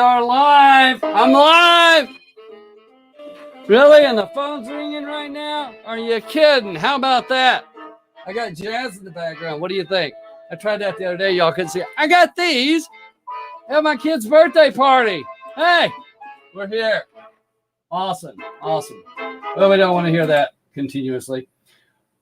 are live. I'm live. Really? And the phone's ringing right now? Are you kidding? How about that? I got jazz in the background. What do you think? I tried that the other day. Y'all couldn't see it. I got these at my kid's birthday party. Hey, we're here. Awesome. Awesome. Well, we don't want to hear that continuously.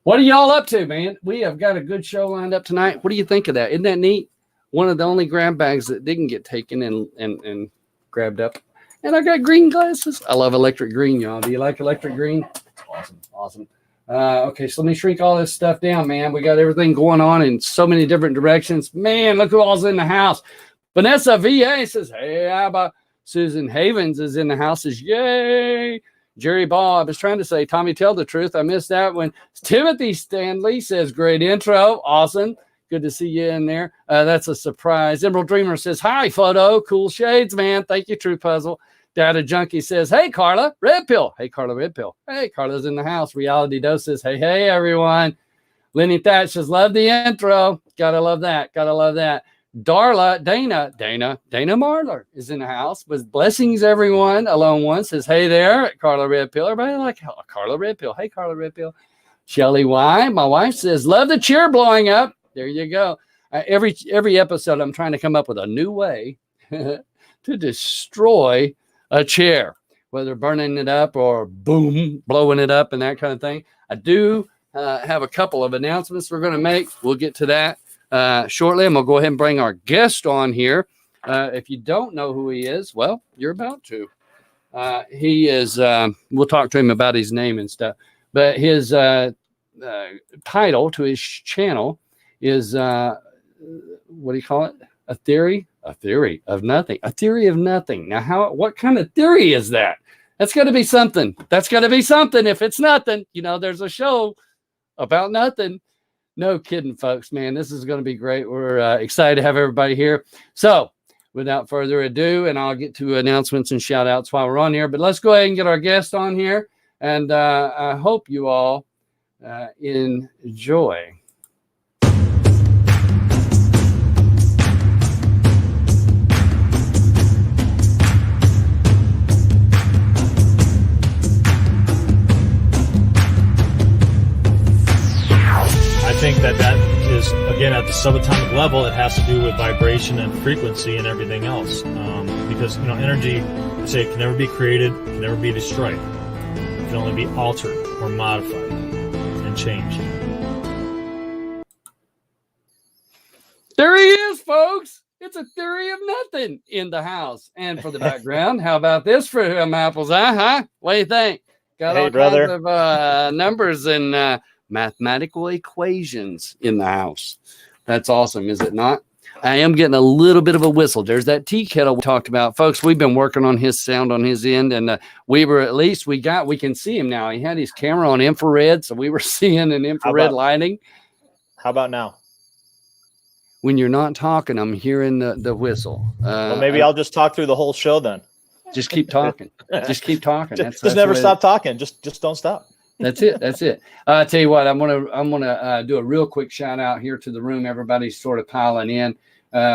What are y'all up to, man? We have got a good show lined up tonight. What do you think of that? Isn't that neat? One of the only grab bags that didn't get taken and grabbed up. And I got green glasses. I love electric green, y'all. Do you like electric green? Awesome. Awesome. Okay, so let me shrink all this stuff down, man. We got everything going on in so many different directions. Man, look who all's in the house. Vanessa VA says, hey, how about Susan Havens is in the house? Says, yay. Jerry Ball, I was trying to say, Tommy, tell the truth. I missed that one. Timothy Stanley says, great intro. Awesome. Good to see you in there. That's a surprise. Emerald Dreamer says, hi, Photo. Cool shades, man. Thank you, True Puzzle. Data Junkie says, hey, Carla, Red Pill. Hey, Carla, Red Pill. Hey, Carla's in the house. Reality Dose says, hey, hey, everyone. Lenny Thatch says, love the intro. Gotta love that. Gotta love that. Darla, Dana Marlar is in the house with blessings, everyone. Alone One says, hey there, Carla Red Pill. Everybody like Carla Red Pill. Hey, Carla Red Pill. Shelly Y, my wife says, love the cheer blowing up. There you go. Every episode, I'm trying to come up with a new way to destroy a chair, whether burning it up or boom, blowing it up and that kind of thing. I do have a couple of announcements we're going to make. We'll get to that shortly. I'm going to go ahead and bring our guest on here. If you don't know who he is, well, you're about to. He is, we'll talk to him about his name and stuff, but his title to his channel is, what do you call it? A theory of nothing. A theory of nothing. Now, what kind of theory is that? That's got to be something. That's got to be something. If it's nothing, there's a show about nothing. No kidding, folks, man. This is going to be great. We're excited to have everybody here. So without further ado, and I'll get to announcements and shout outs while we're on here, but let's go ahead and get our guest on here. And I hope you all enjoy. I think that is, again, at the subatomic level, it has to do with vibration and frequency and everything else. Because, energy, say, can never be created, can never be destroyed. It can only be altered or modified and changed. There he is, folks. It's a theory of nothing in the house. And for the background, how about this for apples, huh? What do you think? Got all kinds of numbers and mathematical equations in the house. That's awesome, is it not? I am getting a little bit of a whistle. There's that tea kettle we talked about, folks. We've been working on his sound on his end, and we can see him now. He had his camera on infrared, so we were seeing an infrared lighting. How about now? When you're not talking, I'm hearing the whistle. Well, maybe I'll just talk through the whole show then. Just keep talking. Just keep talking. Just never stop talking. Just don't stop. That's it. I'll tell you what, I'm gonna do a real quick shout out here to the room. Everybody's sort of piling in.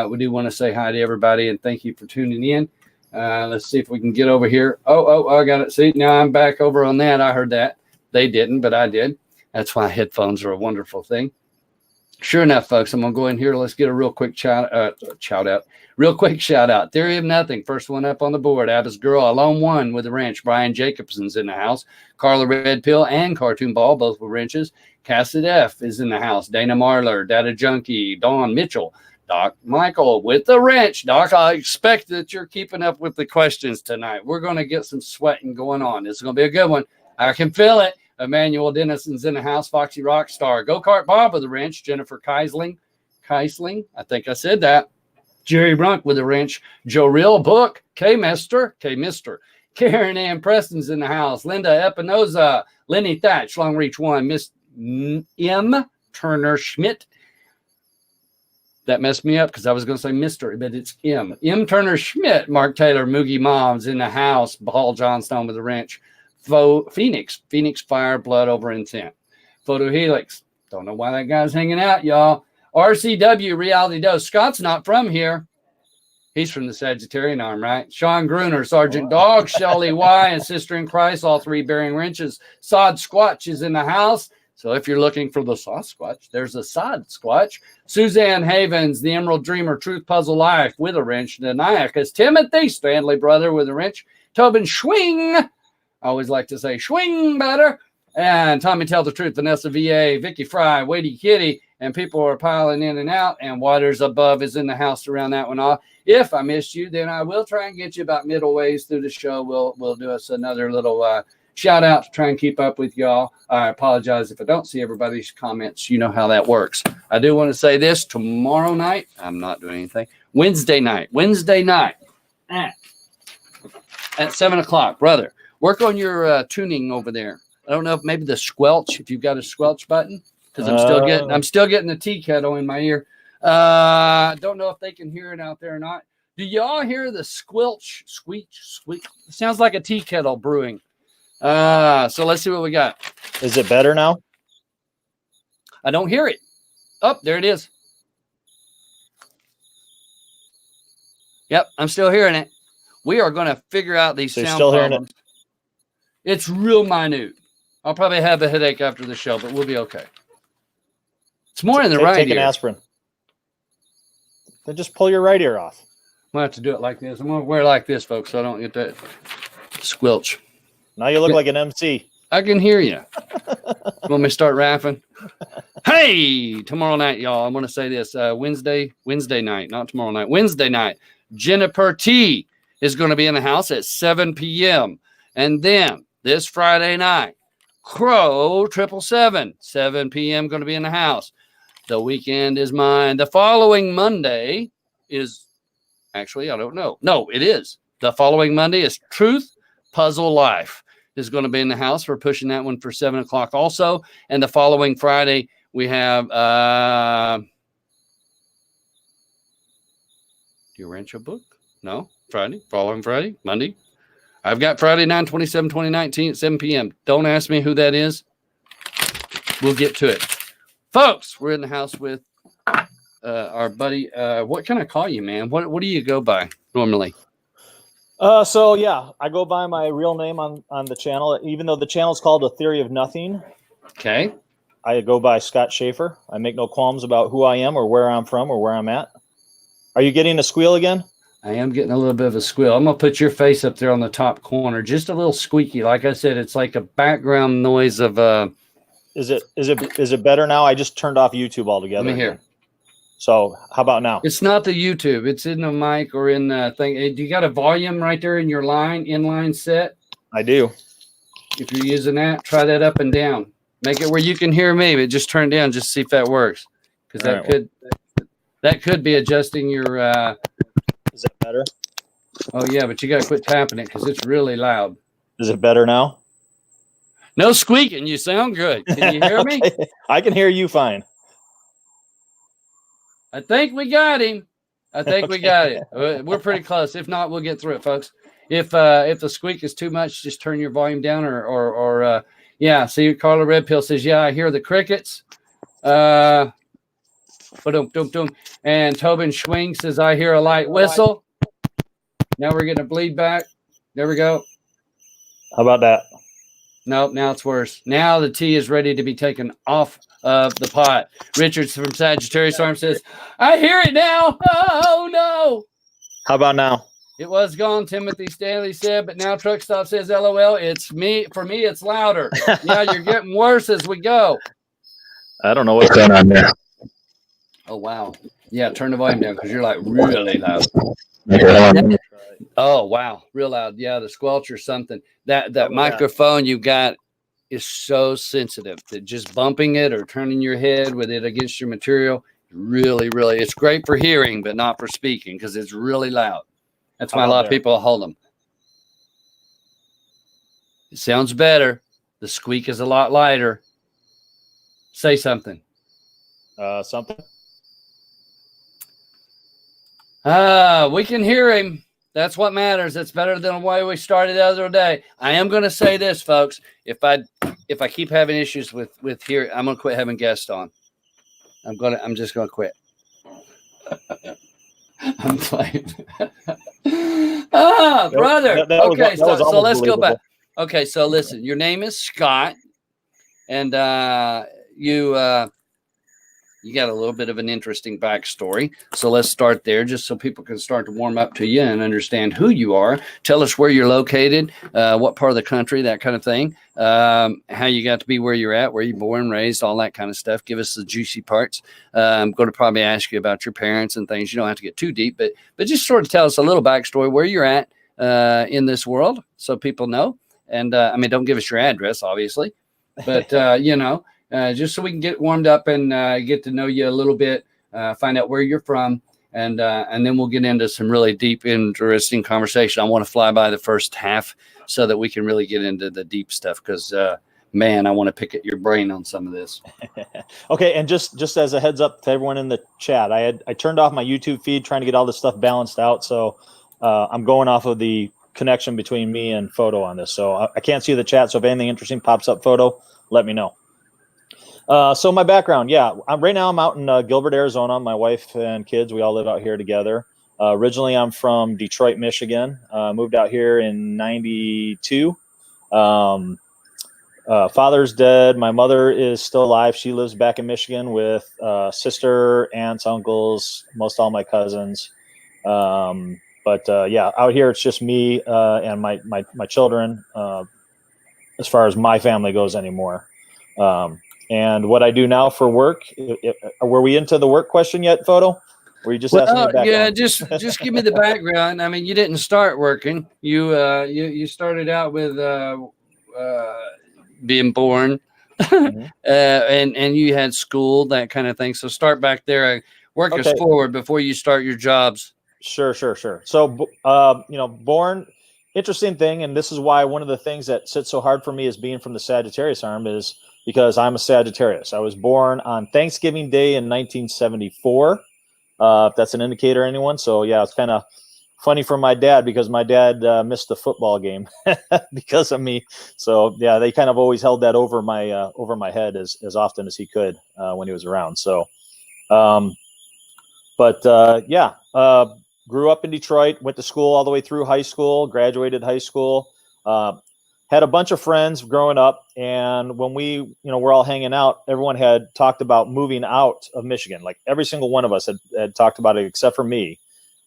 We do want to say hi to everybody and thank you for tuning in. Let's see if we can get over here. Oh, I got it. See, now I'm back over on that. I heard that. They didn't, but I did. That's why headphones are a wonderful thing. Sure enough, folks, I'm gonna go in here. Let's get a real quick shout out. Real quick shout out. Theory of Nothing. First one up on the board. Abba's Girl, Alone One with a wrench. Brian Jacobson's in the house. Carla Red Pill and Cartoon Ball, both with wrenches. Cassid F is in the house. Dana Marlar, Data Junkie, Dawn Mitchell, Doc Michael with the wrench. Doc, I expect that you're keeping up with the questions tonight. We're going to get some sweating going on. This is going to be a good one. I can feel it. Emmanuel Dennison's in the house. Foxy Rockstar. Go-Kart Bob with a wrench. Jennifer Keisling. I think I said that. Jerry Brunk with a wrench. Joe Real Book. K-Mister. Karen Ann Preston's in the house. Linda Espinoza. Lenny Thatch. Long Reach One. Miss M. Turner Schmidt. That messed me up because I was going to say Mr., but it's M. M. Turner Schmidt. Mark Taylor. Moogie Mom's in the house. Paul Johnstone with a wrench. Phoenix Fire, Blood Over Intent. Photohelix. Don't know why that guy's hanging out, y'all. RCW Reality Dose. Scott's not from here. He's from the Sagittarian arm, right? Sean Gruner, Sergeant Dog, Shelly Y, and Sister in Christ, all three bearing wrenches. Sod Squatch is in the house. So if you're looking for the Sod Squatch, there's a Sod Squatch. Suzanne Havens, the Emerald Dreamer, Truth Puzzle Life with a wrench. Deniacus Timothy, Stanley Brother with a wrench. Tobin Schwing, I always like to say Schwing better. And Tommy Tell the Truth, Vanessa VA, Vicky Fry, Wadey Kitty, and people are piling in and out, and Waters Above is in the house to round that one off. If I missed you, then I will try and get you about middle ways through the show. We'll do us another little shout out to try and keep up with y'all. I apologize if I don't see everybody's comments. You know how that works. I do want to say this tomorrow night. I'm not doing anything. Wednesday night at 7 o'clock, brother. Work on your tuning over there. I don't know if maybe the squelch, if you've got a squelch button, because I'm still getting the tea kettle in my ear. Don't know if they can hear it out there or not. Do y'all hear the squelch, squeak? It sounds like a tea kettle brewing. So let's see what we got. Is it better now? I don't hear it. Oh, there it is. Yep, I'm still hearing it. We are going to figure out these sound still problems. Hearing it? It's real minute. I'll probably have a headache after the show, but we'll be okay. It's more in the right ear. Take an aspirin. Then just pull your right ear off. I'm going to have to do it like this. I'm going to wear it like this, folks, so I don't get that squelch. Now you look like an MC. I can hear you. Want me to start rapping? Hey, tomorrow night, y'all. I'm going to say this. Wednesday night, not tomorrow night. Wednesday night, Jennifer T is going to be in the house at 7 p.m. And then this Friday night, Crow 777, 7 p.m. going to be in the house. The weekend is mine. The following Monday is actually, I don't know. No, it is. The following Monday is Truth Puzzle Life is going to be in the house. We're pushing that one for 7 o'clock also. And the following Friday, we have do you rent your book? No, Friday, following Friday, Monday. I've got Friday, 9/27/2019 at 7 p.m. Don't ask me who that is. We'll get to it. Folks, we're in the house with our buddy. What can I call you, man? What do you go by normally? So yeah, I go by my real name on the channel, even though the channel is called A Theory of Nothing. Okay. I go by Scott Schaefer. I make no qualms about who I am or where I'm from or where I'm at. Are you getting a squeal again? I am getting a little bit of a squeal. I'm going to put your face up there on the top corner. Just a little squeaky. Like I said, it's like a background noise of Is it better now? I just turned off YouTube altogether. Let me hear. So how about now? It's not the YouTube. It's in the mic or in the thing. Do you got a volume right there in your inline set? I do. If you're using that, try that up and down. Make it where you can hear me, but just turn down. Just see if that works. Because that could be adjusting your Is it better? Oh yeah, but you got to quit tapping it because it's really loud. Is it better now? No squeaking. You sound good. Can you hear me? I can hear you fine. I think we got him. I think we got it. We're pretty close. If not, we'll get through it, folks. If the squeak is too much, just turn your volume down or yeah. See, Carla Red Pill says, yeah, I hear the crickets. And Tobin Schwing says, I hear a light whistle. Now we're getting a bleed back. There we go. How about that? Nope, now it's worse. Now the tea is ready to be taken off of the pot. Richards from Sagittarius Arm says, I hear it now. Oh, no. How about now? It was gone, Timothy Stanley said, but now Truck Stop says, LOL, it's me. For me, it's louder. Yeah, you're getting worse as we go. I don't know what's going on there. Oh, wow. Yeah, turn the volume down because you're like really loud. Oh, wow. Real loud. Yeah, the squelch or something. That microphone you got is so sensitive that just bumping it or turning your head with it against your material, really, really, it's great for hearing, but not for speaking because it's really loud. That's why a lot of people hold them. It sounds better. The squeak is a lot lighter. Say something. Something. We can hear him. That's what matters. It's better than the way we started the other day. I am going to say this, folks. If I keep having issues with here, I'm going to quit having guests on. I'm just going to quit. I'm playing. Ah, brother. Okay, so let's go back. Okay, so listen, your name is Scott, and you got a little bit of an interesting backstory. So let's start there, just so people can start to warm up to you and understand who you are. Tell us where you're located, what part of the country, that kind of thing, how you got to be where you're at, where you're born, raised, all that kind of stuff. Give us the juicy parts. I'm going to probably ask you about your parents and things. You don't have to get too deep, but just sort of tell us a little backstory, where you're at in this world, so people know. And I mean, don't give us your address, obviously, but just so we can get warmed up and get to know you a little bit, find out where you're from, and then we'll get into some really deep, interesting conversation. I want to fly by the first half so that we can really get into the deep stuff, because, man, I want to pick at your brain on some of this. Okay, and just as a heads up to everyone in the chat, I turned off my YouTube feed trying to get all this stuff balanced out, so I'm going off of the connection between me and Photo on this. So I can't see the chat, so if anything interesting pops up, Photo, let me know. So my background, right now I'm out in Gilbert, Arizona. My wife and kids, we all live out here together. Originally, I'm from Detroit, Michigan. Moved out here in '92. Father's dead. My mother is still alive. She lives back in Michigan with sister, aunts, uncles, most all my cousins. But out here it's just me and my children, as far as my family goes anymore. And what I do now for work, were we into the work question yet, Photo? Were you just asking me the background? Yeah, just give me the background. I mean, you didn't start working. You started out with being born, mm-hmm. and you had school, that kind of thing. So start back there. Work us forward before you start your jobs. Sure. So, born, interesting thing, and this is why one of the things that sits so hard for me as being from the Sagittarius arm is because I'm a Sagittarius. I was born on Thanksgiving Day in 1974. If that's an indicator, anyone. So yeah, it's kind of funny for my dad because my dad missed the football game because of me. So yeah, they kind of always held that over my head as often as he could when he was around. So, grew up in Detroit, went to school all the way through high school, graduated high school. Had a bunch of friends growing up, and when we, we're all hanging out, everyone had talked about moving out of Michigan. Like every single one of us had talked about it except for me.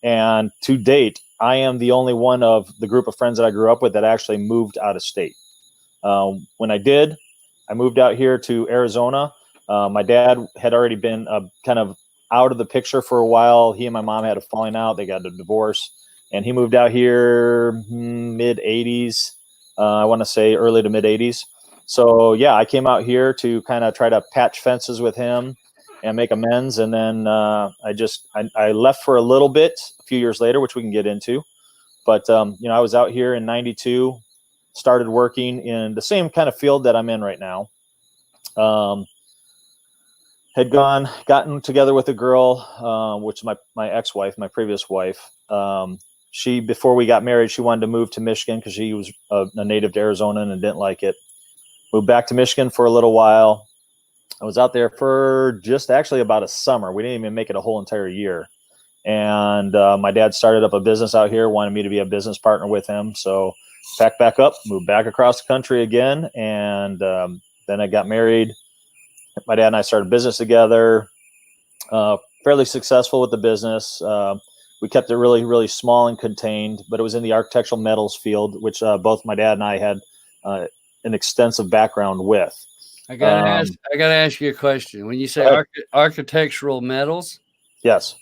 And to date, I am the only one of the group of friends that I grew up with that actually moved out of state. When I did, I moved out here to Arizona. My dad had already been kind of out of the picture for a while. He and my mom had a falling out. They got a divorce, and he moved out here mid 80s. I want to say early to mid 80s. So yeah, I came out here to kind of try to patch fences with him and make amends. And then I left for a little bit a few years later, which we can get into. But I was out here in '92, started working in the same kind of field that I'm in right now. Had gotten together with a girl, which is my ex-wife, my previous wife. She, before we got married, she wanted to move to Michigan because she was a native to Arizona and didn't like it. Moved back to Michigan for a little while. I was out there for just actually about a summer. We didn't even make it a whole entire year. And my dad started up a business out here, wanted me to be a business partner with him. So packed back up, moved back across the country again. And then I got married. My dad and I started a business together, fairly successful with the business. We kept it really, really small and contained, but it was in the architectural metals field, which both my dad and I had an extensive background with. I gotta ask you a question. When you say architectural metals, yes,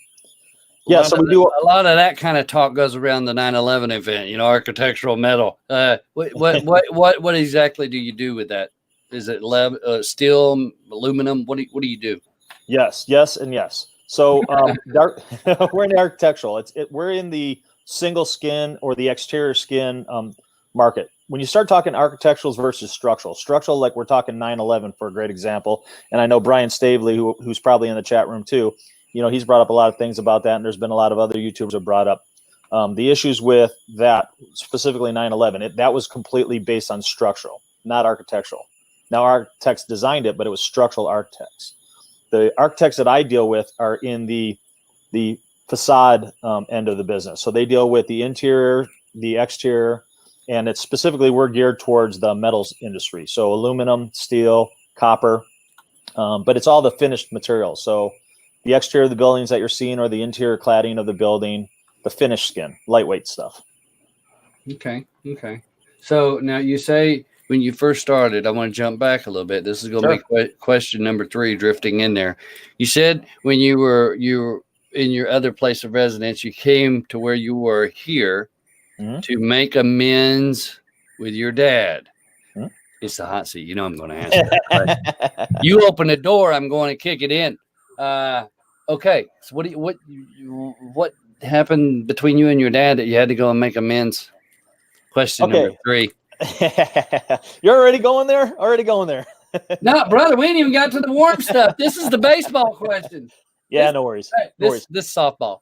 yeah. So we do a lot of that kind of talk goes around the 9/11 event. Architectural metal. What exactly do you do with that? Is it steel, aluminum? What do you do? Yes, and yes. So we're in the architectural. We're in the single skin or the exterior skin market. When you start talking architecturals versus structural, like we're talking 9/11 for a great example. And I know Brian Stavely, who's probably in the chat room too. He's brought up a lot of things about that, and there's been a lot of other YouTubers have brought up the issues with that, specifically 9/11. That was completely based on structural, not architectural. Now, architects designed it, but it was structural architects. The architects that I deal with are in the facade end of the business. So they deal with the interior, the exterior, and it's specifically we're geared towards the metals industry. So aluminum, steel, copper, but it's all the finished materials. So the exterior of the buildings that you're seeing or the interior cladding of the building, the finished skin, lightweight stuff. Okay. Okay. So now you say when you first started, I want to jump back a little bit. This is going to be question number 3 drifting in there. You said when you were in your other place of residence, you came to where you were here to make amends with your dad. It's the hot seat. You know I'm going to ask that question. You open the door, I'm going to kick it in. Okay. So what happened between you and your dad that you had to go and make amends? Question number 3. You're already going there? Already going there. No, brother, we ain't even got to the warm stuff. This is the baseball question. Yeah, no worries. Hey, this softball.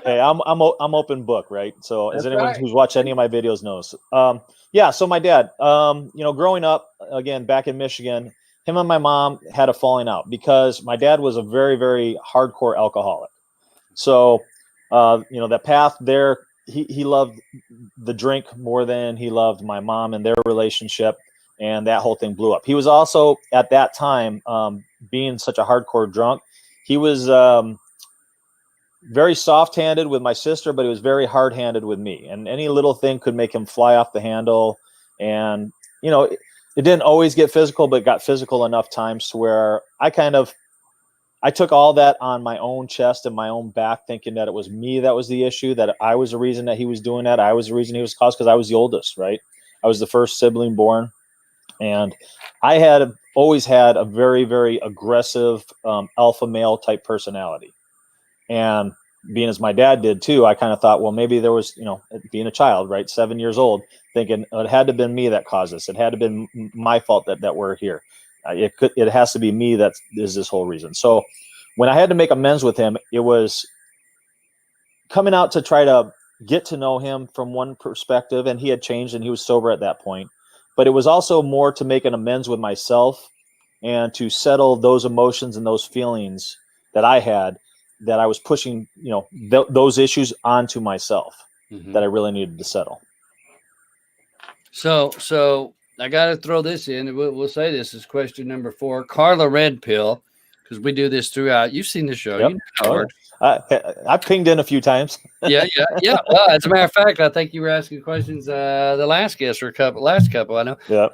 Hey, I'm open book, right? So as anyone who's watched any of my videos knows. Yeah, so my dad, growing up again back in Michigan, him and my mom had a falling out because my dad was a very, very hardcore alcoholic. So that path there, he loved the drink more than he loved my mom and their relationship, and that whole thing blew up. He was also at that time, being such a hardcore drunk, he was very soft-handed with my sister, but he was very hard-handed with me. And any little thing could make him fly off the handle. And, it didn't always get physical, but it got physical enough times to where I took all that on my own chest and my own back, thinking that it was me that was the issue, that I was the reason that he was doing that. I was the reason he was caused because I was the oldest, right? I was the first sibling born. And I had always had a very, very aggressive alpha male type personality. And being as my dad did too, I kind of thought, well, maybe there was, being a child, right? 7 years old, thinking it had to have been me that caused this. It had to have been my fault that we're here. It has to be me that is this whole reason. So when I had to make amends with him, it was coming out to try to get to know him from one perspective, and he had changed and he was sober at that point. But it was also more to make an amends with myself and to settle those emotions and those feelings that I had, that I was pushing, those issues onto myself that I really needed to settle. So I got to throw this in. We'll say this is question number 4. Carla Red Pill, because we do this throughout. You've seen the show. Yep. You know her. I've pinged in a few times. Yeah. Well, as a matter of fact, I think you were asking questions the last guest or last couple. I know. Yeah.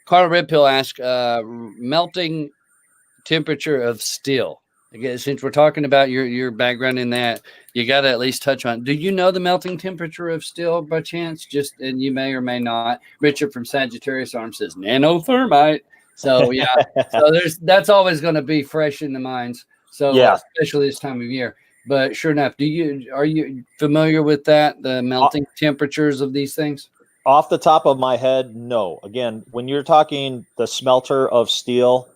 Carla Red Pill asked melting temperature of steel. Again, since we're talking about your background in that, you got to at least touch on. Do you know the melting temperature of steel by chance? And you may or may not. Richard from Sagittarius Arms says nanothermite. So yeah, that's always going to be fresh in the minds. So yeah, especially this time of year. But sure enough, are you familiar with that? The melting temperatures of these things? Off the top of my head, no. Again, when you're talking the smelter of steel,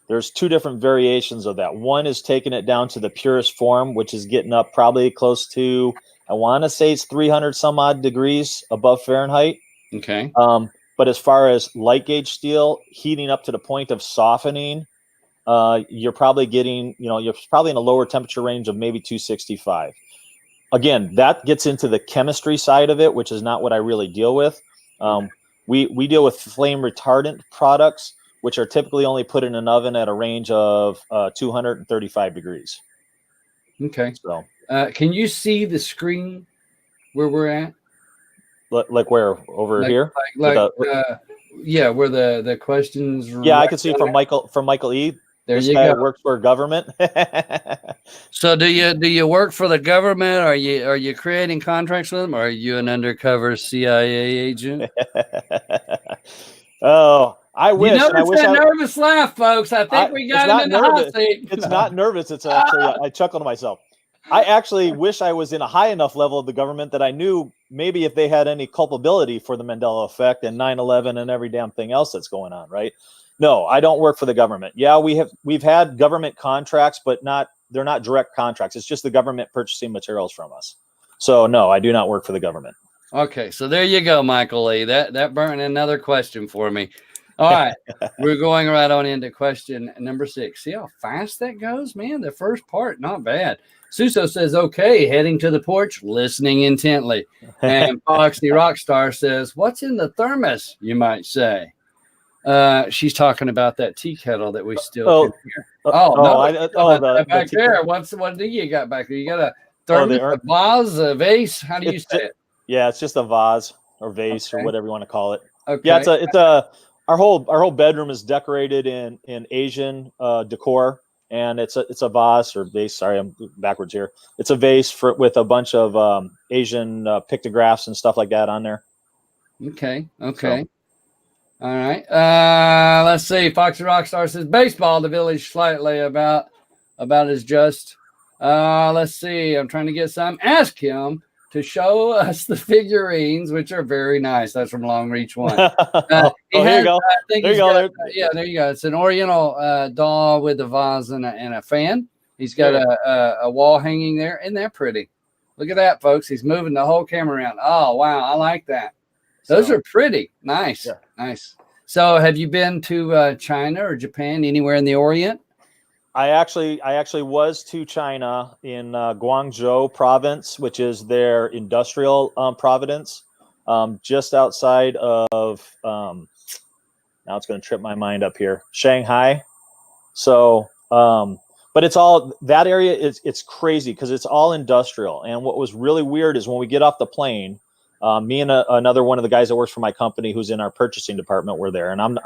there's 2 different variations of that. One is taking it down to the purest form, which is getting up probably close to, I want to say it's 300 some odd degrees above Fahrenheit. Okay. But as far as light gauge steel heating up to the point of softening, you're probably getting, you're probably in a lower temperature range of maybe 265. Again, that gets into the chemistry side of it, which is not what I really deal with. We deal with flame retardant products, which are typically only put in an oven at a range of 235 degrees. Okay. So, can you see the screen where we're at? Like where? Over here? Where the questions. Yeah, I can see from Michael E. This guy works for government. So do you work for the government? Are you creating contracts with them? Or are you an undercover CIA agent? Oh, I wish. You notice that nervous laugh, folks. I think we got him in the hot seat. It's not nervous. It's actually, I chuckle to myself. I actually wish I was in a high enough level of the government that I knew maybe if they had any culpability for the Mandela effect and 9/11 and every damn thing else that's going on, right? No, I don't work for the government. Yeah, we've had government contracts, but they're not direct contracts. It's just the government purchasing materials from us. So no, I do not work for the government. Okay, so there you go, Michael Lee. That burned another question for me. All right. We're going right on into question number 6. See how fast that goes, man? The first part, not bad. Suso says, okay, heading to the porch, listening intently. And Foxy Rockstar says, what's in the thermos, you might say? She's talking about that tea kettle that we still can hear. Back there. What do you got back there? You got a thermos, a vase, a vase? How do you say it? Yeah, it's just a vase or vase or whatever you want to call it. Okay. Yeah, it's a our whole bedroom is decorated in Asian decor, and it's a vase or vase. Sorry, I'm backwards here. It's a vase with a bunch of Asian pictographs and stuff like that on there. Okay. So. All right. Let's see. Foxy Rockstar says baseball. The village slightly about as just. Let's see. I'm trying to get some. Ask him to show us the figurines, which are very nice. That's from Long Reach One. Here you go. There you go. Yeah, there you go. It's an Oriental doll with a vase and a fan. He's got a wall hanging there. Isn't that pretty? Look at that, folks. He's moving the whole camera around. Oh, wow. I like that. Those are pretty. Nice. Yeah. Nice. So have you been to China or Japan, anywhere in the Orient? I actually was to China in Guangzhou province, which is their industrial province, just outside of, now it's going to trip my mind up here, Shanghai. So, but it's all, that area it's crazy because it's all industrial. And what was really weird is when we get off the plane, me and another one of the guys that works for my company who's in our purchasing department were there, and I'm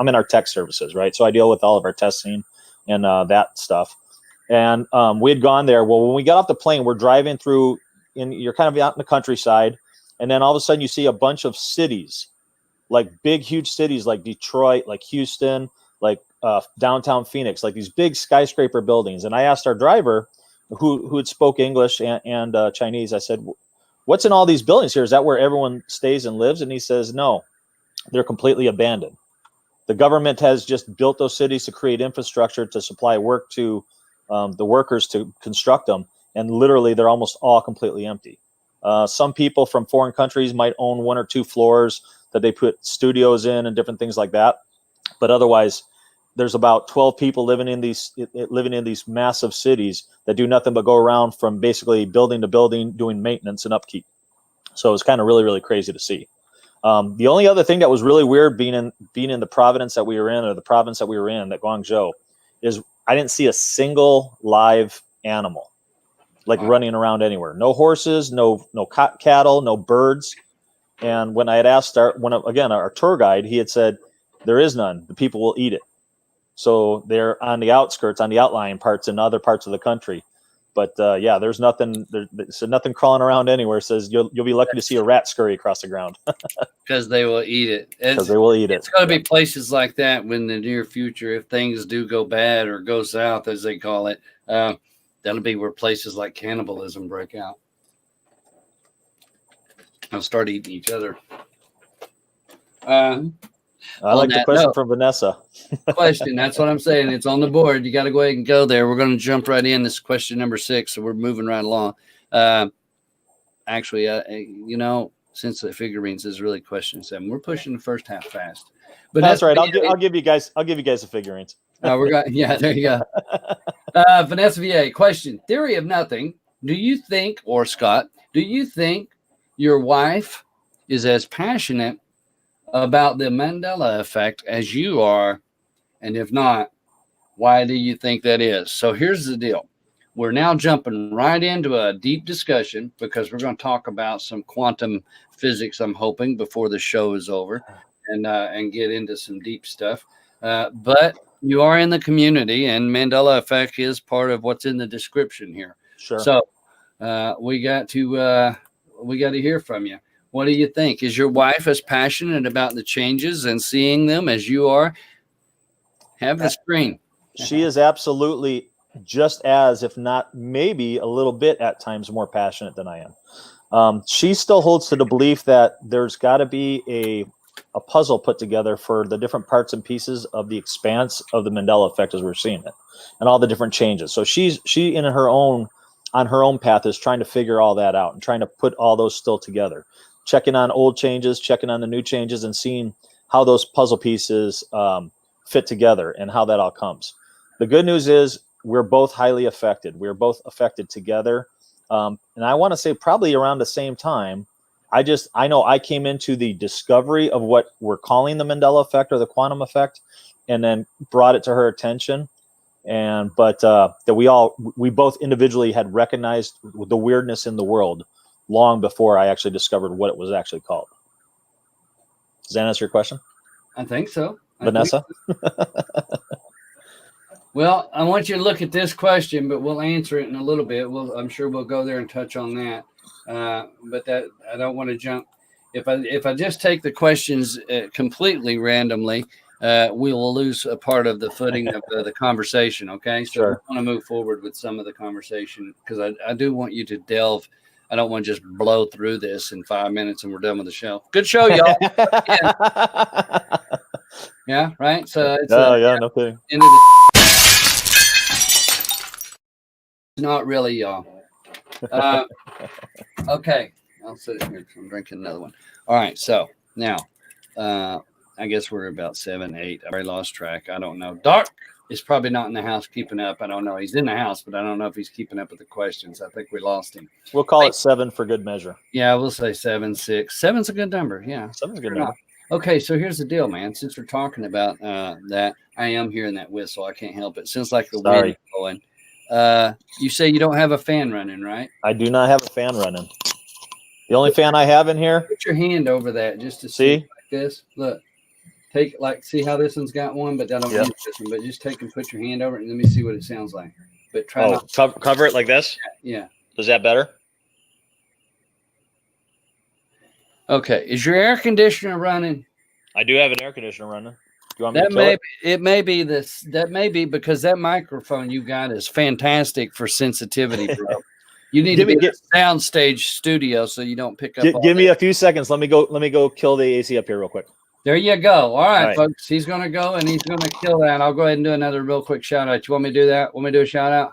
in our tech services, right? So I deal with all of our testing and that stuff. And we had gone there. Well, when we got off the plane, we're driving through, you're kind of out in the countryside, and then all of a sudden you see a bunch of cities, like big, huge cities like Detroit, like Houston, like downtown Phoenix, like these big skyscraper buildings. And I asked our driver, who had spoke English and Chinese, I said, what's in all these buildings here? Is that where everyone stays and lives? And he says, no, they're completely abandoned. The government has just built those cities to create infrastructure to supply work to the workers to construct them. And literally, they're almost all completely empty. Some people from foreign countries might own 1 or 2 floors that they put studios in and different things like that. But otherwise, there's about 12 people living in these massive cities that do nothing but go around from basically building to building, doing maintenance and upkeep. So it's kind of really, really crazy to see. The only other thing that was really weird being in the province that we were in, or the province that we were in, that Guangzhou, is I didn't see a single live animal like running around anywhere. No horses, no cattle, no birds. And when I had asked our tour guide, he had said, there is none. The people will eat it. So they're on the outskirts, on the outlying parts in other parts of the country. But yeah, there's nothing. There's nothing crawling around anywhere. It says you'll be lucky to see a rat scurry across the ground. Because they will eat it. Because they will eat it. It's going to be places like that in the near future. If things do go bad or go south, as they call it, that'll be where places like cannibalism break out. They'll start eating each other. I like the question from Vanessa. Question. That's what I'm saying. It's on the board. You got to go ahead and go there. We're going to jump right in. This is question number 6. So we're moving right along. Actually, since the figurines is really question 7, we're pushing the first half fast. But that's right. I'll give you guys the figurines. Yeah, there you go. Vanessa VA question. Theory of nothing. Do you think, or Scott, do you think your wife is as passionate about the Mandela effect as you are? And if not, why do you think that is? So here's the deal. We're now jumping right into a deep discussion because we're going to talk about some quantum physics, I'm hoping, before the show is over, and get into some deep stuff. But you are in the community, and Mandela effect is part of what's in the description here. Sure. So we got to hear from you. What do you think? Is your wife as passionate about the changes and seeing them as you are? Have the screen. She is absolutely just as, if not maybe a little bit at times, more passionate than I am. She still holds to the belief that there's got to be a puzzle put together for the different parts and pieces of the expanse of the Mandela effect as we're seeing it, and all the different changes. So she on her own path is trying to figure all that out and trying to put all those still together, checking on old changes, checking on the new changes, and seeing how those puzzle pieces fit together and how that all comes. The good news is we're both highly affected. We're both affected together. And I want to say probably around the same time. I know I came into the discovery of what we're calling the Mandela effect or the quantum effect, and then brought it to her attention. But that we both individually had recognized the weirdness in the world long before I actually discovered what it was actually called. Does that answer your question? I think so. Vanessa? Well, I want you to look at this question, but we'll answer it in a little bit. I'm sure we'll go there and touch on that. But that I don't want to jump. If I just take the questions completely randomly, we will lose a part of the footing of the conversation. Okay, so Sure. I want to move forward with some of the conversation because I do want you to delve. I don't want to just blow through this in 5 minutes and we're done with the show. Good show, y'all. Yeah, right. So it's no kidding. End of the not really, y'all. Okay, I'll sit here. I'm drinking another one. All right, so now I guess we're about 7, 8. I already lost track. I don't know. Dark is probably not in the house keeping up. I don't know. He's in the house, but I don't know if he's keeping up with the questions. I think we lost him. We'll call it 7 for good measure. Yeah, we'll say 7, 6. 7's a good number. Yeah, 7's a good number. Okay, so here's the deal, man. Since we're talking about that, I am hearing that whistle. I can't help it. Sounds like the wind is blowing. You say you don't have a fan running, right? I do not have a fan running. The only fan I have in here. Put your hand over that just to see like this. Look. See how this one's got one, but I don't use this one. But just take and put your hand over it and let me see what it sounds like. But try not cover it like this. Yeah. Is that better? Okay. Is your air conditioner running? I do have an air conditioner running. Do you want me that to kill it? It may be this. That may be because that microphone you got is fantastic for sensitivity, bro. You need to get a soundstage studio so you don't pick up. Give me a few seconds. Let me go kill the AC up here real quick. There you go. All right, folks. He's going to go and he's going to kill that. I'll go ahead and do another real quick shout out. You want me to do that? Want me to do a shout out?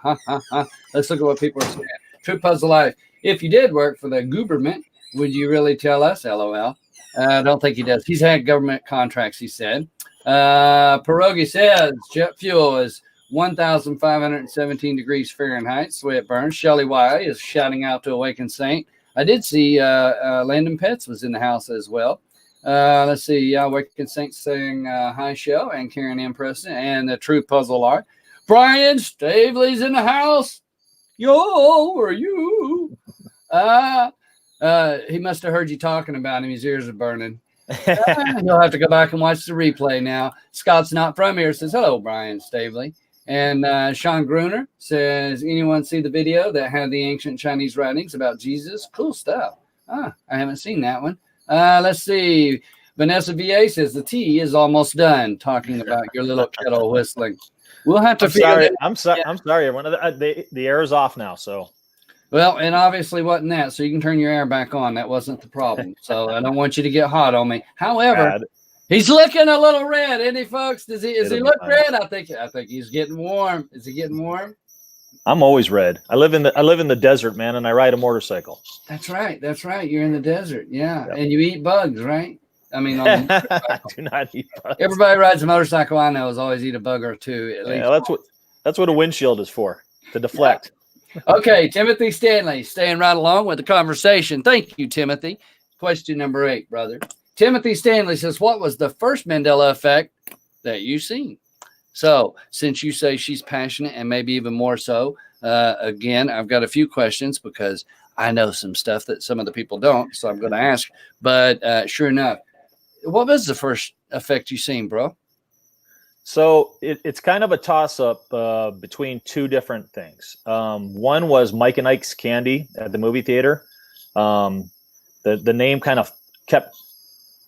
Let's look at what people are saying. True Puzzle Life. If you did work for the government, would you really tell us? LOL. I don't think he does. He's had government contracts, he said. Pierogi says jet fuel is 1,517 degrees Fahrenheit. That's the way it burns. Shelly Y is shouting out to Awakened Saint. I did see Landon Pets was in the house as well. Let's see. Awakened Saint saying hi, show, and Karen M. Preston, and the True Puzzle Art. Brian Stavely's in the house. Yo, are you? He must have heard you talking about him. His ears are burning. You'll have to go back and watch the replay now. Scott's not from here. Says hello, Brian Stavely. And Sean Gruner says, anyone see the video that had the ancient Chinese writings about Jesus? Cool stuff. I haven't seen that one. Let's see. Vanessa VA says the tea is almost done. Talking about your little kettle whistling. We'll have to figure that. I'm sorry. One of the air is off now. So. Well, and obviously wasn't that. So you can turn your air back on. That wasn't the problem. So I don't want you to get hot on me. However, he's looking a little red, isn't he, folks? Does he look red? I think he's getting warm. Is he getting warm? I'm always red. I live in the desert, man, and I ride a motorcycle. That's right. You're in the desert. Yeah. Yep. And you eat bugs, right? I mean, I do not eat bugs. Everybody rides a motorcycle I know is always eat a bug or two. At least. That's what a windshield is for, to deflect. Okay, Timothy Stanley, staying right along with the conversation. Thank you, Timothy. Question number 8, brother. Timothy Stanley says, what was the first Mandela effect that you've seen? So since you say she's passionate and maybe even more so, again, I've got a few questions because I know some stuff that some of the people don't. So I'm going to ask. But sure enough, what was the first effect you seen, bro? So it's kind of a toss-up between two different things. One was Mike and Ike's Candy at the movie theater. The name kind of kept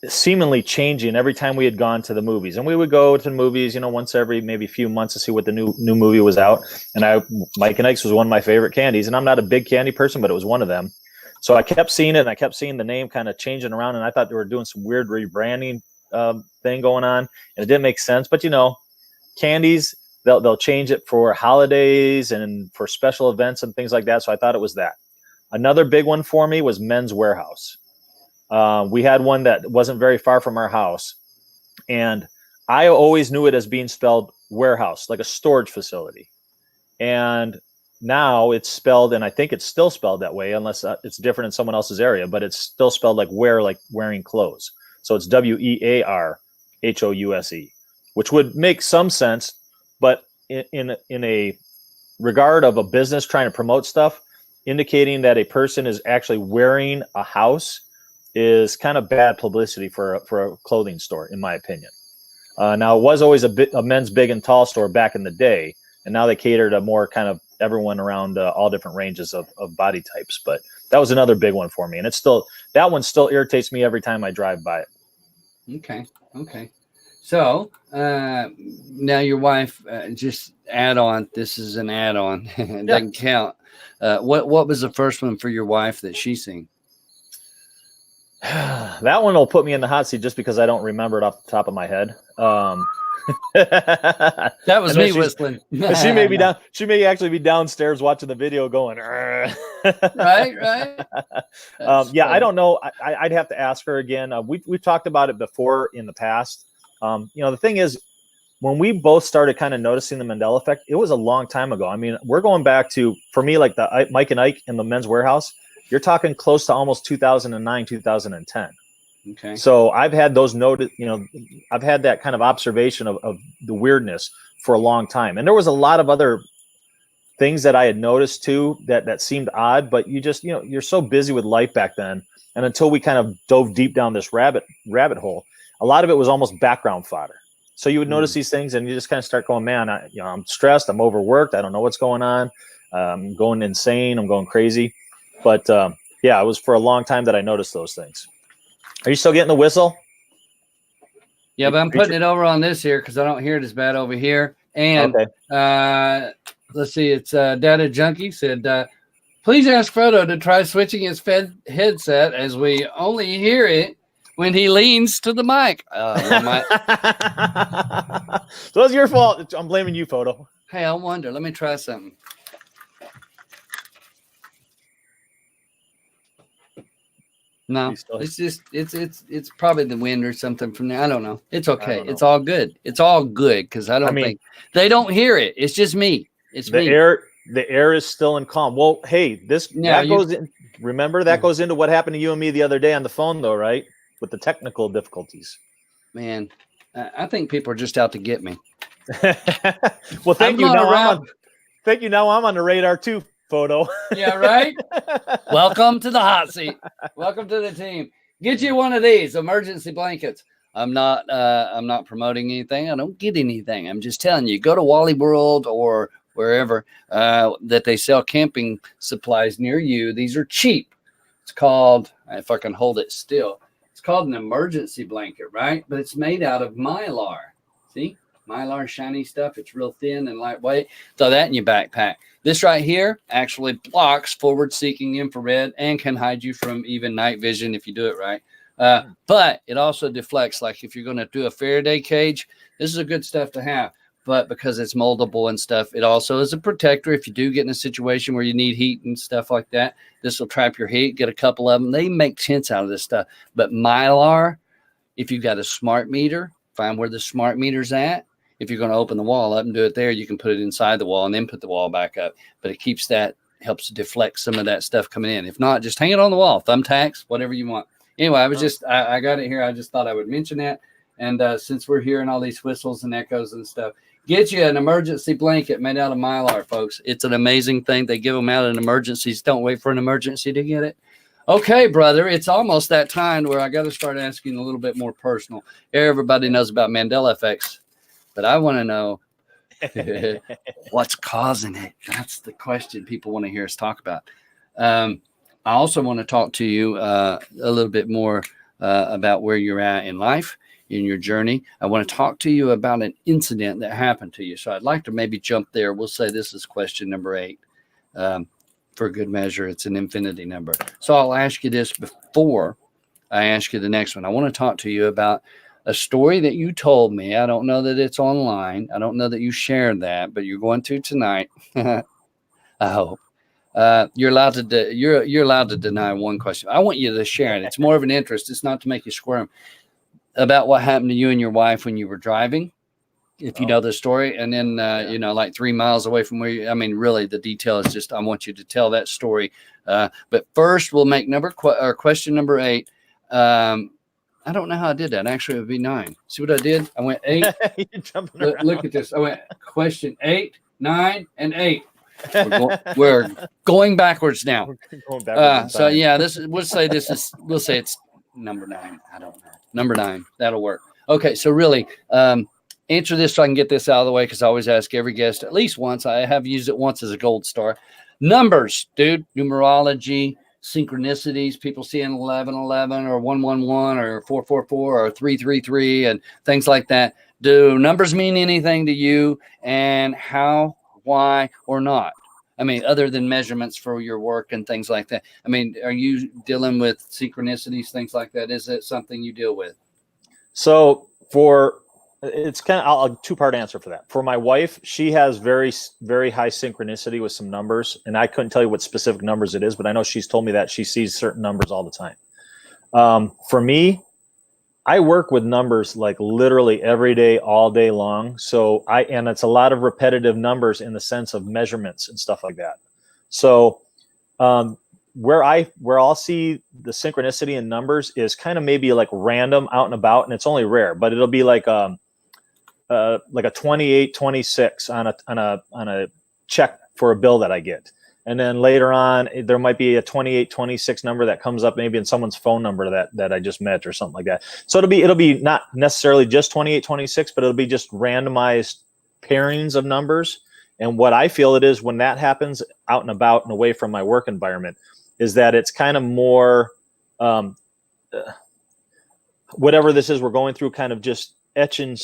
seemingly changing every time we had gone to the movies, and we would go to the movies, once every maybe few months to see what the new movie was out. And Mike and Ike's was one of my favorite candies, and I'm not a big candy person, but it was one of them. So I kept seeing it, and I kept seeing the name kind of changing around, and I thought they were doing some weird rebranding thing going on, and it didn't make sense. But candies, they'll change it for holidays and for special events and things like that. So I thought it was that. Another big one for me was Men's Warehouse. We had one that wasn't very far from our house, And I always knew it as being spelled warehouse, like a storage facility. And now it's spelled, and I think it's still spelled that way, unless it's different in someone else's area, but it's still spelled like wear, like wearing clothes. So it's WEARHOUSE, which would make some sense, but in a regard of a business trying to promote stuff, indicating that a person is actually wearing a house is kind of bad publicity for a clothing store, in my opinion. Now, it was always a men's big and tall store back in the day, and now they cater to more kind of everyone around all different ranges of body types. But that was another big one for me, and that one still irritates me every time I drive by it. Okay. So now your wife, just add on. This is an add-on. It doesn't count. What was the first one for your wife that she seen? That one will put me in the hot seat just because I don't remember it off the top of my head. That was me whistling. She may be down. She may actually be downstairs watching the video, going. Right. Yeah, I don't know. I'd have to ask her again. We've talked about it before in the past. The thing is, when we both started kind of noticing the Mandela effect, it was a long time ago. I mean, we're going back to, for me, like the Mike and Ike in the Men's Warehouse. You're talking close to almost 2009, 2010. Okay. So I've had those noted, I've had that kind of observation of the weirdness for a long time. And there was a lot of other things that I had noticed too that seemed odd, but you just, you're so busy with life back then. And until we kind of dove deep down this rabbit hole, a lot of it was almost background fodder. So you would notice these things and you just kind of start going, man, I'm stressed. I'm overworked. I don't know what's going on. I'm going insane. I'm going crazy. But yeah, it was for a long time that I noticed those things. Are you still getting the whistle? Yeah, but I'm putting it over on this here because I don't hear it as bad over here. And okay. Let's see, it's Data Junkie said, please ask Frodo to try switching his headset as we only hear it when he leans to the mic. So it's your fault. I'm blaming you, Photo. Hey, I wonder. Let me try something. No, it's just it's probably the wind or something from there. I don't know. It's okay. It's all good. It's all good because I think they don't hear it. It's just me. It's me. The air is still in calm. Well, hey, goes in. Remember that goes into what happened to you and me the other day on the phone, though, right? With the technical difficulties. Man, I think people are just out to get me. Well, thank you. Now I'm on the radar too. Photo. Yeah, right. Welcome to the hot seat. Welcome to the team. Get you one of these emergency blankets. I'm not promoting anything. I don't get anything. I'm just telling you, go to Wally World or wherever that they sell camping supplies near you. These are cheap. It's called, if I can hold it still, it's called an emergency blanket, right? But it's made out of Mylar. See? Mylar shiny stuff. It's real thin and lightweight. Throw that in your backpack. This right here actually blocks forward-seeking infrared and can hide you from even night vision if you do it right. But it also deflects. Like if you're going to do a Faraday cage, this is a good stuff to have. But because it's moldable and stuff, it also is a protector. If you do get in a situation where you need heat and stuff like that, this will trap your heat. Get a couple of them. They make tents out of this stuff. But Mylar, if you've got a smart meter, find where the smart meter's at. If you're going to open the wall up and do it there, you can put it inside the wall and then put the wall back up. But it helps deflect some of that stuff coming in. If not, just hang it on the wall, thumbtacks, whatever you want. Anyway, I got it here. I just thought I would mention that. And since we're hearing all these whistles and echoes and stuff, get you an emergency blanket made out of Mylar, folks. It's an amazing thing. They give them out in emergencies. Don't wait for an emergency to get it. Okay, brother, it's almost that time where I got to start asking a little bit more personal. Everybody knows about Mandela effects. But I want to know what's causing it. That's the question people want to hear us talk about. I also want to talk to you a little bit more about where you're at in life, in your journey. I want to talk to you about an incident that happened to you. So I'd like to maybe jump there. We'll say this is question number 8. For good measure, it's an infinity number. So I'll ask you this before I ask you the next one. I want to talk to you about a story that you told me. I don't know that it's online. I don't know that you shared that, but you're going to tonight. I hope. You're allowed to you're allowed to deny one question. I want you to share it. It's more of an interest. It's not to make you squirm. about what happened to you and your wife when you were driving, if you know the story. And then, you know, like 3 miles away from where you, I mean, really the detail is just, I want you to tell that story. But first we'll make question number 8. I don't know how I did that. Actually, it would be 9. See what I did? I went 8. Look at this. I went question 8, 9, and 8. We're going backwards now. Going backwards so yeah, we'll say it's number 9. I don't know. Number 9. That'll work. Okay. So really, answer this so I can get this out of the way, because I always ask every guest at least once. I have used it once as a gold star. Numbers, dude, numerology, synchronicities, people seeing 1111 or 111 or 444 or 333 and things like that. Do numbers mean anything to you, and how, why, or not? I mean, other than measurements for your work and things like that. I mean, are you dealing with synchronicities, things like that? Is it something you deal with? So it's kind of a 2-part answer for that. For my wife, she has very, very high synchronicity with some numbers, and I couldn't tell you what specific numbers it is, but I know she's told me that she sees certain numbers all the time. For me, I work with numbers like literally every day, all day long. So and it's a lot of repetitive numbers in the sense of measurements and stuff like that. So where I'll see the synchronicity in numbers is kind of maybe like random out and about, and it's only rare, but it'll be like a 2826 on a check for a bill that I get. And then later on, there might be a 2826 number that comes up maybe in someone's phone number that I just met or something like that. So it'll be not necessarily just 2826, but it'll be just randomized pairings of numbers. And what I feel it is when that happens out and about and away from my work environment is that it's kind of more whatever this is we're going through, kind of just etching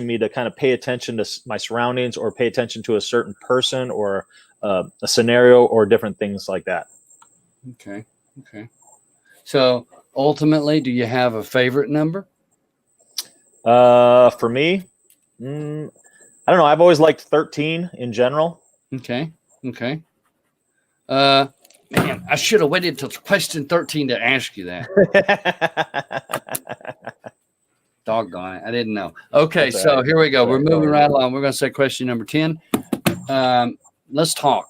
me to kind of pay attention to my surroundings or pay attention to a certain person or a scenario or different things like that. Okay. So ultimately, do you have a favorite number? For me, I don't know. I've always liked 13 in general. Okay. Man, I should have waited till question 13 to ask you that. Doggone it. I didn't know. Okay, so right. Here we go. We're moving right along. We're going to say question number 10. Let's start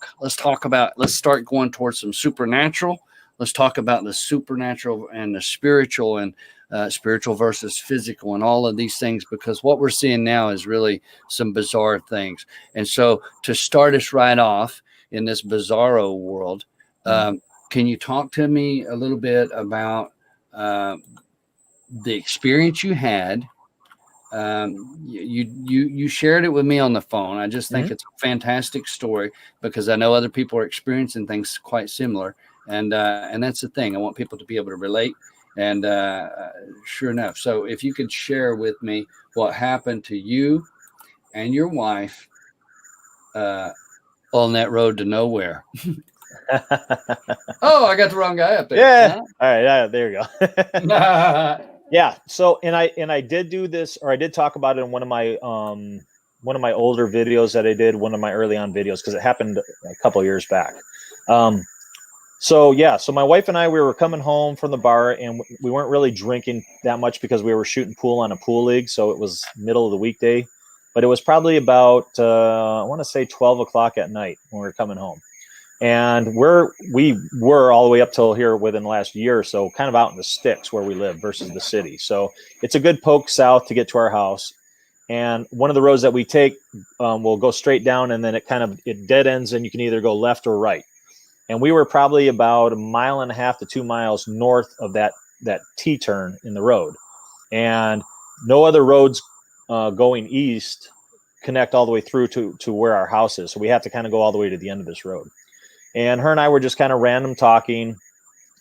going towards some supernatural. Let's talk about the supernatural and the spiritual, and spiritual versus physical and all of these things, because what we're seeing now is really some bizarre things. And so to start us right off in this bizarro world, can you talk to me a little bit about the experience you had? You shared it with me on the phone. I just think it's a fantastic story, because I know other people are experiencing things quite similar, and that's the thing. I want people to be able to relate, and sure enough. So if you could share with me what happened to you and your wife on that road to nowhere. Oh, I got the wrong guy up there. Yeah. Huh? All right. Yeah, there you go. Yeah. So, and I did do this, or I did talk about it in one of my older videos that I did, one of my early on videos, because it happened a couple of years back. So my wife and I, we were coming home from the bar, and we weren't really drinking that much because we were shooting pool on a pool league. So it was middle of the weekday, but it was probably about, I want to say 12 o'clock at night when we were coming home. And we were all the way up till here within the last year or so, kind of out in the sticks where we live versus the city. So it's a good poke south to get to our house. And one of the roads that we take will go straight down, and then it dead ends, and you can either go left or right. And we were probably about 1.5 miles to 2 miles north of that T-turn in the road. And no other roads going east connect all the way through to where our house is. So we have to kind of go all the way to the end of this road. And her and I were just kind of random talking,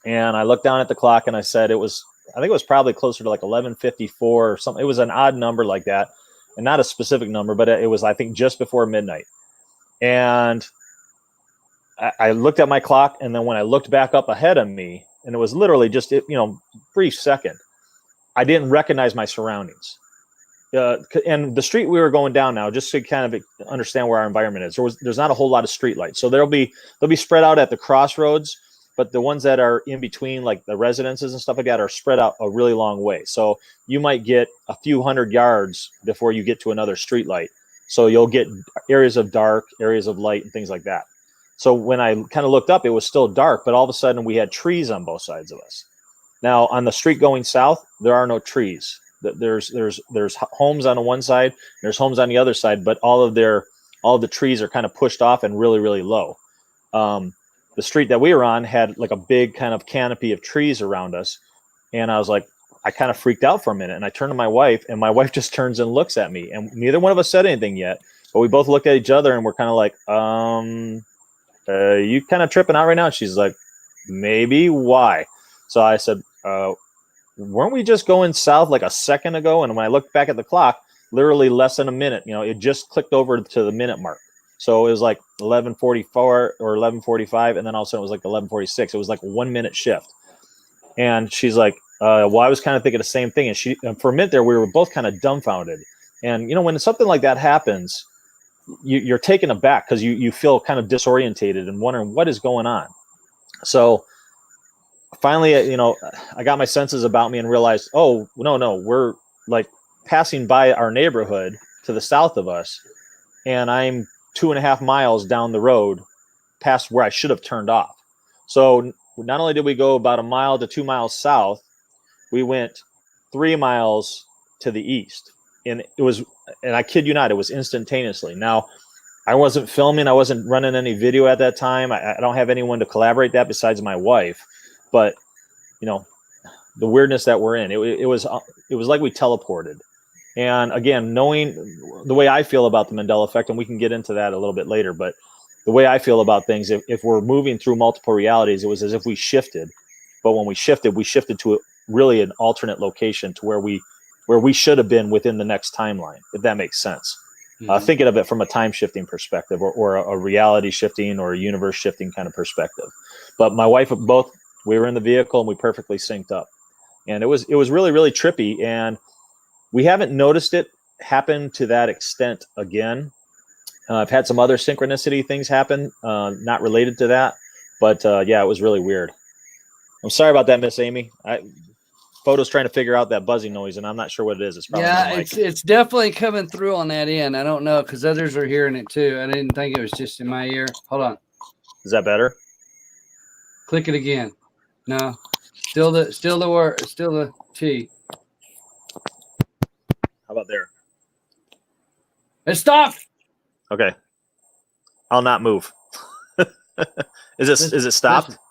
and I looked down at the clock and I said I think it was probably closer to like 11:54 or something. It was an odd number like that, and not a specific number, but it was, I think, just before midnight. And I looked at my clock, and then when I looked back up ahead of me, and it was literally just brief second, I didn't recognize my surroundings. And the street we were going down now, just to kind of understand where our environment is, there's not a whole lot of street lights. So they'll be spread out at the crossroads, but the ones that are in between, like the residences and stuff like that, are spread out a really long way. So you might get a few hundred yards before you get to another street light. So you'll get areas of dark, areas of light, and things like that. So when I kind of looked up, it was still dark, but all of a sudden we had trees on both sides of us. Now on the street going south, there are no trees. There's homes on the one side, there's homes on the other side, but all of the trees are kind of pushed off and really, really low. The street that we were on had like a big kind of canopy of trees around us. And I was like, I kind of freaked out for a minute, and I turned to my wife, and my wife just turns and looks at me, and neither one of us said anything yet, but we both looked at each other and we're kind of like, you kind of tripping out right now? And she's like, maybe. Why? So I said, weren't we just going south like a second ago? And when I looked back at the clock, literally less than a minute, it just clicked over to the minute mark. So it was like 11:44 or 11:45, and then all of a sudden it was like 11:46. It was like a 1 minute shift. And she's like, well, I was kind of thinking the same thing. And for a minute there, we were both kind of dumbfounded. And when something like that happens, you're taken aback because you feel kind of disorientated and wondering what is going on. So finally, I got my senses about me and realized, oh, no, we're like passing by our neighborhood to the south of us, and I'm 2.5 miles down the road past where I should have turned off. So not only did we go about 1 mile to 2 miles south, we went 3 miles to the east. And I kid you not, it was instantaneously. Now, I wasn't filming, I wasn't running any video at that time. I don't have anyone to collaborate that besides my wife. But the weirdness that we're in, it was like we teleported. And again, knowing the way I feel about the Mandela effect, and we can get into that a little bit later, but the way I feel about things, if we're moving through multiple realities, it was as if we shifted. But when we shifted to really an alternate location to where we should have been within the next timeline, if that makes sense. Mm-hmm. Thinking of it from a time shifting perspective, or a reality shifting or a universe shifting kind of perspective. But my wife, we were in the vehicle and we perfectly synced up. And it was really, really trippy. And we haven't noticed it happen to that extent again. I've had some other synchronicity things happen, not related to that. But yeah, it was really weird. I'm sorry about that, Miss Amy. Photo's trying to figure out that buzzing noise, and I'm not sure what it is. It's probably it's definitely coming through on that end. I don't know, because others are hearing it too. I didn't think it was just in my ear. Hold on. Is that better? Click it again. No, still the word, still the T. How about there? It stopped. Okay. I'll not move. Is it stopped? Listen.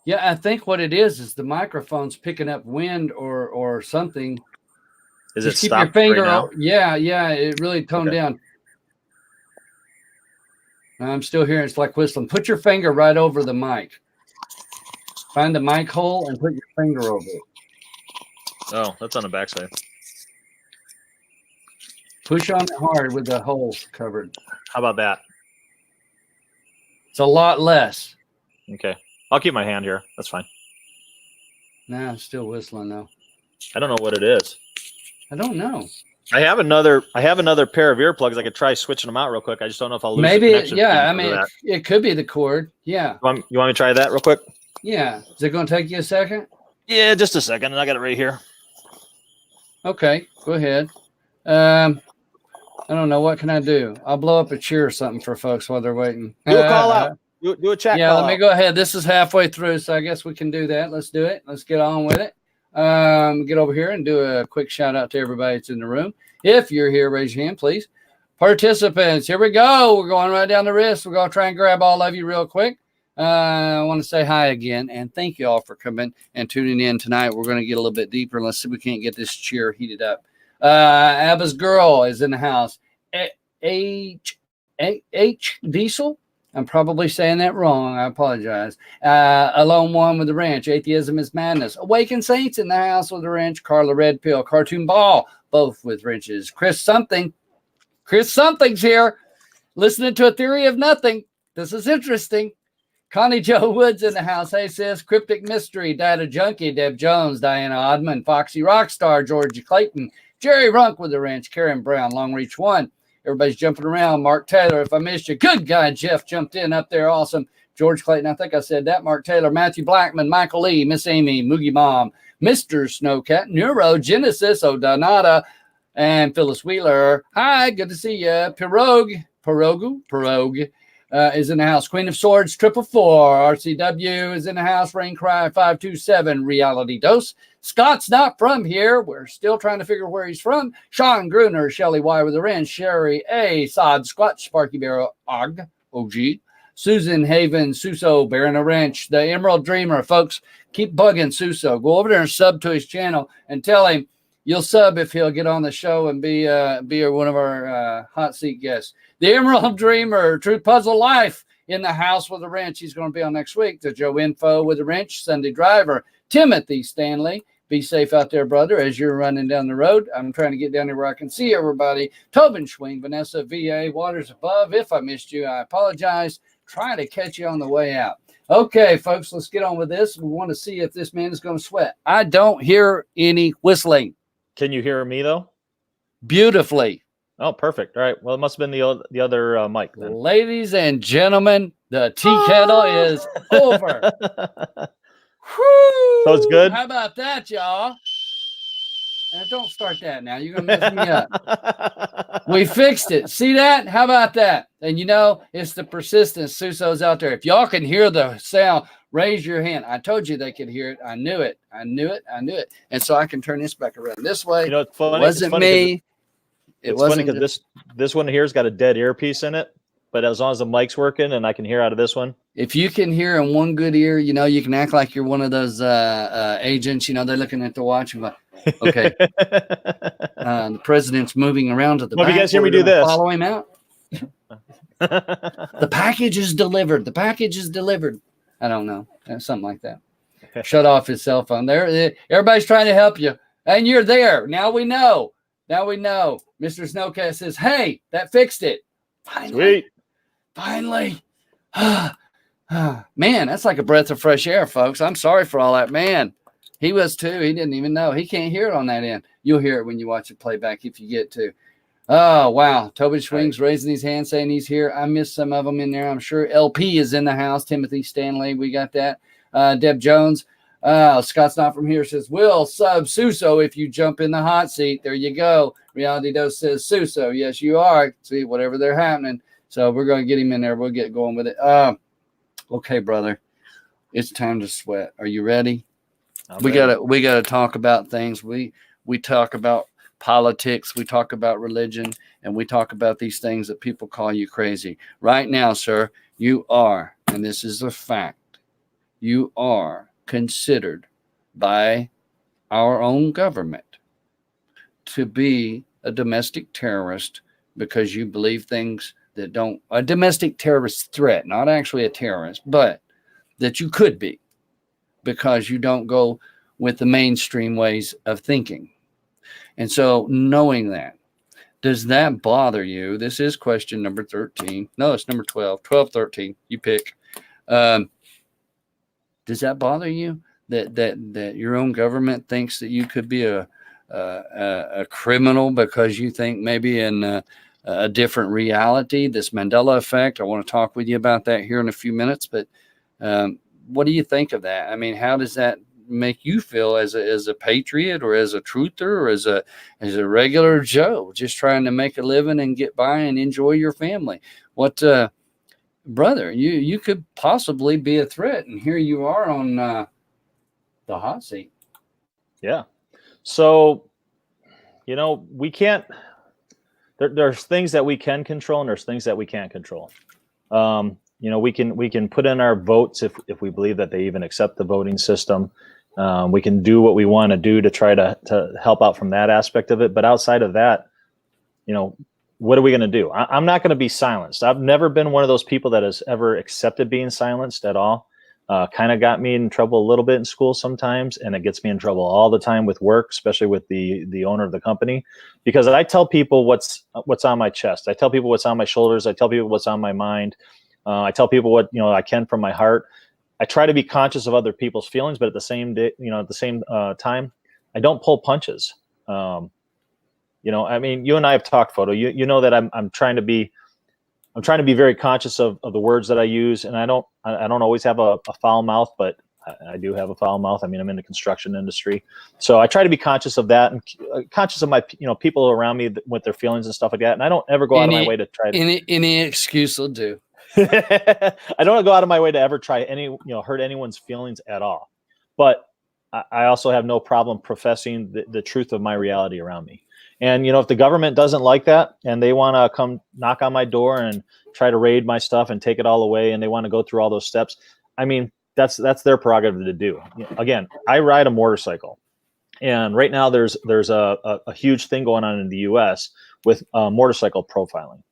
Yeah, I think what it is the microphone's picking up wind or something. Is it Just keep stopped your finger right now? Yeah, it really toned down. I'm still hearing it's like whistling. Put your finger right over the mic. Find the mic hole and put your finger over it. Oh, that's on the backside. Push on it hard with the holes covered. How about that? It's a lot less. Okay. I'll keep my hand here. That's fine. Nah, it's still whistling though. I don't know what it is. I don't know. I have another pair of earplugs. I could try switching them out real quick. I just don't know if I'll lose maybe the connection. Yeah, I mean it could be the cord. Yeah. You want me to try that real quick? Yeah. Is it going to take you a second? Yeah, just a second. I got it right here. Okay, go ahead. I don't know. What can I do? I'll blow up a cheer or something for folks while they're waiting. Do a call out. Do a chat. Yeah, let me go ahead. This is halfway through, so I guess we can do that. Let's do it. Let's get on with it. Get over here and do a quick shout out to everybody that's in the room. If you're here, raise your hand, please. Participants, here we go. We're going right down the wrist. We're going to try and grab all of you real quick. I want to say hi again, and thank you all for coming and tuning in tonight. We're going to get a little bit deeper. Let's see if we can't get this chair heated up. Abba's girl is in the house. H Diesel. I'm probably saying that wrong. I apologize. A lone one with the wrench. Atheism is madness. Awakened Saints in the house with the wrench. Carla Red Pill. Cartoon Ball, both with wrenches. Chris Something's here. Listening to a theory of nothing. This is interesting. Connie Joe Woods in the house. Hey, sis. Cryptic Mystery. Data Junkie. Deb Jones. Diana Oddman. Foxy Rockstar. Georgia Clayton. Jerry Runk with the wrench. Karen Brown. Long Reach One. Everybody's jumping around. Mark Taylor, if I missed you. Good guy. Jeff jumped in up there. Awesome. George Clayton, I think I said that. Mark Taylor, Matthew Blackman, Michael Lee, Miss Amy, Moogie Mom, Mr. Snowcat, Neuro, Genesis, O'Donata, and Phyllis Wheeler. Hi, good to see you. Pirogue is in the house. Queen of Swords, 444. RCW is in the house. Rain Cry, 527. Reality Dose. Scott's not from here. We're still trying to figure where he's from. Sean Gruner, Shelly Y with a wrench. Sherry A, Sod Squat, Sparky Barrow, OG. Susan Haven, Suso, Baron a Wrench, the Emerald Dreamer. Folks, keep bugging Suso. Go over there and sub to his channel and tell him you'll sub if he'll get on the show and be one of our hot seat guests. The Emerald Dreamer, Truth Puzzle Life in the house with a wrench. He's going to be on next week. The Joe Info with a wrench. Sunday Driver, Timothy Stanley. Be safe out there, brother, as you're running down the road. I'm trying to get down there where I can see everybody. Tobin Schwing, Vanessa VA, Waters Above. If I missed you, I apologize. Try to catch you on the way out. Okay, folks, let's get on with this. We want to see if this man is going to sweat. I don't hear any whistling. Can you hear me though? Beautifully. Oh, perfect. All right. Well, it must have been the other mic then. Ladies and gentlemen, the tea kettle is over. Whew. So it's good. How about that, y'all? Don't start that now. You're going to mess me up. We fixed it. See that? How about that? And you know, it's the persistence. Suso's out there. If y'all can hear the sound, raise your hand. I told you they could hear it. I knew it. And so I can turn this back around this way. You know, it's funny. It wasn't me. It's funny because this one here's got a dead earpiece in it. But as long as the mic's working and I can hear out of this one. If you can hear in one good ear, you know, you can act like you're one of those agents. You know, they're looking at the watch and like, okay. The president's moving around to the back. If you guys hear me do this. Follow him out. The package is delivered. I don't know. Something like that. Shut off his cell phone. There, everybody's trying to help you. And you're there. Now we know. Mr. Snowcast says, hey, that fixed it. Sweet. Finally. Man, that's like a breath of fresh air, folks. I'm sorry for all that. Man, he was too. He didn't even know. He can't hear it on that end. You'll hear it when you watch it playback if you get to. Oh, wow. Tobin Schwing's raising his hand saying he's here. I missed some of them in there, I'm sure. LP is in the house. Timothy Stanley, we got that. Deb Jones. Scott's not from here says, Will sub Suso if you jump in the hot seat. There you go. Reality Dose says Suso. Yes, you are. See, whatever they're happening. So we're going to get him in there. We'll get going with it. Okay, brother. It's time to sweat. Are you ready? We gotta talk about things. We talk about politics. We talk about religion, and we talk about these things that people call you crazy. Right now, sir, you are, and this is a fact, you are considered by our own government to be a domestic terrorist because you believe things that don't, a domestic terrorist threat, not actually a terrorist, but that you could be because you don't go with the mainstream ways of thinking. And so knowing that, does that bother you? This is question number 13. No, it's number 12, 13. You pick. Does that bother you that your own government thinks that you could be a criminal because you think maybe in a different reality, this Mandela effect? I want to talk with you about that here in a few minutes, but what do you think of that? I mean, how does that make you feel as a patriot or as a truther or as a regular Joe just trying to make a living and get by and enjoy your family? What, brother, you could possibly be a threat, and here you are on the hot seat. Yeah. So, you know, we can't. There's things that we can control, and there's things that we can't control. You know, we can put in our votes if we believe that they even accept the voting system. We can do what we want to do to try to help out from that aspect of it. But outside of that, you know, what are we going to do? I'm not going to be silenced. I've never been one of those people that has ever accepted being silenced at all. Kind of got me in trouble a little bit in school sometimes, and it gets me in trouble all the time with work, especially with the owner of the company, because I tell people what's on my chest. I tell people what's on my shoulders. I tell people what's on my mind. I tell people what, you know, I can from my heart. I try to be conscious of other people's feelings, but at the same time, I don't pull punches. You know, I mean, you and I have talked, Photo. You know that I'm trying to be I'm trying to be very conscious of the words that I use, and I don't always have a foul mouth, but I do have a foul mouth. I mean, I'm in the construction industry, so I try to be conscious of that and conscious of my people around me with their feelings and stuff like that. And I don't ever go out of my way to try to any excuse will do. I don't go out of my way to ever try hurt anyone's feelings at all, but I also have no problem professing the truth of my reality around me. And, if the government doesn't like that and they want to come knock on my door and try to raid my stuff and take it all away, and they want to go through all those steps, I mean, that's their prerogative to do. Again, I ride a motorcycle, and right now there's a huge thing going on in the U.S. with motorcycle profiling,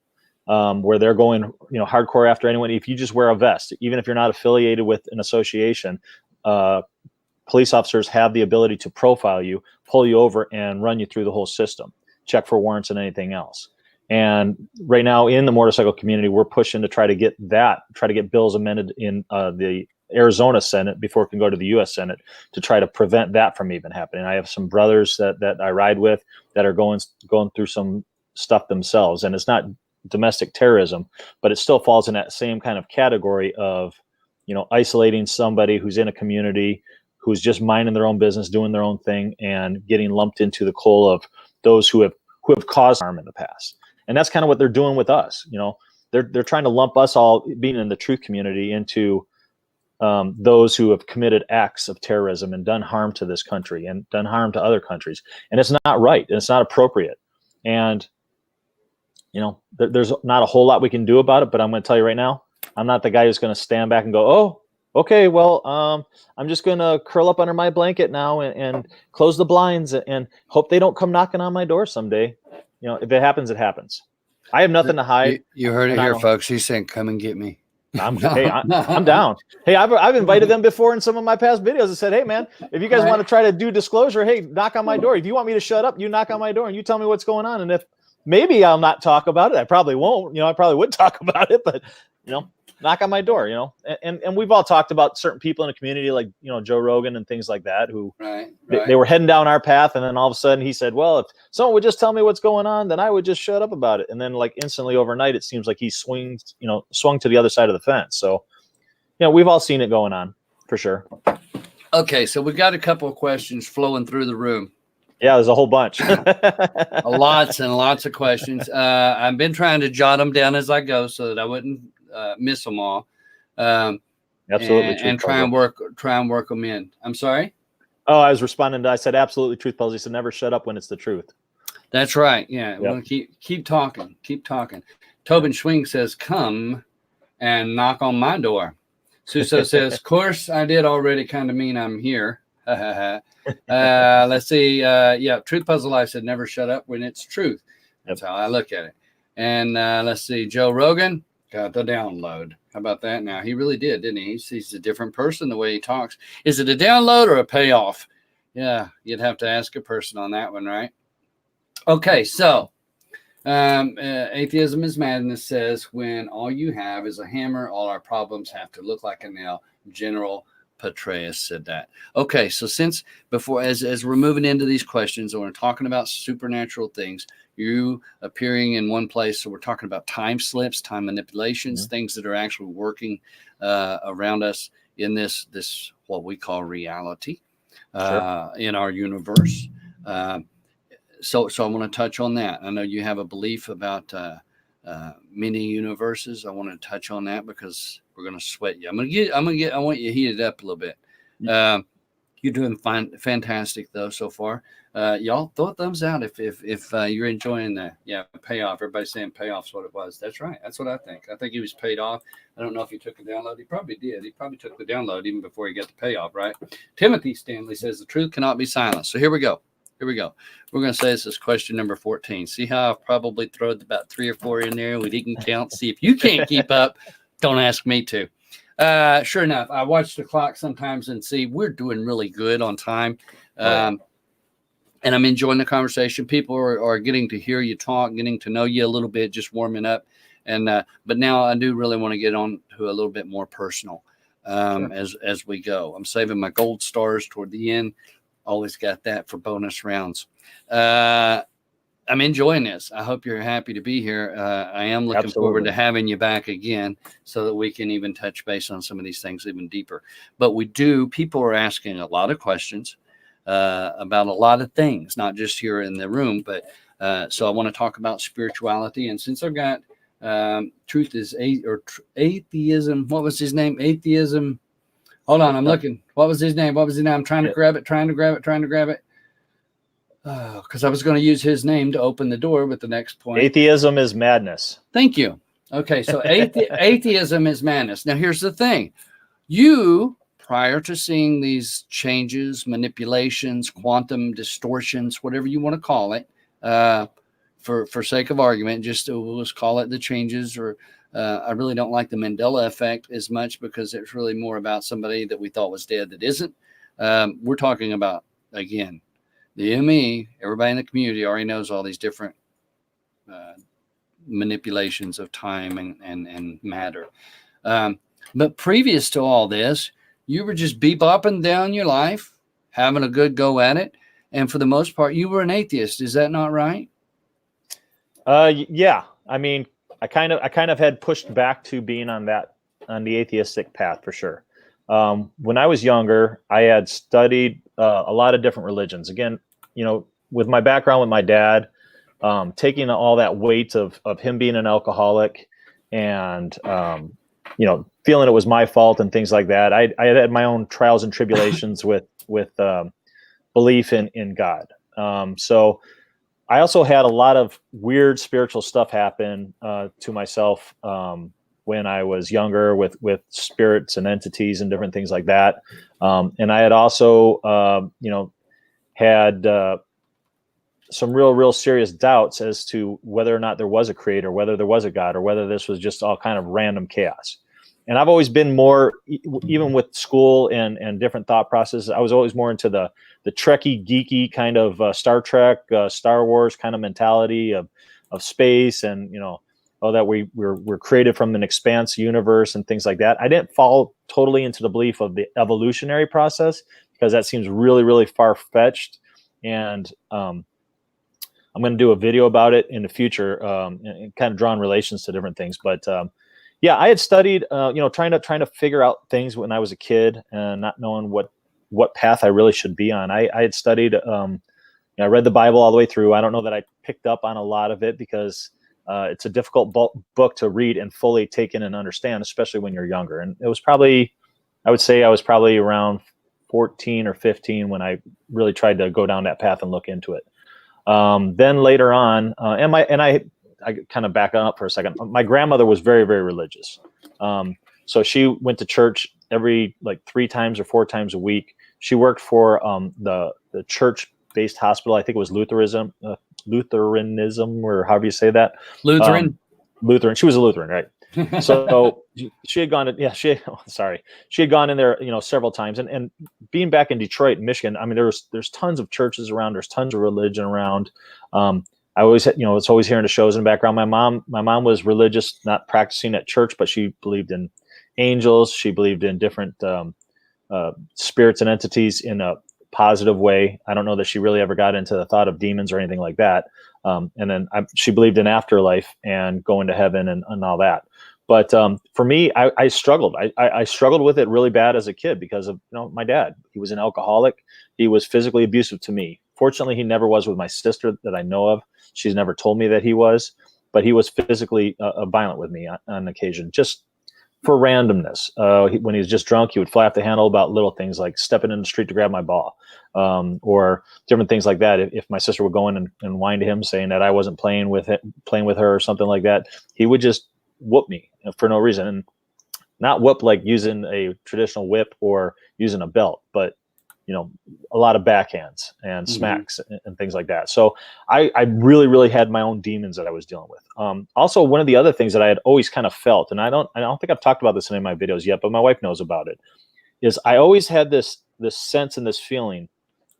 where they're going, hardcore after anyone. If you just wear a vest, even if you're not affiliated with an association, police officers have the ability to profile you, pull you over, and run you through the whole system, check for warrants and anything else. And right now in the motorcycle community, we're pushing to try to get bills amended in the Arizona Senate before it can go to the U.S. Senate to try to prevent that from even happening. I have some brothers that I ride with that are going through some stuff themselves, and it's not domestic terrorism, but it still falls in that same kind of category of, isolating somebody who's in a community, who's just minding their own business, doing their own thing, and getting lumped into the coal of those who have caused harm in the past. And that's kind of what they're doing with us. They're trying to lump us all, being in the truth community, into those who have committed acts of terrorism and done harm to this country and done harm to other countries. And it's not right, and it's not appropriate. And there's not a whole lot we can do about it, but I'm going to tell you right now, I'm not the guy who's going to stand back and go, oh, okay, well, I'm just going to curl up under my blanket now and close the blinds and hope they don't come knocking on my door someday. If it happens, it happens. I have nothing to hide. You heard it here, folks. He's saying, come and get me. I'm down. Hey, I've invited them before in some of my past videos and said, hey, man, if you guys want to try to do disclosure, hey, knock on my door. If you want me to shut up, you knock on my door and you tell me what's going on. And if maybe I'll not talk about it, I probably won't. I probably would talk about it, but, knock on my door, and we've all talked about certain people in the community, like, Joe Rogan and things like that, who they were heading down our path. And then all of a sudden he said, well, if someone would just tell me what's going on, then I would just shut up about it. And then like instantly overnight, it seems like he swung to the other side of the fence. So, we've all seen it going on for sure. Okay. So we've got a couple of questions flowing through the room. Yeah, there's a whole bunch. Lots and lots of questions. I've been trying to jot them down as I go so that I wouldn't miss them all. Absolutely. And try and work them in. I'm sorry. Oh, I was responding to, I said, absolutely truth tells. He said, never shut up when it's the truth. That's right. Yeah. Yep. We'll keep talking. Tobin Schwing says, come and knock on my door. Suso says, of course I did already kind of mean I'm here. Let's see. Truth Puzzle Life said, never shut up when it's truth. That's how I look at it. And let's see. Joe Rogan got the download. How about that? Now, he really did, didn't he? He's a different person the way he talks. Is it a download or a payoff? Yeah, you'd have to ask a person on that one, right? Okay, so Atheism is Madness says, when all you have is a hammer, all our problems have to look like a nail. General Petraeus said that. Okay, so since before, as we're moving into these questions and we're talking about supernatural things, you appearing in one place, so we're talking about time slips, time manipulations, things that are actually working around us in this what we call reality in our universe. So I want to touch on that. I know you have a belief about many universes. I want to touch on that because we're going to sweat you. I want you heated up a little bit. You're doing fantastic though so far. Y'all throw a thumbs out if you're enjoying the payoff. Everybody's saying payoff's what it was. That's right. That's what I think. I think he was paid off. I don't know if he took a download. He probably did. He probably took the download even before he got the payoff, right? Timothy Stanley says the truth cannot be silenced. So here we go. We're going to say this is question number 14. See how I've probably thrown about 3 or 4 in there. We didn't count. See if you can't keep up. Don't ask me to. Sure enough, I watch the clock sometimes and see we're doing really good on time. And I'm enjoying the conversation. People are getting to hear you talk, getting to know you a little bit, just warming up. And but now I do really want to get on to a little bit more personal as we go. I'm saving my gold stars toward the end. Always got that for bonus rounds. I'm enjoying this. I hope you're happy to be here. I am looking forward to having you back again so that we can even touch base on some of these things even deeper. But people are asking a lot of questions about a lot of things, not just here in the room, but so I want to talk about spirituality. And since I've got truth is atheism, what was his name? Atheism. Hold on, I'm looking. What was his name? I'm trying to grab it. Because I was going to use his name to open the door with the next point. Atheism is madness. Thank you. Okay, so atheism is madness. Now, here's the thing. You, prior to seeing these changes, manipulations, quantum distortions, whatever you want to call it, for sake of argument, we'll just call it the changes, or I really don't like the Mandela effect as much because it's really more about somebody that we thought was dead that isn't. We're talking about, again, the ME, everybody in the community already knows all these different manipulations of time and matter. But previous to all this, you were just bebopping down your life, having a good go at it. And for the most part, you were an atheist. Is that not right? Yeah. I mean, I kind of had pushed back to being on the atheistic path for sure. When I was younger, I had studied a lot of different religions. Again, with my background with my dad, taking all that weight of him being an alcoholic and, feeling it was my fault and things like that. I had my own trials and tribulations with belief in God. So I also had a lot of weird spiritual stuff happen to myself when I was younger with spirits and entities and different things like that. And I had also, had some real serious doubts as to whether or not there was a creator, whether there was a God, or whether this was just all kind of random chaos. And I've always been more, even with school and different thought processes, I was always more into the Trekkie, geeky kind of Star Trek, Star Wars kind of mentality of space and, that we're created from an expanse universe and things like that. I didn't fall totally into the belief of the evolutionary process because that seems really, really far-fetched. And I'm going to do a video about it in the future and kind of drawing relations to different things. But yeah, I had studied, trying to figure out things when I was a kid and not knowing what path I really should be on. I had studied, I read the Bible all the way through. I don't know that I picked up on a lot of it because it's a difficult book to read and fully take in and understand, especially when you're younger. And it was probably, I would say I was probably around 14 or 15 when I really tried to go down that path and look into it. Then later on, I kind of back up for a second. My grandmother was very, very religious. So she went to church every 3 times or 4 times a week. She worked for the church-based hospital. I think it was Lutheranism, or however you say that. Lutheran. Lutheran. She was a Lutheran, right? So she had gone to, she had gone in there, several times. And being back in Detroit, Michigan, I mean, there's tons of churches around. There's tons of religion around. I always, it's always hearing the shows in the background. My mom was religious, not practicing at church, but she believed in angels. She believed in different spirits and entities in a positive way. I don't know that she really ever got into the thought of demons or anything like that. And then she believed in afterlife and going to heaven and all that. But for me, I struggled. I struggled with it really bad as a kid because of my dad. He was an alcoholic. He was physically abusive to me. Fortunately, he never was with my sister that I know of. She's never told me that he was, but he was physically violent with me on occasion, just for randomness. When he was just drunk, he would fly off the handle about little things like stepping in the street to grab my ball, or different things like that. If my sister would go in and whine to him saying that I wasn't playing with her or something like that, he would just whoop me for no reason, and not whoop like using a traditional whip or using a belt, but a lot of backhands and smacks and things like that. So I really, really had my own demons that I was dealing with. Also, one of the other things that I had always kind of felt, and I don't think I've talked about this in any of my videos yet, but my wife knows about it, is I always had this sense and this feeling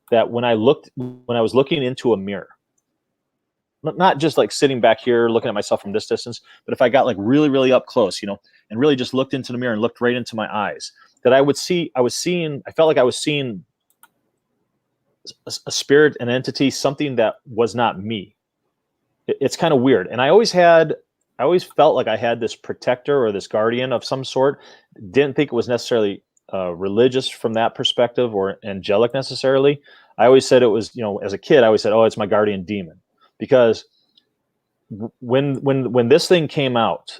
that when I was looking into a mirror, not just like sitting back here looking at myself from this distance, but if I got like really, really up close, and really just looked into the mirror and looked right into my eyes, that I felt like I was seeing a spirit, an entity, something that was not me. it's kind of weird. And I always felt like I had this protector or this guardian of some sort. Didn't think it was necessarily religious from that perspective or angelic necessarily. I always said it was, as a kid, I always said, oh, it's my guardian demon. Because when this thing came out,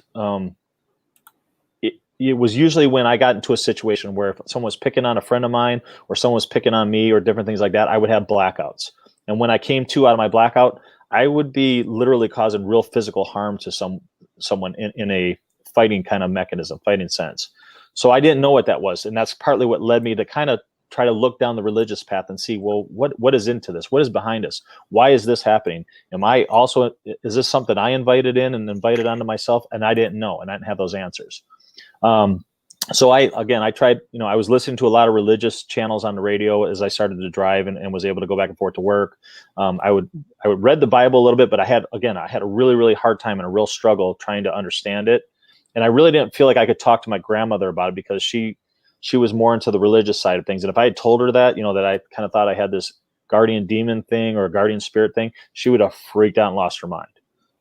it was usually when I got into a situation where if someone was picking on a friend of mine or someone was picking on me or different things like that, I would have blackouts. And when I came to out of my blackout, I would be literally causing real physical harm to someone in a fighting kind of mechanism, fighting sense. So I didn't know what that was. And that's partly what led me to kind of try to look down the religious path and see, well, what is into this? What is behind us? Why is this happening? Is this something I invited in and invited onto myself? And I didn't know, and I didn't have those answers. So I tried, I was listening to a lot of religious channels on the radio as I started to drive and was able to go back and forth to work. I would read the Bible a little bit, but I had a really, really hard time and a real struggle trying to understand it. And I really didn't feel like I could talk to my grandmother about it because she was more into the religious side of things. And if I had told her that, that I kind of thought I had this guardian demon thing or a guardian spirit thing, she would have freaked out and lost her mind.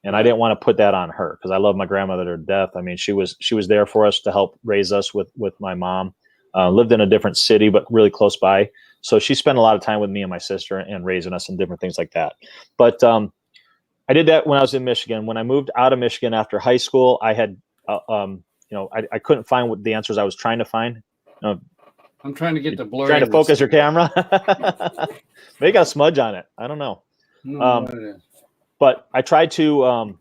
And I didn't want to put that on her because I love my grandmother to death. I mean, she was there for us to help raise us with my mom. Lived in a different city, but really close by. So she spent a lot of time with me and my sister and raising us and different things like that. But I did that when I was in Michigan. When I moved out of Michigan after high school, I had, I couldn't find what the answers I was trying to find. I'm trying to get the blur. Trying to focus your camera. Maybe got a smudge on it. I don't know. But I tried to,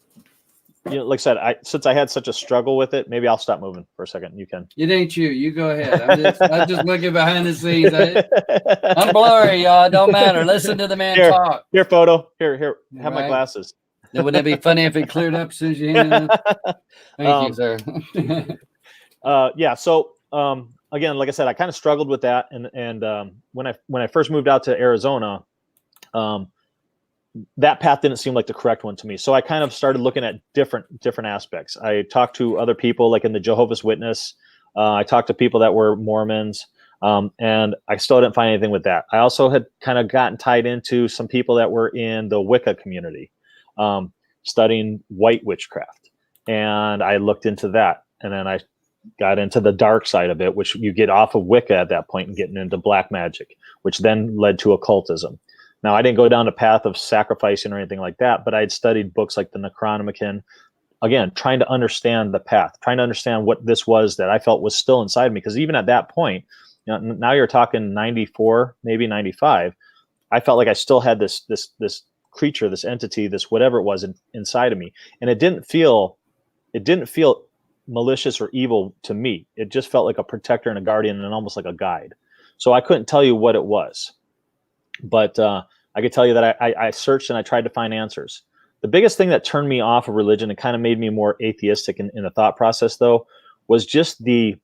like I said, since I had such a struggle with it, maybe I'll stop moving for a second. You can. It ain't you. You go ahead. I'm just looking behind the scenes. I'm blurry, y'all. It don't matter. Listen to the man talk. Here, photo. Here. Have my glasses. Wouldn't it be funny if it cleared up as soon as you handed it? Thank you, sir. Yeah. So again, like I said, I kind of struggled with that, and when I first moved out to Arizona, that path didn't seem like the correct one to me. So I kind of started looking at different aspects. I talked to other people like in the Jehovah's Witness. I talked to people that were Mormons, and I still didn't find anything with that. I also had kind of gotten tied into some people that were in the Wicca community, studying white witchcraft. And I looked into that. And then I got into the dark side of it, which you get off of Wicca at that point and getting into black magic, which then led to occultism. Now, I didn't go down the path of sacrificing or anything like that, but I'd studied books like the Necronomicon, again, trying to understand the path, trying to understand what this was that I felt was still inside me. Because even at that point, now you're talking 94, maybe 95, I felt like I still had this creature, this entity, this whatever it was inside of me. And it didn't feel malicious or evil to me. It just felt like a protector and a guardian and almost like a guide. So I couldn't tell you what it was. But I could tell you that I searched and I tried to find answers. The biggest thing that turned me off of religion and kind of made me more atheistic in the thought process, though, was just the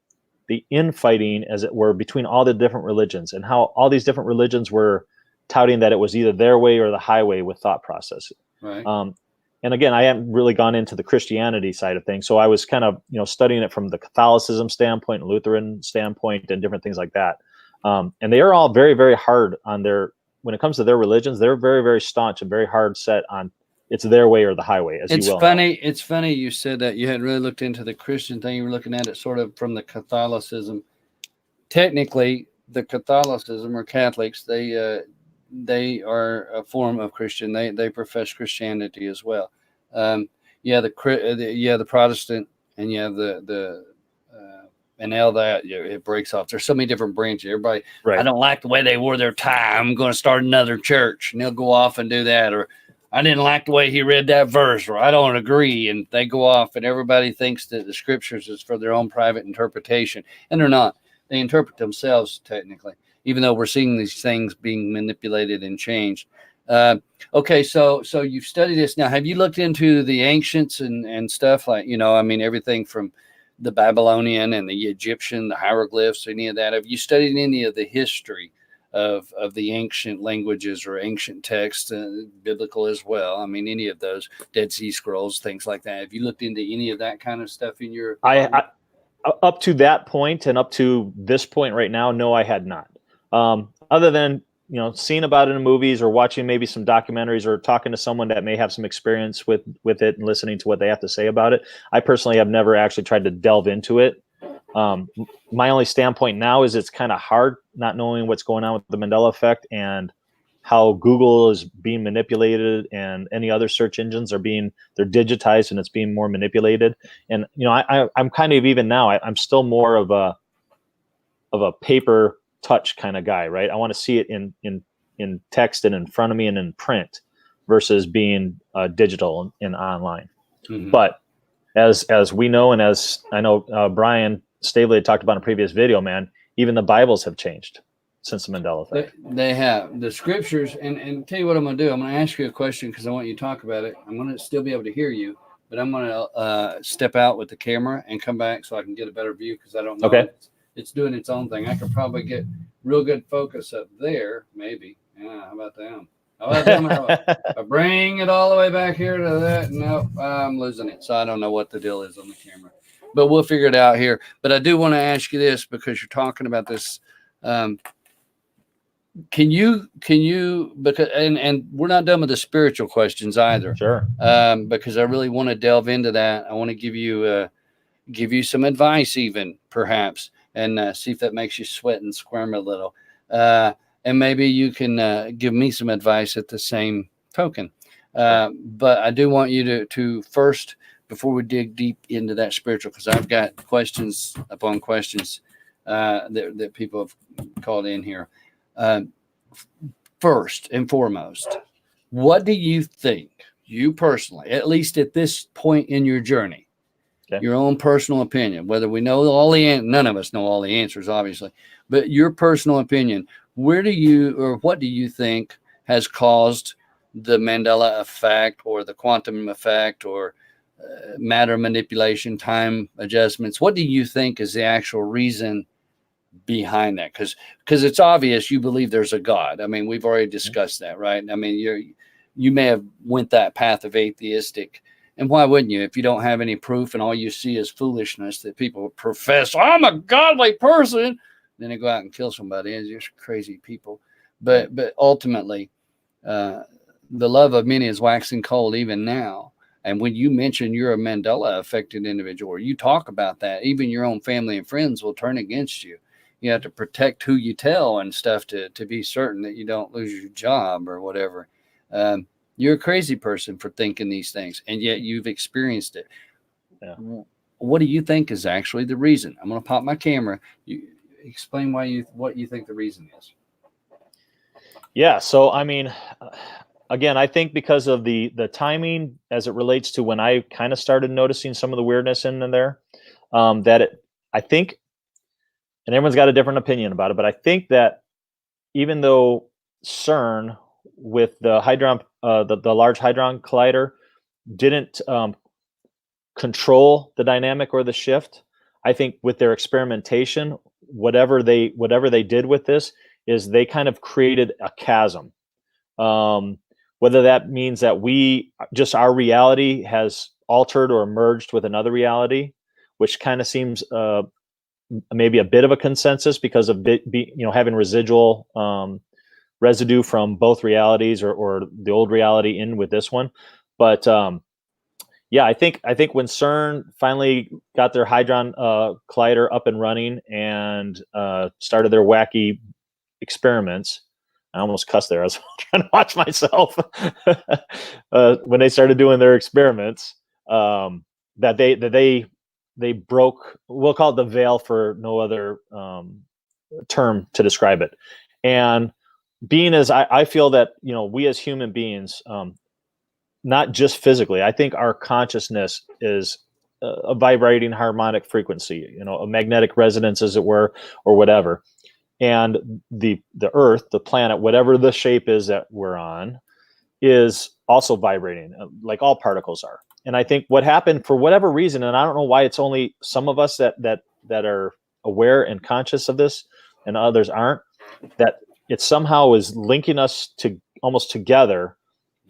infighting, as it were, between all the different religions and how all these different religions were touting that it was either their way or the highway with thought process. Right. And again, I haven't really gone into the Christianity side of things. So I was kind of, studying it from the Catholicism standpoint, Lutheran standpoint, and different things like that. And they are all very, very hard on when it comes to their religions, they're very, very staunch and very hard set on it's their way or the highway, as you will know. It's funny you said that. You hadn't really looked into the Christian thing. You were looking at it sort of from the Catholicism. Technically, the Catholicism or Catholics, they are a form of Christian. They profess Christianity as well. The Protestant, and you have the and all that, it breaks off. There's so many different branches. Everybody, right. I don't like the way they wore their tie. I'm going to start another church, and they'll go off and do that. Or I didn't like the way he read that verse, or I don't agree, and they go off, and everybody thinks that the scriptures is for their own private interpretation, and they're not. They interpret themselves technically, even though we're seeing these things being manipulated and changed. Okay, so you've studied this now. Have you looked into the ancients and stuff like, everything from the Babylonian and the Egyptian, the hieroglyphs, any of that? Have you studied any of the history of the ancient languages or ancient texts, biblical as well? Any of those Dead Sea Scrolls, things like that. Have you looked into any of that kind of stuff in your? I up to that point and up to this point right now, no, I had not. Other than seen about it in movies or watching maybe some documentaries or talking to someone that may have some experience with it and listening to what they have to say about it. I personally have never actually tried to delve into it. My only standpoint now is it's kind of hard not knowing what's going on with the Mandela effect and how Google is being manipulated and any other search engines they're digitized and it's being more manipulated. And, I'm kind of, even now, I'm still more of a paper touch kind of guy, right? I want to see it in text and in front of me and in print versus being digital and online. Mm-hmm. But as we know, and as I know, Brian Stavely had talked about in a previous video, man, even the Bibles have changed since the Mandela effect. They have. The scriptures, and tell you what I'm going to do. I'm going to ask you a question because I want you to talk about it. I'm going to still be able to hear you, but I'm going to step out with the camera and come back so I can get a better view because I don't know. Okay. It's doing its own thing. I could probably get real good focus up there, maybe. Yeah, how about them? If I bring it all the way back here to that, no, I'm losing it. So I don't know what the deal is on the camera, but we'll figure it out here. But I do want to ask you this because you're talking about this. Can you because and we're not done with the spiritual questions either. Sure. Because I really want to delve into that. I want to give you some advice, even perhaps, and see if that makes you sweat and squirm a little. And maybe you can give me some advice at the same token. But I do want you to first, before we dig deep into that spiritual, because I've got questions upon questions that people have called in here. First and foremost, what do you think, you personally, at least at this point in your journey, your own personal opinion, whether we know all none of us know all the answers, obviously, but your personal opinion, what do you think has caused the Mandela effect or the quantum effect or matter manipulation, time adjustments? What do you think is the actual reason behind that? Because it's obvious you believe there's a God. I mean, we've already discussed that, right? I mean, you may have went that path of atheistic, and why wouldn't you if you don't have any proof and all you see is foolishness that people profess, I'm a godly person, then they go out and kill somebody. It's just crazy people. But ultimately, the love of many is waxing cold even now. And when you mention you're a Mandela affected individual, or you talk about that, even your own family and friends will turn against you. You have to protect who you tell and stuff to be certain that you don't lose your job or whatever. You're a crazy person for thinking these things, and yet you've experienced it. Yeah. What do you think is actually the reason? I'm going to pop my camera. You explain what you think the reason is. Yeah. So, I mean, again, I think because of the timing as it relates to when I kind of started noticing some of the weirdness in there, I think, and everyone's got a different opinion about it, but I think that even though CERN with the Hadron, the Large Hadron Collider didn't control the dynamic or the shift, I think with their experimentation, whatever they did with this is they kind of created a chasm. Whether that means that our reality has altered or merged with another reality, which kind of seems maybe a bit of a consensus because of having residual residue from both realities or the old reality in with this one. But yeah, I think when CERN finally got their Hadron Collider up and running and started their wacky experiments, I almost cussed there. I was trying to watch myself when they started doing their experiments. That they broke, we'll call it the veil for no other term to describe it. And being as I feel that we as human beings, not just physically, I think our consciousness is a vibrating harmonic frequency, a magnetic resonance, as it were, or whatever. And the Earth, the planet, whatever the shape is that we're on, is also vibrating, like all particles are. And I think what happened, for whatever reason, and I don't know why it's only some of us that are aware and conscious of this, and others aren't, that it somehow is linking us to almost together,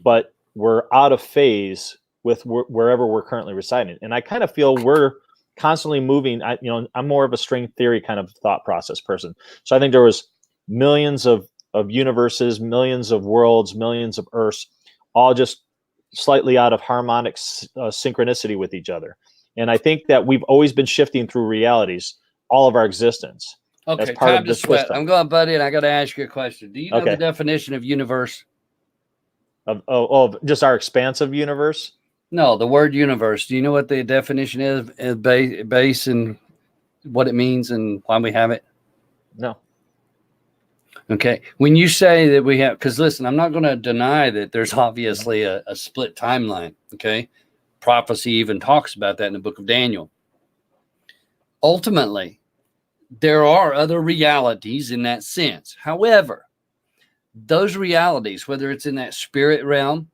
but we're out of phase with wherever we're currently residing. And I kind of feel we're constantly moving. I'm more of a string theory kind of thought process person. So I think there was millions of of universes, millions of worlds, millions of Earths, all just slightly out of harmonic synchronicity with each other. And I think that we've always been shifting through realities, all of our existence. Okay, That's part time of to this sweat. system. I'm going, buddy, and I got to ask you a question. Do you know the Okay. definition of universe? Of just our expansive universe? No, the word universe. Do you know what the definition is base and what it means and why we have it? No. Okay. When you say that we have, because listen, I'm not going to deny that there's obviously a split timeline. Okay. Prophecy even talks about that in the book of Daniel. Ultimately, there are other realities in that sense. However, those realities, whether it's in that spirit realm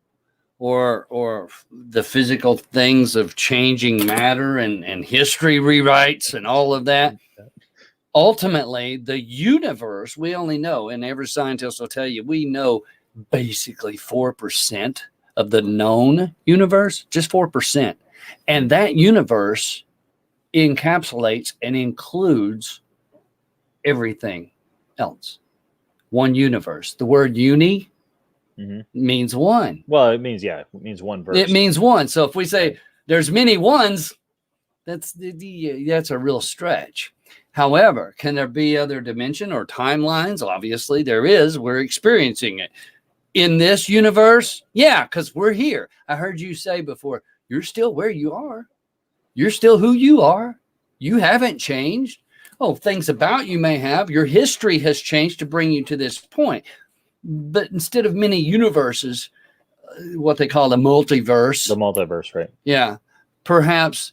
or the physical things of changing matter and history rewrites and all of that, ultimately, the universe, we only know, and every scientist will tell you, we know basically 4% of the known universe, just 4%. And that universe encapsulates and includes everything else. One universe. The word uni means one. Well, it means one verse. It means one. So if we say there's many ones, that's a real stretch. However, can there be other dimension or timelines? Obviously, there is. We're experiencing it. In this universe, yeah, because we're here. I heard you say before, you're still where you are. You're still who you are. You haven't changed. Oh, things about you may have. Your history has changed to bring you to this point. But instead of many universes, what they call the multiverse. The multiverse, right? Yeah. Perhaps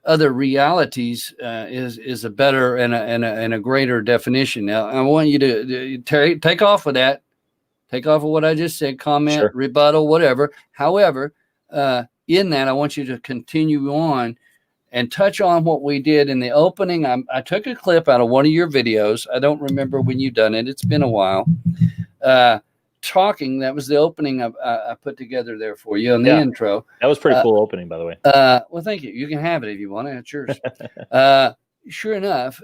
other realities is a better and a greater definition. Now, I want you to take off with that. Take off of what I just said, comment, Sure. rebuttal, whatever. However, in that, I want you to continue on and touch on what we did in the opening. I took a clip out of one of your videos. I don't remember when you done it. It's been a while. Talking, that was the opening I put together there for you in the intro. That was pretty cool opening, by the way. Well, thank you. You can have it if you want it. It's yours. Sure enough,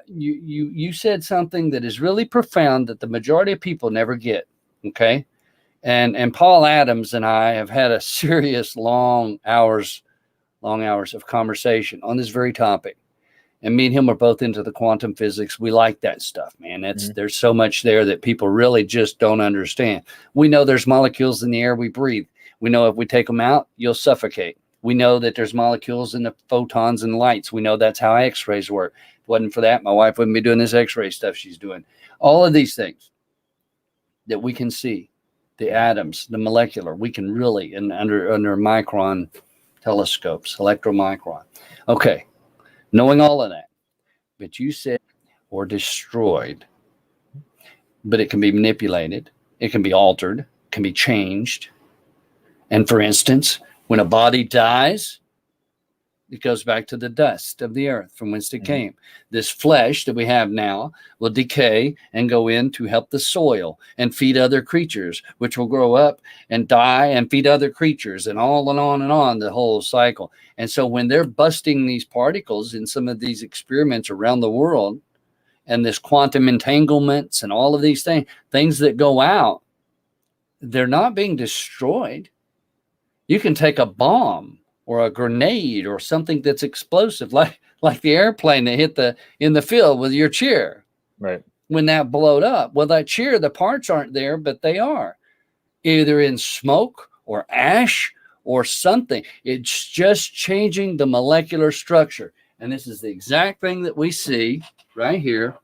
you said something that is really profound that the majority of people never get. Okay. And Paul Adams and I have had a serious long hours of conversation on this very topic. And me and him are both into the quantum physics. We like that stuff, man. There's so much there that people really just don't understand. We know there's molecules in the air we breathe. We know if we take them out, you'll suffocate. We know that there's molecules in the photons and lights. We know that's how X-rays work. If it wasn't for that, my wife wouldn't be doing this X-ray stuff she's doing. All of these things that we can see, the atoms, the molecular, we can really, under micron telescopes, electromicron. Okay, knowing all of that, but you said, or destroyed, but it can be manipulated, it can be altered, can be changed. And for instance, when a body dies, it goes back to the dust of the earth from whence it came. This flesh that we have now will decay and go in to help the soil and feed other creatures, which will grow up and die and feed other creatures, and on, the whole cycle. And so when they're busting these particles in some of these experiments around the world, and this quantum entanglements and all of these things that go out, they're not being destroyed. You can take a bomb or a grenade or something that's explosive, like the airplane that hit in the field with your chair. Right. When that blowed up, well, that chair, the parts aren't there, but they are either in smoke or ash or something. It's just changing the molecular structure. And this is the exact thing that we see right here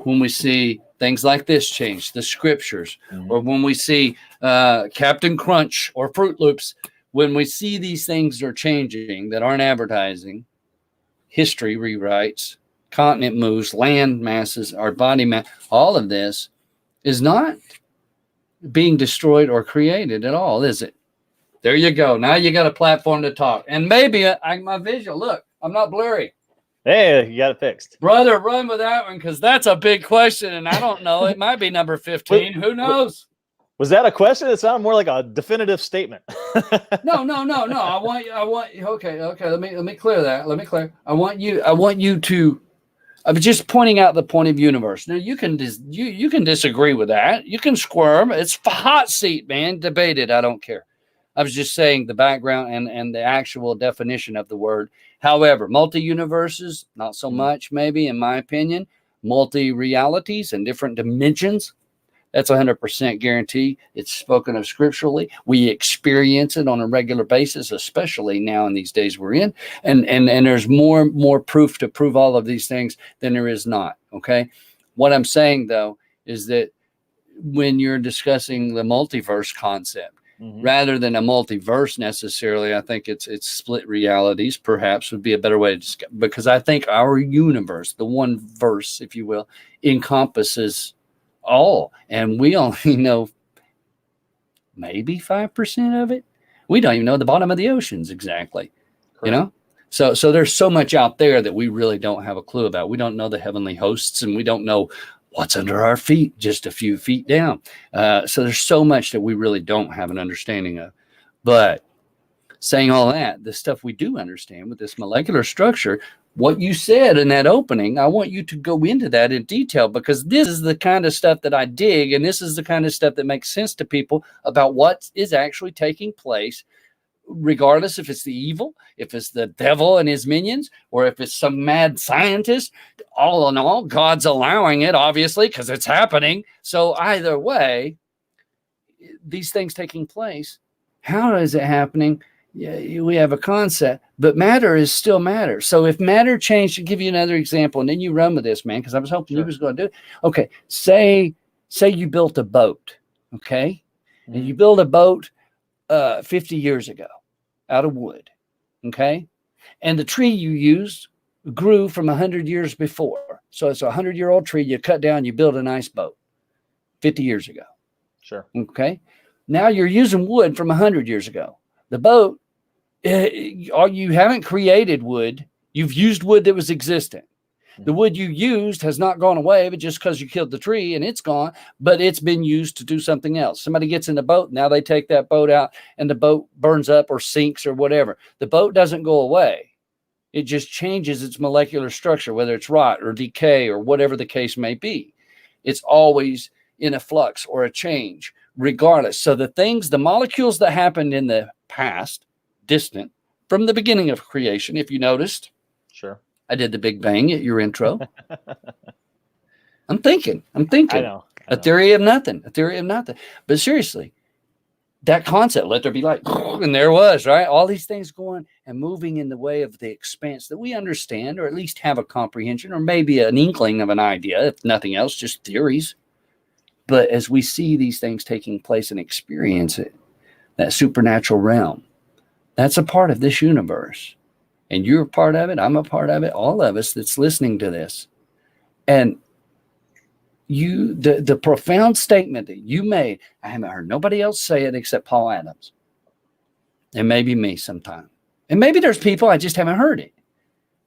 when we see things like this change, the scriptures, or when we see Captain Crunch or Fruit Loops. When we see these things are changing that aren't advertising, history rewrites, continent moves, land masses, our body mass, all of this is not being destroyed or created at all, is it? There you go. Now you got a platform to talk. And maybe my visual, look, I'm not blurry. Hey, you got it fixed. Brother, run with that one, because that's a big question, and I don't know. It might be number 15. Who knows? Was that a question? It sounded more like a definitive statement. No. I want. Okay. Let me clear that. I want you to I'm just pointing out the point of universe. Now you can you can disagree with that. You can squirm. It's hot seat, man. Debate it. I don't care. I was just saying the background and the actual definition of the word. However, multi-universes, not so much, maybe, in my opinion. Multi-realities and different dimensions. That's 100% guarantee. It's spoken of scripturally. We experience it on a regular basis, especially now in these days we're in. And there's more proof to prove all of these things than there is not. Okay. What I'm saying, though, is that when you're discussing the multiverse concept, rather than a multiverse necessarily, I think it's split realities, perhaps would be a better way to discuss, because I think our universe, the one verse, if you will, encompasses all, and we only know maybe 5% of it. We don't even know the bottom of the oceans exactly. Correct. You know, so there's so much out there that we really don't have a clue about. We don't know the heavenly hosts, and we don't know what's under our feet just a few feet down. So there's so much that we really don't have an understanding of. But saying all that, the stuff we do understand with this molecular structure, what you said in that opening, I want you to go into that in detail, because this is the kind of stuff that I dig, and this is the kind of stuff that makes sense to people about what is actually taking place, regardless if it's the evil, if it's the devil and his minions, or if it's some mad scientist. All in all, God's allowing it, obviously, because it's happening. So either way, these things taking place, how is it happening? Yeah, we have a concept, but matter is still matter. So if matter changed, to give you another example, and then you run with this, man, because I was hoping you was going to do it. Okay, say you built a boat, okay, and you build a boat 50 years ago out of wood, okay, and the tree you used grew from 100 years before. So it's a 100-year-old tree you cut down, you build a nice boat 50 years ago. Sure. Okay. Now you're using wood from 100 years ago. The boat, you haven't created wood. You've used wood that was existent. The wood you used has not gone away, but just because you killed the tree and it's gone, but it's been used to do something else. Somebody gets in the boat. Now they take that boat out and the boat burns up or sinks or whatever. The boat doesn't go away. It just changes its molecular structure, whether it's rot or decay or whatever the case may be. It's always in a flux or a change, regardless. So the molecules that happened in the past, distant, from the beginning of creation, if you noticed. Sure. I did the Big Bang at your intro. I'm thinking. I know. A theory of nothing. But seriously, that concept, let there be light, and there was, right? All these things going and moving in the way of the expanse that we understand, or at least have a comprehension, or maybe an inkling of an idea, if nothing else, just theories. But as we see these things taking place and experience it, that supernatural realm, that's a part of this universe. And you're a part of it. I'm a part of it. All of us that's listening to this. And the profound statement that you made, I haven't heard nobody else say it except Paul Adams. And maybe me sometime. And maybe there's people, I just haven't heard it.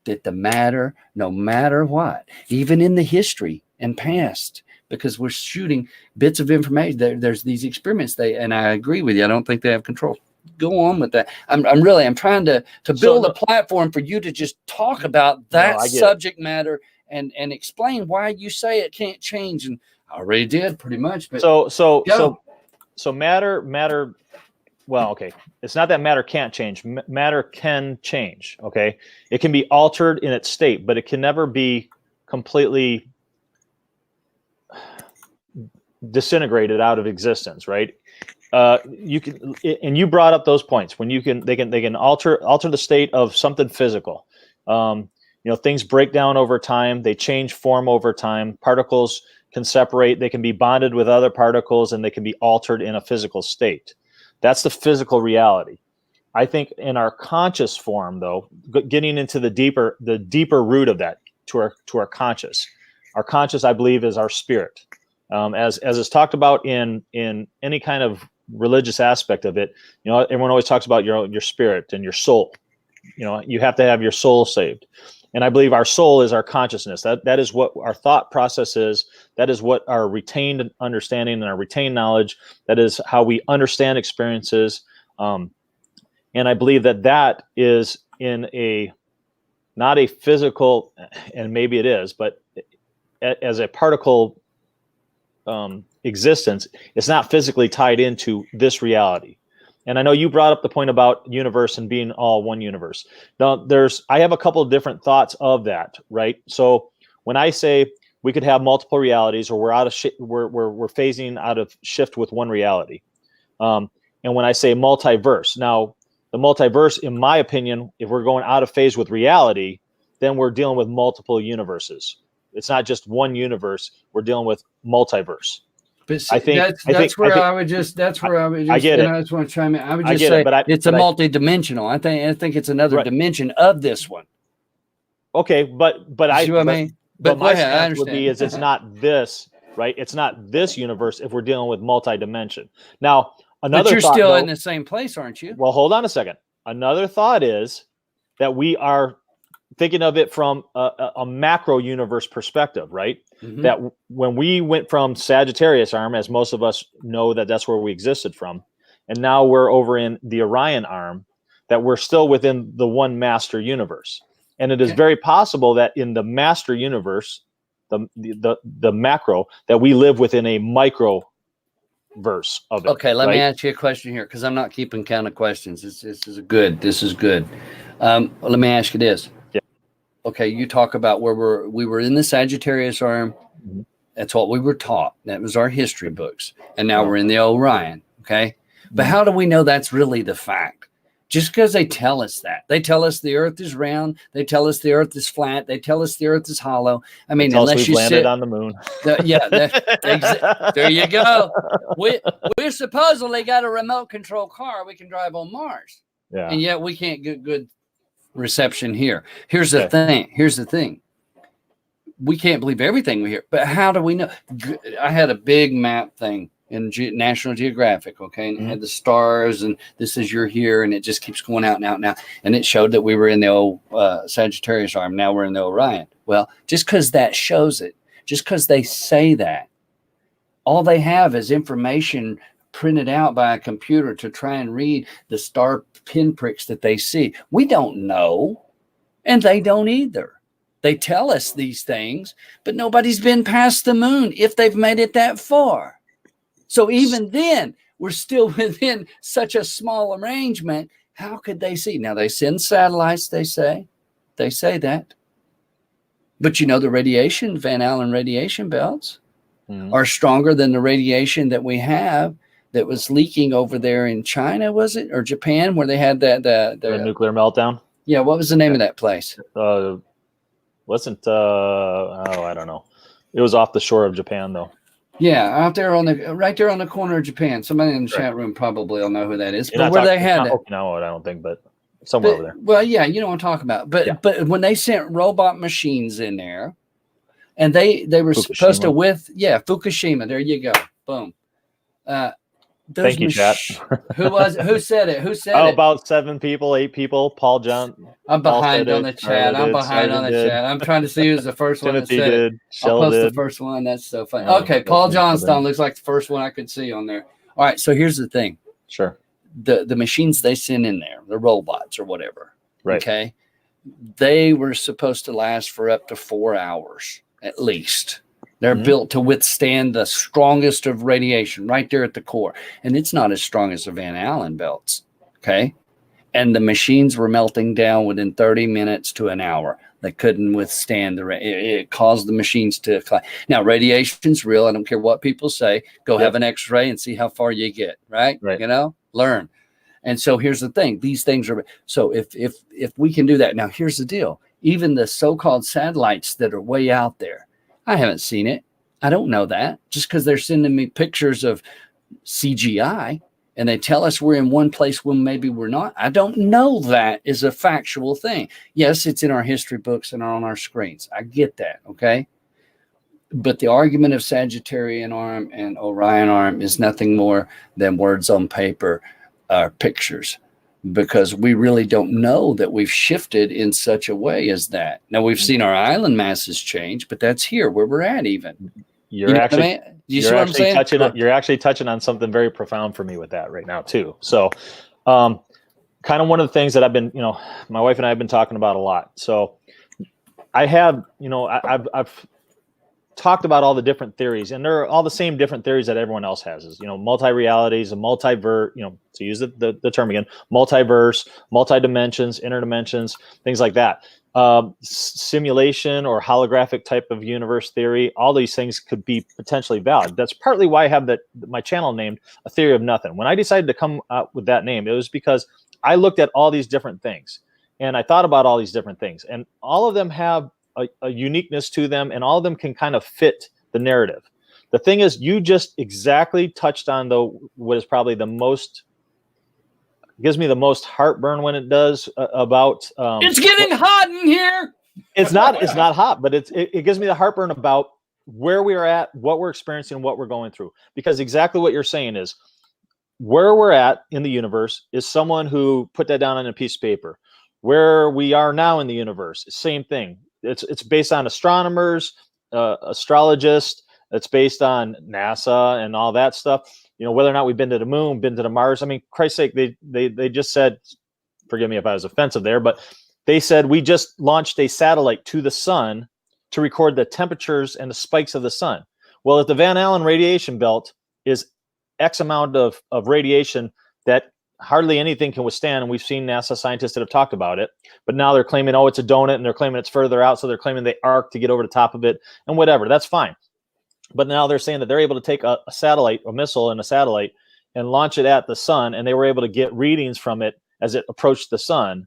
That the matter, no matter what, even in the history and past, because we're shooting bits of information. There's these experiments. And I agree with you. I don't think they have control. Go on with that. I'm trying to build a platform for you to just talk about that subject matter and explain why you say it can't change. And I already did pretty much. But so matter. Well, okay. It's not that matter can't change. Matter can change. Okay. It can be altered in its state, but it can never be completely disintegrated out of existence, right? You can, and you brought up those points when they can alter the state of something physical. Things break down over time. They change form over time. Particles can separate. They can be bonded with other particles, and they can be altered in a physical state. That's the physical reality. I think in our conscious form, though, getting into the deeper root of that, to our conscious. Our conscious, I believe, is our spirit. As is talked about in any kind of religious aspect of it, everyone always talks about your spirit and your soul. You have to have your soul saved. And I believe our soul is our consciousness. That is what our thought process is. That is what our retained understanding and our retained knowledge, that is how we understand experiences. And I believe that is in a not a physical, and maybe it is, but as a particle existence, it's not physically tied into this reality. And I know you brought up the point about universe and being all one universe. Now, I have a couple of different thoughts of that, right? So when I say we could have multiple realities, or we're phasing out of shift with one reality, and when I say multiverse, now the multiverse, in my opinion, if we're going out of phase with reality, then we're dealing with multiple universes. It's not just one universe. We're dealing with multiverse. But see, that's where I would just I get it. I just want to chime in. I would just say it's a multi-dimensional. I think it's another dimension of this one. Okay, but see what I mean? But my stance would be it's not this, right? It's not this universe if we're dealing with multi-dimension. Now, but you're still in the same place, aren't you? Well, hold on a second. Another thought is that we are thinking of it from a macro universe perspective, right? Mm-hmm. That when we went from Sagittarius arm, as most of us know that's where we existed from, and now we're over in the Orion arm, that we're still within the one master universe. And it is very possible that in the master universe, the macro, that we live within a micro verse of it. Okay, let me ask you a question here, because I'm not keeping count of questions. This is good. Let me ask you this. Yeah. Okay, you talk about where we were in the Sagittarius arm. Mm-hmm. That's what we were taught. That was our history books. And now we're in the Orion. Okay. Mm-hmm. But how do we know that's really the fact? Just because they tell us that. They tell us the earth is round. They tell us the earth is flat. They tell us the earth is hollow. I mean, unless you landed on the moon. There you go. We're supposedly got a remote control car we can drive on Mars. Yeah. And yet we can't get good reception here. Here's the thing. We can't believe everything we hear. But how do we know? I had a big map thing in National Geographic, okay, and it had the stars, and this is you're here, and it just keeps going out and out and out, and it showed that we were in the old Sagittarius arm. Now we're in the Orion. Well, just because that shows it, just because they say that, all they have is information printed out by a computer to try and read the star pinpricks that they see. We don't know, and they don't either. They tell us these things, but nobody's been past the moon if they've made it that far. So even then, we're still within such a small arrangement. How could they see? Now, they send satellites, they say that. But you know, the radiation, Van Allen radiation belts are stronger than the radiation that we have that was leaking over there in China, was it? Or Japan, where they had the nuclear meltdown? Yeah, what was the name of that place? I don't know. It was off the shore of Japan, though. Yeah, out there right there on the corner of Japan. Somebody in the chat room probably will know who that is. But where they had it. Okinawa, I don't think, but somewhere over there. Well, yeah, you know what I'm talking about. But when they sent robot machines in there, and they were supposed to Fukushima. There you go. Boom. Thank you, chat. Who said it? Who said it? About 8 people. Paul John. I'm behind on the chat. I'm trying to see who's the first one that said it. I'll post the first one. That's so funny. Okay, Paul Johnstone looks like the first one I could see on there. All right, so here's the thing. Sure. The machines they send in there, the robots or whatever. Right. Okay. They were supposed to last for up to 4 hours at least. They're built to withstand the strongest of radiation right there at the core. And it's not as strong as the Van Allen belts. Okay. And the machines were melting down within 30 minutes to an hour. They couldn't withstand it caused the machines to collapse. Now, radiation's real. I don't care what people say. Go have an x-ray and see how far you get. Right. You know, learn. And so here's the thing. These things are, so if we can do that. Now, here's the deal. Even the so-called satellites that are way out there, I haven't seen it. I don't know that. Just because they're sending me pictures of CGI and they tell us we're in one place when maybe we're not. I don't know that is a factual thing. Yes, it's in our history books and on our screens. I get that, okay? But the argument of Sagittarian arm and Orion arm is nothing more than words on paper or pictures, because we really don't know that we've shifted in such a way as that. Now, we've seen our island masses change, but that's here where we're at even. You're actually touching on something very profound for me with that right now too. So kind of one of the things that I've been, my wife and I have been talking about a lot. So I have, I've talked about all the different theories, and they're all the same different theories that everyone else has. Is multi-realities, a multiverse. To use the term again, multiverse, multi-dimensions, interdimensions, things like that. Simulation or holographic type of universe theory. All these things could be potentially valid. That's partly why I have my channel named A Theory of Nothing. When I decided to come out with that name, it was because I looked at all these different things, and I thought about all these different things, and all of them have a uniqueness to them, and all of them can kind of fit the narrative. The thing is, you just exactly touched on what is probably gives me the most heartburn when it does about. It's getting hot in here. It's not hot, but it gives me the heartburn about where we are at, what we're experiencing, what we're going through. Because exactly what you're saying is where we're at in the universe is someone who put that down on a piece of paper. Where we are now in the universe, same thing. It's based on astronomers, astrologists. It's based on NASA and all that stuff. Whether or not we've been to the moon, been to the Mars. I mean, Christ's sake, they just said, forgive me if I was offensive there, but they said we just launched a satellite to the sun to record the temperatures and the spikes of the sun. Well, if the Van Allen radiation belt is X amount of radiation that hardly anything can withstand, and we've seen NASA scientists that have talked about it, but now they're claiming, it's a donut, and they're claiming it's further out, so they're claiming they arc to get over the top of it, and whatever, that's fine. But now they're saying that they're able to take a satellite, a missile and a satellite, and launch it at the sun, and they were able to get readings from it as it approached the sun.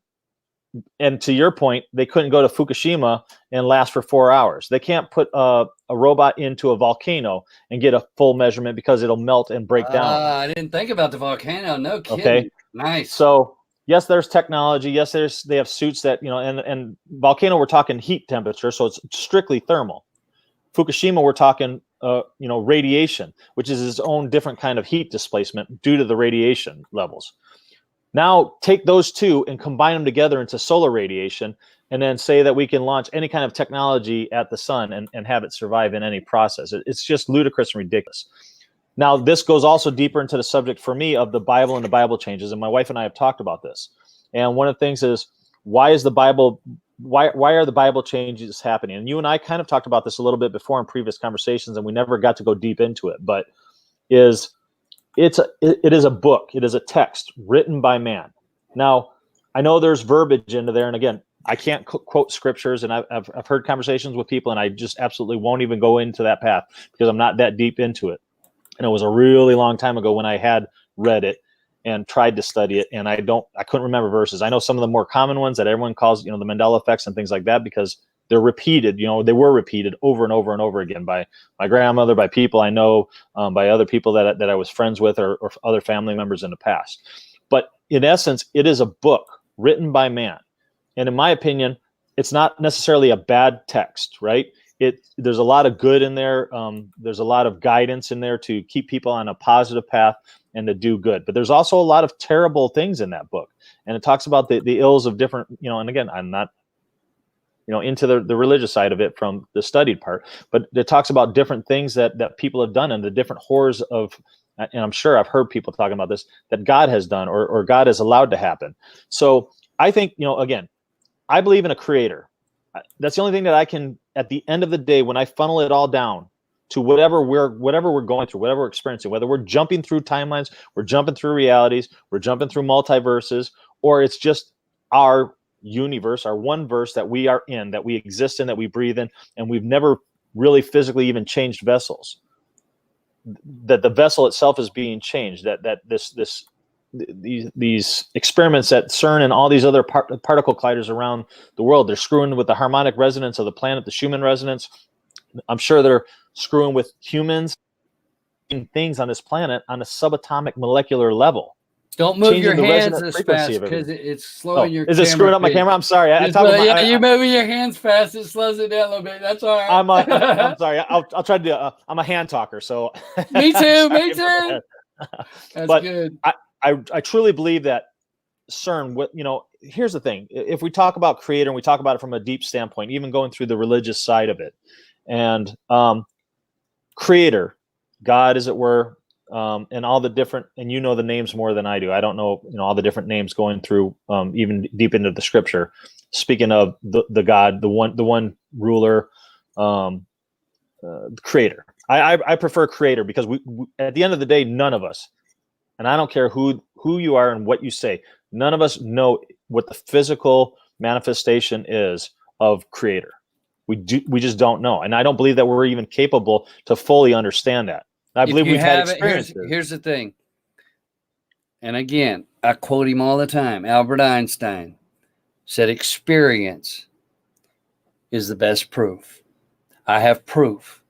And to your point, they couldn't go to Fukushima and last for 4 hours. They can't put a robot into a volcano and get a full measurement because it'll melt and break down. I didn't think about the volcano. No kidding. Okay. Nice. So yes, there's technology. Yes, they have suits that, and volcano, we're talking heat temperature. So it's strictly thermal. Fukushima, we're talking, radiation, which is its own different kind of heat displacement due to the radiation levels. Now take those two and combine them together into solar radiation, and then say that we can launch any kind of technology at the sun and have it survive in any process. It's just ludicrous and ridiculous. Now, this goes also deeper into the subject for me of the Bible and the Bible changes, and my wife and I have talked about this. And one of the things is, why are the Bible changes happening? And you and I kind of talked about this a little bit before in previous conversations, and we never got to go deep into it, but it is a book. It is a text written by man. Now, I know there's verbiage into there, and again, I can't quote scriptures, and I've heard conversations with people, and I just absolutely won't even go into that path because I'm not that deep into it. And it was a really long time ago when I had read it and tried to study it, and I couldn't remember verses. I know some of the more common ones that everyone calls, the Mandela effects and things like that, because they're repeated. They were repeated over and over and over again by my grandmother, by people I know, by other people that I was friends with, or other family members in the past. But in essence, it is a book written by man. And in my opinion, it's not necessarily a bad text, right? There's a lot of good in there. There's a lot of guidance in there to keep people on a positive path and to do good. But there's also a lot of terrible things in that book. And it talks about the ills of different, and again, I'm not, into the religious side of it from the studied part, but it talks about different things that people have done and the different horrors of, and I'm sure I've heard people talking about this, that God has done or God has allowed to happen. So I think, again, I believe in a creator. That's the only thing that I can, at the end of the day, when I funnel it all down to whatever we're going through, whatever we're experiencing, whether we're jumping through timelines, we're jumping through realities, we're jumping through multiverses, or it's just our universe, our one verse that we are in, that we exist in, that we breathe in, and we've never really physically even changed vessels. That the vessel itself is being changed. That these experiments at CERN and all these other particle colliders around the world, they're screwing with the harmonic resonance of the planet, the Schumann resonance. I'm sure they're screwing with humans and things on this planet on a subatomic molecular level. Don't move your hands as fast because it's slowing your camera. Is it screwing up my camera? I'm sorry. You're moving your hands fast. It slows it down a little bit. That's all right. I'm sorry. I'll try to do I'm a hand talker. So me too. Me too. That's good. I truly believe that CERN, here's the thing. If we talk about creator and we talk about it from a deep standpoint, even going through the religious side of it, and creator, God, as it were, and all the different, and you know the names more than I do. I don't know, all the different names going through even deep into the scripture. Speaking of the God, the one ruler, creator. I prefer creator because we at the end of the day, none of us, and I don't care who you are and what you say, none of us know what the physical manifestation is of creator. We just don't know, and I don't believe that we're even capable to fully understand that. I believe we've had experiences. Here's the thing, and again, I quote him all the time. Albert Einstein said, "Experience is the best proof." I have proof.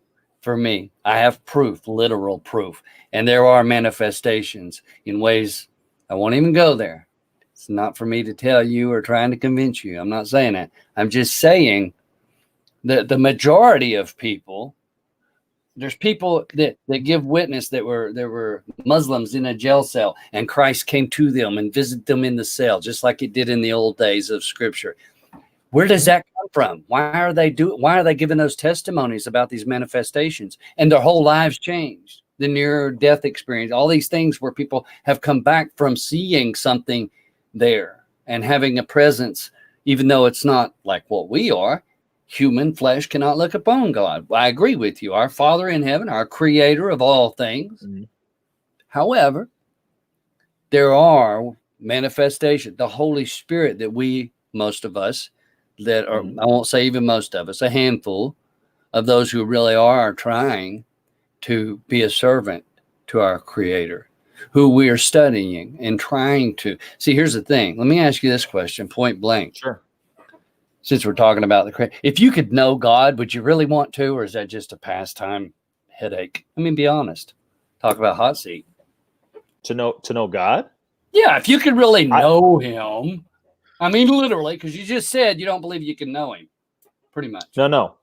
For me, I have proof, literal proof, and there are manifestations in ways I won't even go there. It's not for me to tell you or trying to convince you. I'm not saying that. I'm just saying that the majority of people, there's people that give witness that were Muslims in a jail cell, and Christ came to them and visited them in the cell, just like it did in the old days of Scripture. Where does that come from? Why are they giving those testimonies about these manifestations? And their whole lives changed. The near death experience, all these things where people have come back from seeing something there and having a presence, even though it's not like what we are. Human flesh cannot look upon God. I agree with you. Our Father in heaven, our creator of all things. Mm-hmm. However, there are manifestations, the Holy Spirit that most of us, that are, I won't say even most of us, a handful of those who really are trying to be a servant to our Creator, who we are studying and trying to see. Here's the thing. Let me ask you this question, point blank. Sure. Since we're talking about the Creator, if you could know God, would you really want to, or is that just a pastime headache? I mean, be honest. Talk about Hotseat. To know God? Yeah, if you could really know Him. I mean, literally, because you just said you don't believe you can know Him, pretty much. No.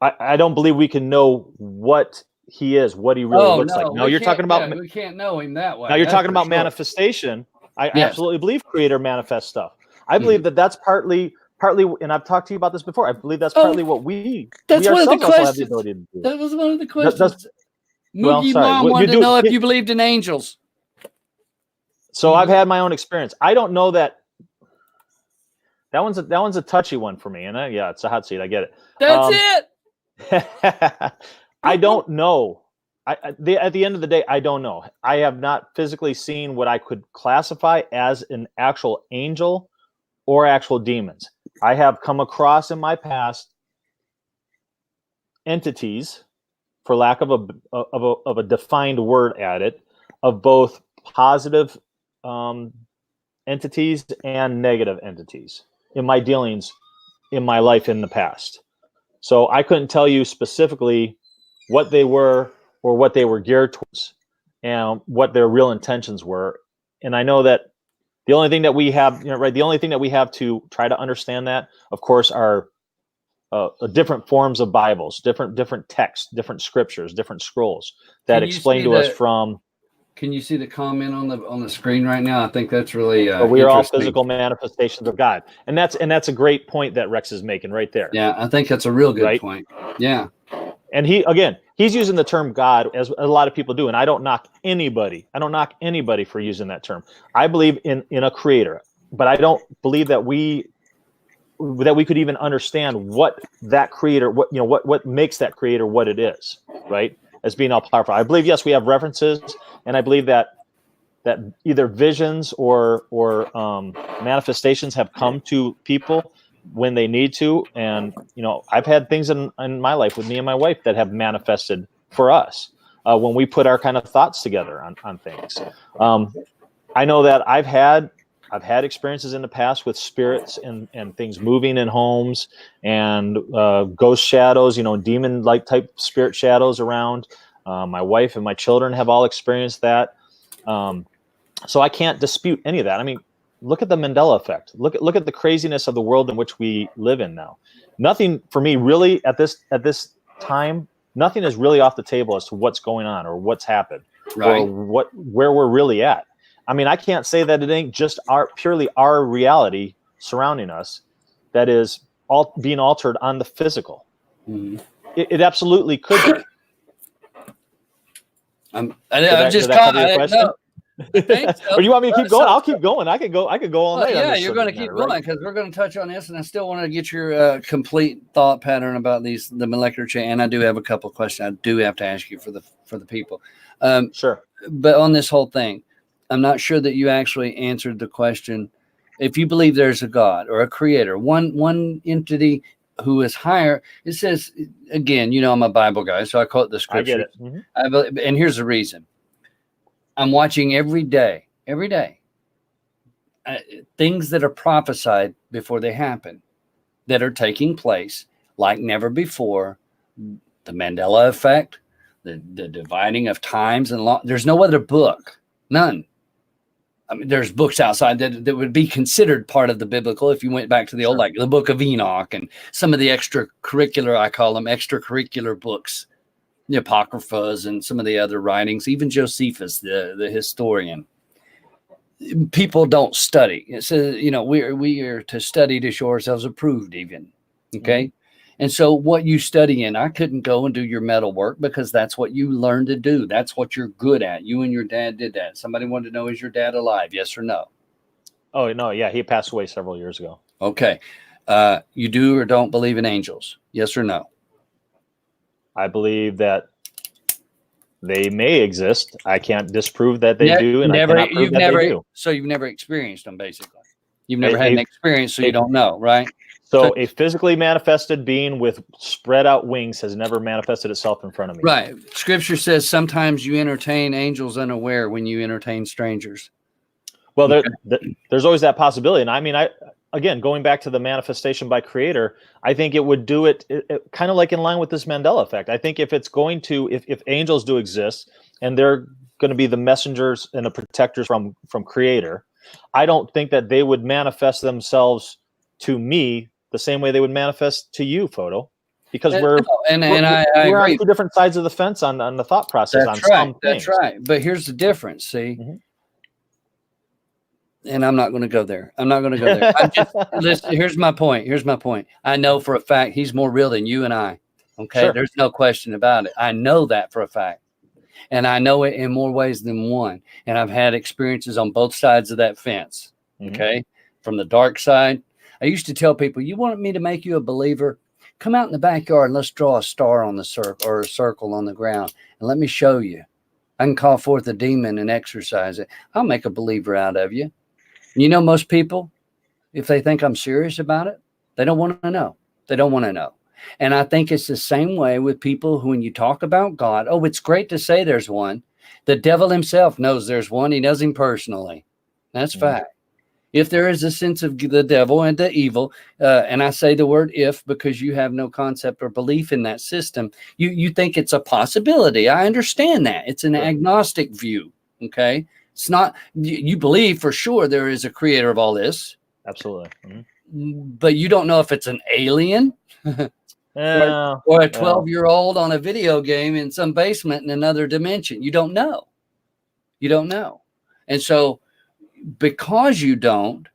I don't believe we can know what He is, what He really looks like. No, you're talking about... we can't know Him that way. Now, you're talking about manifestation. I absolutely believe Creator manifests stuff. I believe that's partly, and I've talked to you about this before, I believe that's partly what we ourselves also have the ability to do. That was one of the questions. Moogie Mom wanted to know if you believed in angels. So I've had my own experience. I don't know that. That one's a touchy one for me, and it's a hot seat. I get it. That's it. I don't know. At the end of the day, I don't know. I have not physically seen what I could classify as an actual angel or actual demons. I have come across in my past entities, for lack of a defined word at it, of both positive entities and negative entities in my dealings in my life in the past. So I couldn't tell you specifically what they were or what they were geared towards and what their real intentions were. And I know that the only thing that we have, the only thing that we have to try to understand that, of course, are different forms of Bibles, different texts, different scriptures, different scrolls that explain to us from. Can you see the comment on the screen right now? I think that's really we are all physical manifestations of God, and that's a great point that Rex is making right there. Yeah, I think that's a real good point. Yeah, and he's using the term God as a lot of people do, and I don't knock anybody. I don't knock anybody for using that term. I believe in a creator, but I don't believe that we could even understand what that creator, what makes that creator what it is, right? As being all powerful. I believe, yes, we have references, and I believe that either visions or manifestations have come to people when they need to. And I've had things in my life with me and my wife that have manifested for us when we put our kind of thoughts together on things. I know that I've had experiences in the past with spirits and things moving in homes and ghost shadows, demon-like type spirit shadows around. My wife and my children have all experienced that. So I can't dispute any of that. I mean, look at the Mandela effect. Look at the craziness of the world in which we live in now. Nothing for me really at this time, nothing is really off the table as to what's going on or what's happened or where we're really at. I mean, I can't say that it ain't just purely our reality surrounding us that is all being altered on the physical. Mm-hmm. It absolutely could be. I just did that caught cover your question? no. I think so. Or do you want me to keep So- going? I'll keep going. I could go all Well, night. on yeah, this you're going to subject keep matter, going right? because we're going to touch on this, and I still want to get your complete thought pattern about the molecular chain. And I do have a couple of questions I do have to ask you for the people. Sure. But on this whole thing, I'm not sure that you actually answered the question. If you believe there's a God or a creator, one entity who is higher, it says again. I'm a Bible guy, so I quote the I get scripture. it. Mhm. And here's the reason. I'm watching every day. Things that are prophesied before they happen that are taking place like never before. The Mandela effect, the dividing of times and law. There's no other book, none. I mean, there's books outside that would be considered part of the biblical if you went back to the old, like the Book of Enoch and some of the extracurricular, I call them extracurricular books, the Apocryphas and some of the other writings, even Josephus, the historian. People don't study. It says, we are to study to show ourselves approved even. Okay. Mm-hmm. And so what you study in, I couldn't go and do your metal work because that's what you learned to do. That's what you're good at. You and your dad did that. Somebody wanted to know, is your dad alive? Yes or no? Oh, no. Yeah. He passed away several years ago. Okay. You do or don't believe in angels? Yes or no? I believe that they may exist. I can't disprove that they do, and I cannot prove that they do. So you've never experienced them, basically. You've never had an experience, so you don't know, right? So a physically manifested being with spread out wings has never manifested itself in front of me. Right. Scripture says sometimes you entertain angels unaware when you entertain strangers. Well, there's always that possibility. And I mean, again, going back to the manifestation by creator, I think it would do it kind of like in line with this Mandela effect. I think if it's going to, if angels do exist and they're going to be the messengers and the protectors from creator, I don't think that they would manifest themselves to me the same way they would manifest to you, Photo, because we're on two different sides of the fence on the thought process. That's right. That's right. But here's the difference. See, and I'm not going to go there. Listen, here's my point. I know for a fact he's more real than you and I. Okay. Sure. There's no question about it. I know that for a fact. And I know it in more ways than one. And I've had experiences on both sides of that fence. Okay. From the dark side. I used to tell people, you want me to make you a believer? Come out in the backyard and let's draw a star on the circle or a circle on the ground. And let me show you. I can call forth a demon and exorcise it. I'll make a believer out of you. Most people, if they think I'm serious about it, they don't want to know. They don't want to know. And I think it's the same way with people who, when you talk about God, oh, it's great to say there's one. The devil himself knows there's one. He knows him personally. That's fact. If there is a sense of the devil and the evil, and I say the word if because you have no concept or belief in that system, you think it's a possibility. I understand that. It's an agnostic view. Okay. It's not, you believe for sure there is a creator of all this. Absolutely. But you don't know if it's an alien or a 12-year-old on a video game in some basement in another dimension. You don't know. And so because you don't,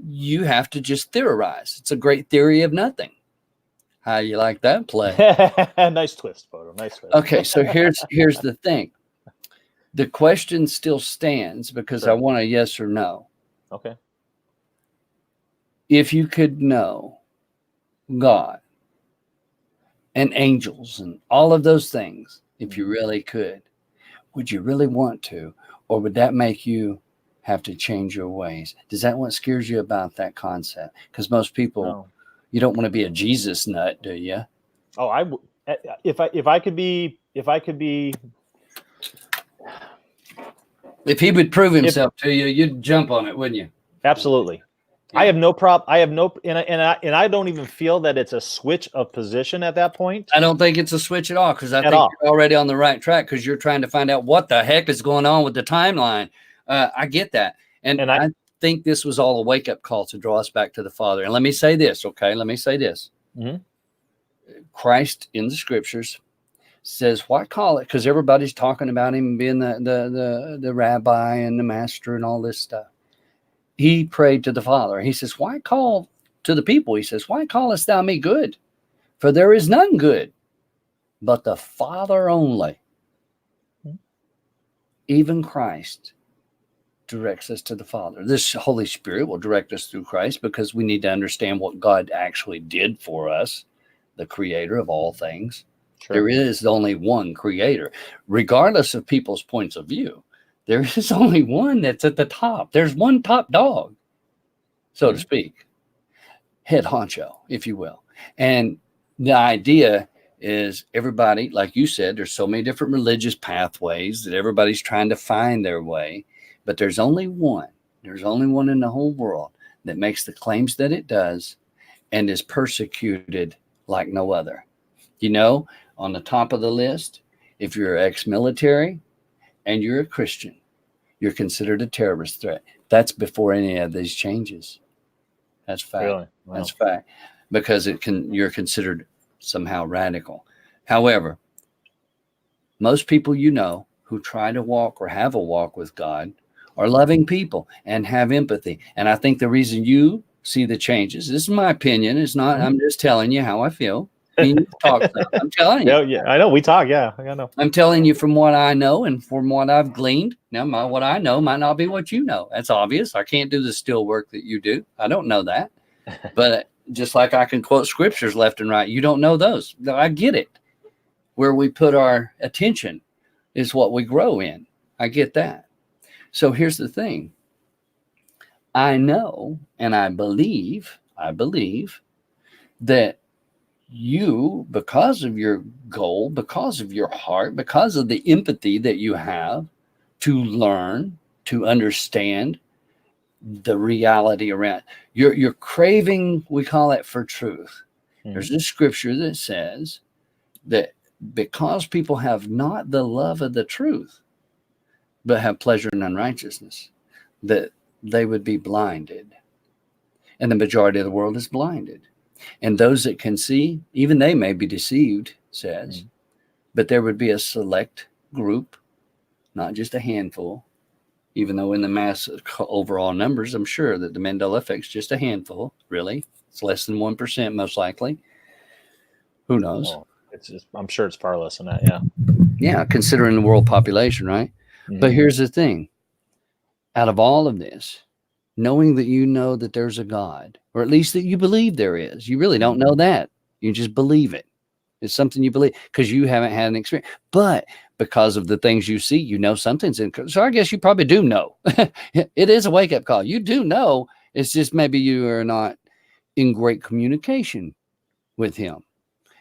you have to just theorize. It's a great theory of nothing. How you like that play? Nice twist, Photo. Nice twist. Okay, so here's the thing. The question still stands because I want a yes or no. Okay. If you could know God and angels and all of those things, if you really could, would you really want to? Or would that make you have to change your ways? Is that what scares you about that concept? Because most people, you don't want to be a Jesus nut, do you? Oh, if I could be, if he would prove himself to you, you'd jump on it, wouldn't you? Absolutely. Yeah. I have no problem. And I don't even feel that it's a switch of position at that point. I don't think it's a switch at all because I think you're already on the right track because you're trying to find out what the heck is going on with the timeline. I get that. And I think this was all a wake-up call to draw us back to the Father. And let me say this, okay? Christ in the scriptures says, why call it? Because everybody's talking about him being the rabbi and the master and all this stuff. He prayed to the Father. He says, why call to the people? He says, why callest thou me good? For there is none good but the Father only. even Christ directs us to the Father. This Holy Spirit will direct us through Christ because we need to understand what God actually did for us, the creator of all things. Sure. There is only one creator, regardless of people's points of view. There is only one that's at the top. There's one top dog, so to speak, head honcho, if you will. And the idea is everybody, like you said, there's so many different religious pathways that everybody's trying to find their way. But there's only one. There's only one in the whole world that makes the claims that it does and is persecuted like no other. You know, on the top of the list, if you're ex-military and you're a Christian, you're considered a terrorist threat. That's before any of these changes. That's fact. Really? Wow. That's fact. Because you're considered somehow radical. However, most people you know who try to walk or have a walk with God are loving people and have empathy. And I think the reason you see the changes, this is my opinion, it's not, I'm just telling you how I feel. I mean, you talk stuff. I'm telling you. Yeah, I know. We talk. Yeah, I know. I'm telling you from what I know and from what I've gleaned. Now, what I know might not be what you know. That's obvious. I can't do the still work that you do. I don't know that. But just like I can quote scriptures left and right, you don't know those. I get it. Where we put our attention is what we grow in. I get that. So here's the thing. I know and I believe that you, because of your goal, because of your heart, because of the empathy that you have to learn, to understand the reality around you're craving, we call it, for truth. There's a scripture that says that because people have not the love of the truth, but have pleasure in unrighteousness, that they would be blinded. And the majority of the world is blinded. And those that can see, even they may be deceived, says, but there would be a select group, not just a handful, even though in the mass overall numbers, I'm sure that the Mandela effect's just a handful, really. It's less than 1%, most likely. Who knows? Oh, I'm sure it's far less than that, yeah. Yeah, considering the world population, right? But here's the thing. Out of all of this, knowing that you know that there's a God, or at least that you believe there is, you really don't know that. You just believe it. It's something you believe because you haven't had an experience. But because of the things you see, you know something's in. So I guess you probably do know. It is a wake-up call. You do know. It's just maybe you are not in great communication with him.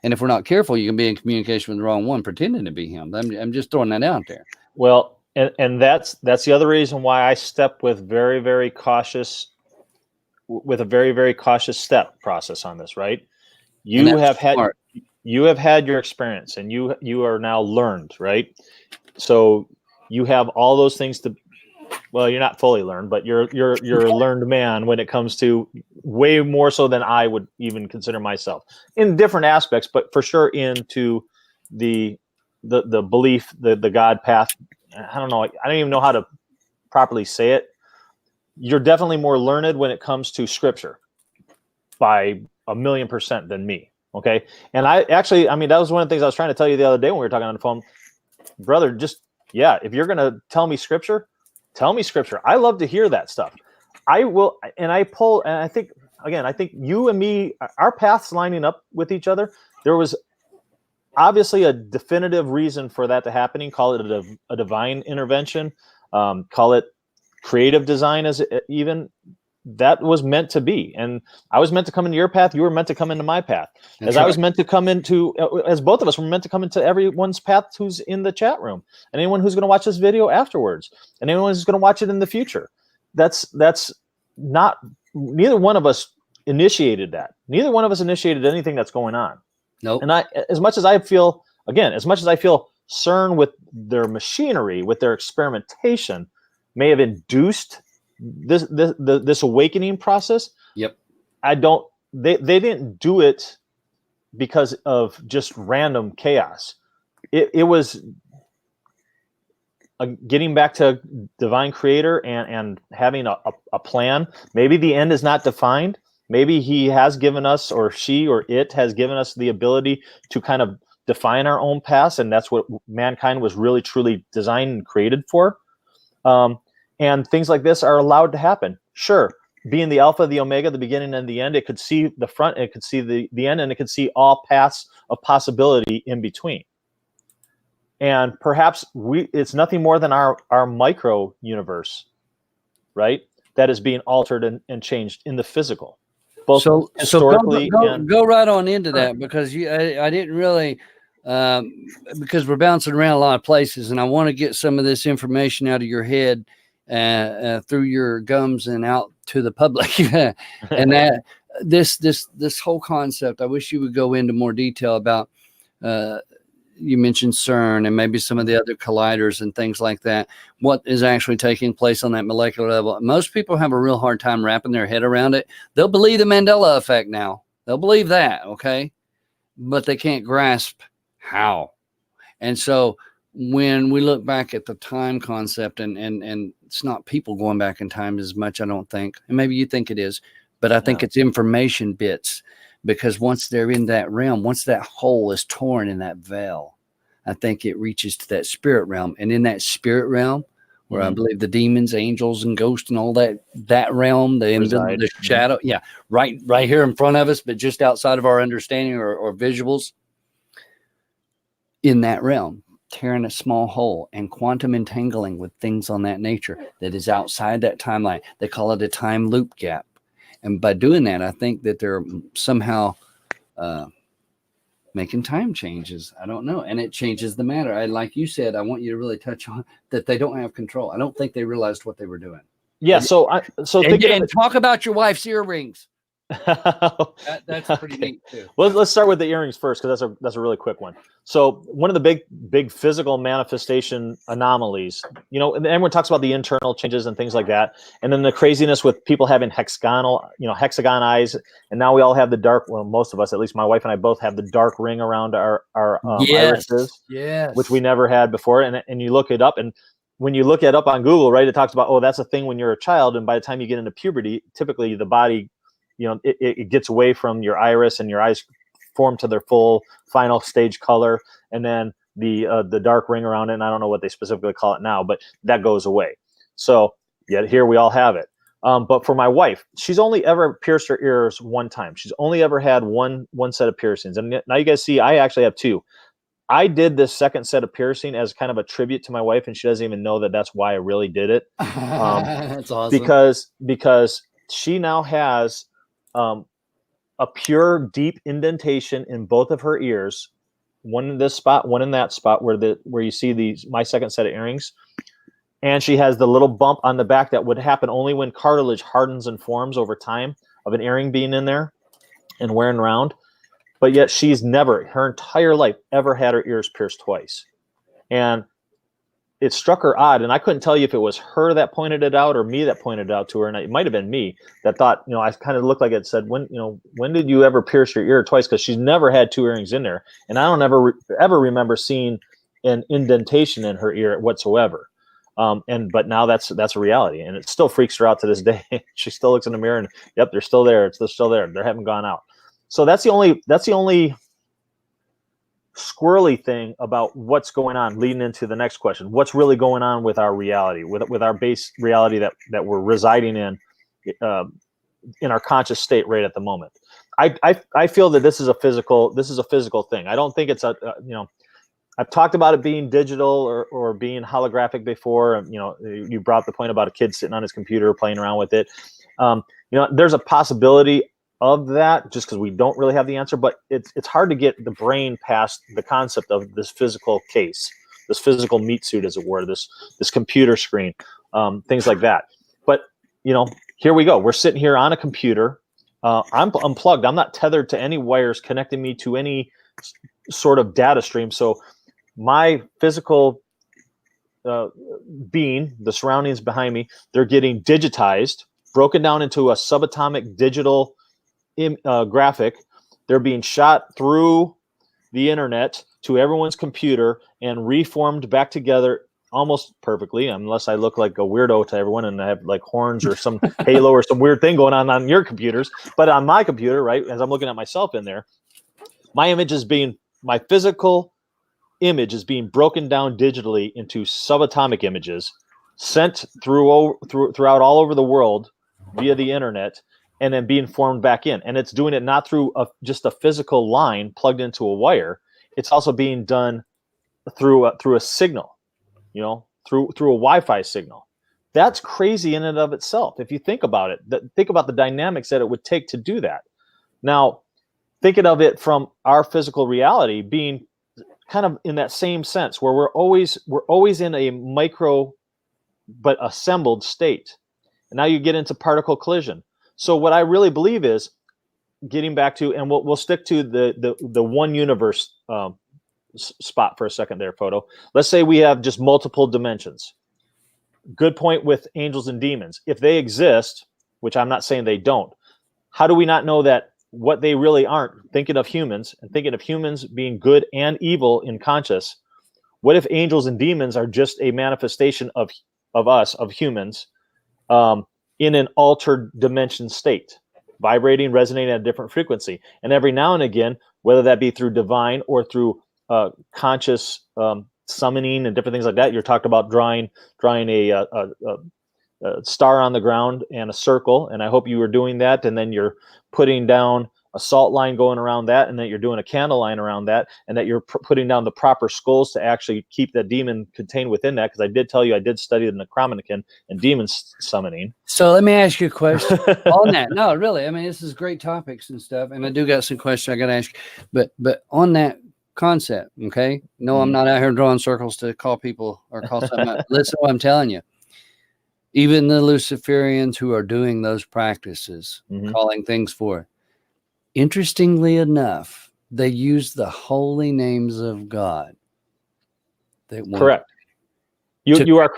And if we're not careful, you can be in communication with the wrong one, pretending to be him. I'm just throwing that out there. Well, and that's the other reason why I step with a very, very cautious step process on this, right? You have had your experience and you are now learned, right? So you have all those things well, you're not fully learned, but you're a learned man when it comes to way more so than I would even consider myself in different aspects, but for sure into the belief, the God path. I don't know. I don't even know how to properly say it. You're definitely more learned when it comes to scripture by 1,000,000% than me. Okay. And that was one of the things I was trying to tell you the other day when we were talking on the phone, brother, if you're going to tell me scripture, tell me scripture. I love to hear that stuff. I will. And I think you and me, our paths lining up with each other. There was obviously a definitive reason for that to happening. Call it a divine intervention. Call it creative design, as even that was meant to be. And I was meant to come into your path. You were meant to come into my path. As I was meant to come into, as both of us were meant to come into everyone's path who's in the chat room, and anyone who's going to watch this video afterwards, and anyone who's going to watch it in the future. That's not, neither one of us initiated that. Neither one of us initiated anything that's going on. Nope. And as much as I feel CERN with their machinery, with their experimentation, may have induced this awakening process. Yep. They didn't do it because of just random chaos. It was getting back to divine creator and having a plan. Maybe the end is not defined. Maybe he has given us, or she or it has given us the ability to kind of define our own paths. And that's what mankind was really, truly designed and created for. And things like this are allowed to happen. Sure, being the alpha, the omega, the beginning and the end, it could see the front, it could see the end, and it could see all paths of possibility in between. And perhaps it's nothing more than our micro universe, right? That is being altered and changed in the physical, both historically and go right on into that, because I didn't really, because we're bouncing around a lot of places, and I want to get some of this information out of your head through your gums and out to the public. And that this whole concept, I wish you would go into more detail about. You mentioned CERN and maybe some of the other colliders and things like that. What is actually taking place on that molecular level? Most people have a real hard time wrapping their head around it. They'll believe the Mandela effect now. They'll believe that, okay? But they can't grasp how. And so when we look back at the time concept, and it's not people going back in time as much, I don't think. And maybe you think it is, but I think it's information bits. Because once they're in that realm, once that hole is torn in that veil, I think it reaches to that spirit realm. And in that spirit realm, where I believe the demons, angels, and ghosts and all that realm, the shadow, right here in front of us, but just outside of our understanding or visuals, in that realm, tearing a small hole and quantum entangling with things on that nature that is outside that timeline. They call it a time loop gap. And by doing that, I think that they're somehow making time changes. I don't know. And it changes the matter. Like you said, I want you to really touch on that they don't have control. I don't think they realized what they were doing. Yeah. And talk about your wife's earrings. That's pretty neat too. Well, let's start with the earrings first, because that's a really quick one. So one of the big physical manifestation anomalies, and everyone talks about the internal changes and things like that, and then the craziness with people having hexagon eyes, and now we all have the dark. Well, most of us, at least my wife and I, both have the dark ring around our irises, which we never had before. And you look it up, and when you look it up on Google, right, it talks about, that's a thing when you're a child, and by the time you get into puberty, typically the body, it gets away from your iris, and your eyes form to their full final stage color, and then the dark ring around it, and I don't know what they specifically call it now, but that goes away. So yet here we all have it. But for my wife, she's only ever pierced her ears one time. She's only ever had one set of piercings. And now you guys see, I actually have two. I did this second set of piercing as kind of a tribute to my wife, and she doesn't even know that that's why I really did it. That's awesome. Because she now has a pure deep indentation in both of her ears, one in this spot, one in that spot where you see my second set of earrings. And she has the little bump on the back that would happen only when cartilage hardens and forms over time of an earring being in there and wearing around. But yet she's never, her entire life, ever had her ears pierced twice. And it struck her odd, and I couldn't tell you if it was her that pointed it out or me that pointed it out to her, and it might have been me that thought, I kind of looked like it said, when did you ever pierce your ear twice? Because she's never had two earrings in there, and I don't ever remember seeing an indentation in her ear whatsoever. But now that's a reality, and it still freaks her out to this day. She still looks in the mirror and, yep, they're still there. It's still there. They haven't gone out. So that's the only squirrely thing about what's going on leading into the next question. What's really going on with our reality, with our base reality that we're residing in our conscious state right at the moment? I feel that this is a physical thing. I don't think it's I've talked about it being digital or being holographic before. You brought the point about a kid sitting on his computer playing around with it. There's a possibility of that, just because we don't really have the answer, but it's hard to get the brain past the concept of this physical case, this physical meat suit, as it were, this computer screen, things like that. But here we go. We're sitting here on a computer. I'm unplugged. I'm not tethered to any wires connecting me to any sort of data stream. So my physical being, the surroundings behind me, they're getting digitized, broken down into a subatomic digital graphic. They're being shot through the internet to everyone's computer and reformed back together almost perfectly, unless I look like a weirdo to everyone and I have like horns or some halo or some weird thing going on your computers. But on my computer, right, as I'm looking at myself in there, my physical image is being broken down digitally into subatomic images sent throughout all over the world via the internet, and then being formed back in. And it's doing it not through just a physical line plugged into a wire. It's also being done through a signal, through a Wi-Fi signal. That's crazy in and of itself. If you think about it, think about the dynamics that it would take to do that. Now, thinking of it from our physical reality being kind of in that same sense, where we're always in a micro but assembled state. And now you get into particle collision. So what I really believe is, getting back to, and we'll stick to the one universe spot for a second there, Photo. Let's say we have just multiple dimensions. Good point with angels and demons. If they exist, which I'm not saying they don't, how do we not know that what they really aren't? Thinking of humans being good and evil in conscious, what if angels and demons are just a manifestation of us, of humans, in an altered dimension state, vibrating, resonating at a different frequency? And every now and again, whether that be through divine or through conscious summoning and different things like that, you're talking about drawing a star on the ground and a circle, and I hope you were doing that, and then you're putting down a salt line going around that, and that you're doing a candle line around that, and that you're putting down the proper skulls to actually keep that demon contained within that, because I did tell you I did study the Necronomicon and demon summoning. So let me ask you a question on that. No, really, I mean, this is great topics and stuff, and I do got some questions I got to ask you, but on that concept, okay? No, I'm not out here drawing circles to call people or call something out. Listen to what I'm telling you. Even the Luciferians who are doing those practices, calling things forth, interestingly enough, they use the holy names of God. Correct. You are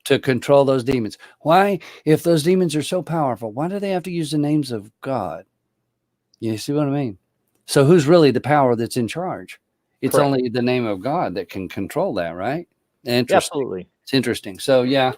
to control those demons. Why? If those demons are so powerful, why do they have to use the names of God? You see what I mean? So who's really the power that's in charge? It's Correct. only the name of God that can control that, right? Interesting. Absolutely. It's interesting. So yeah,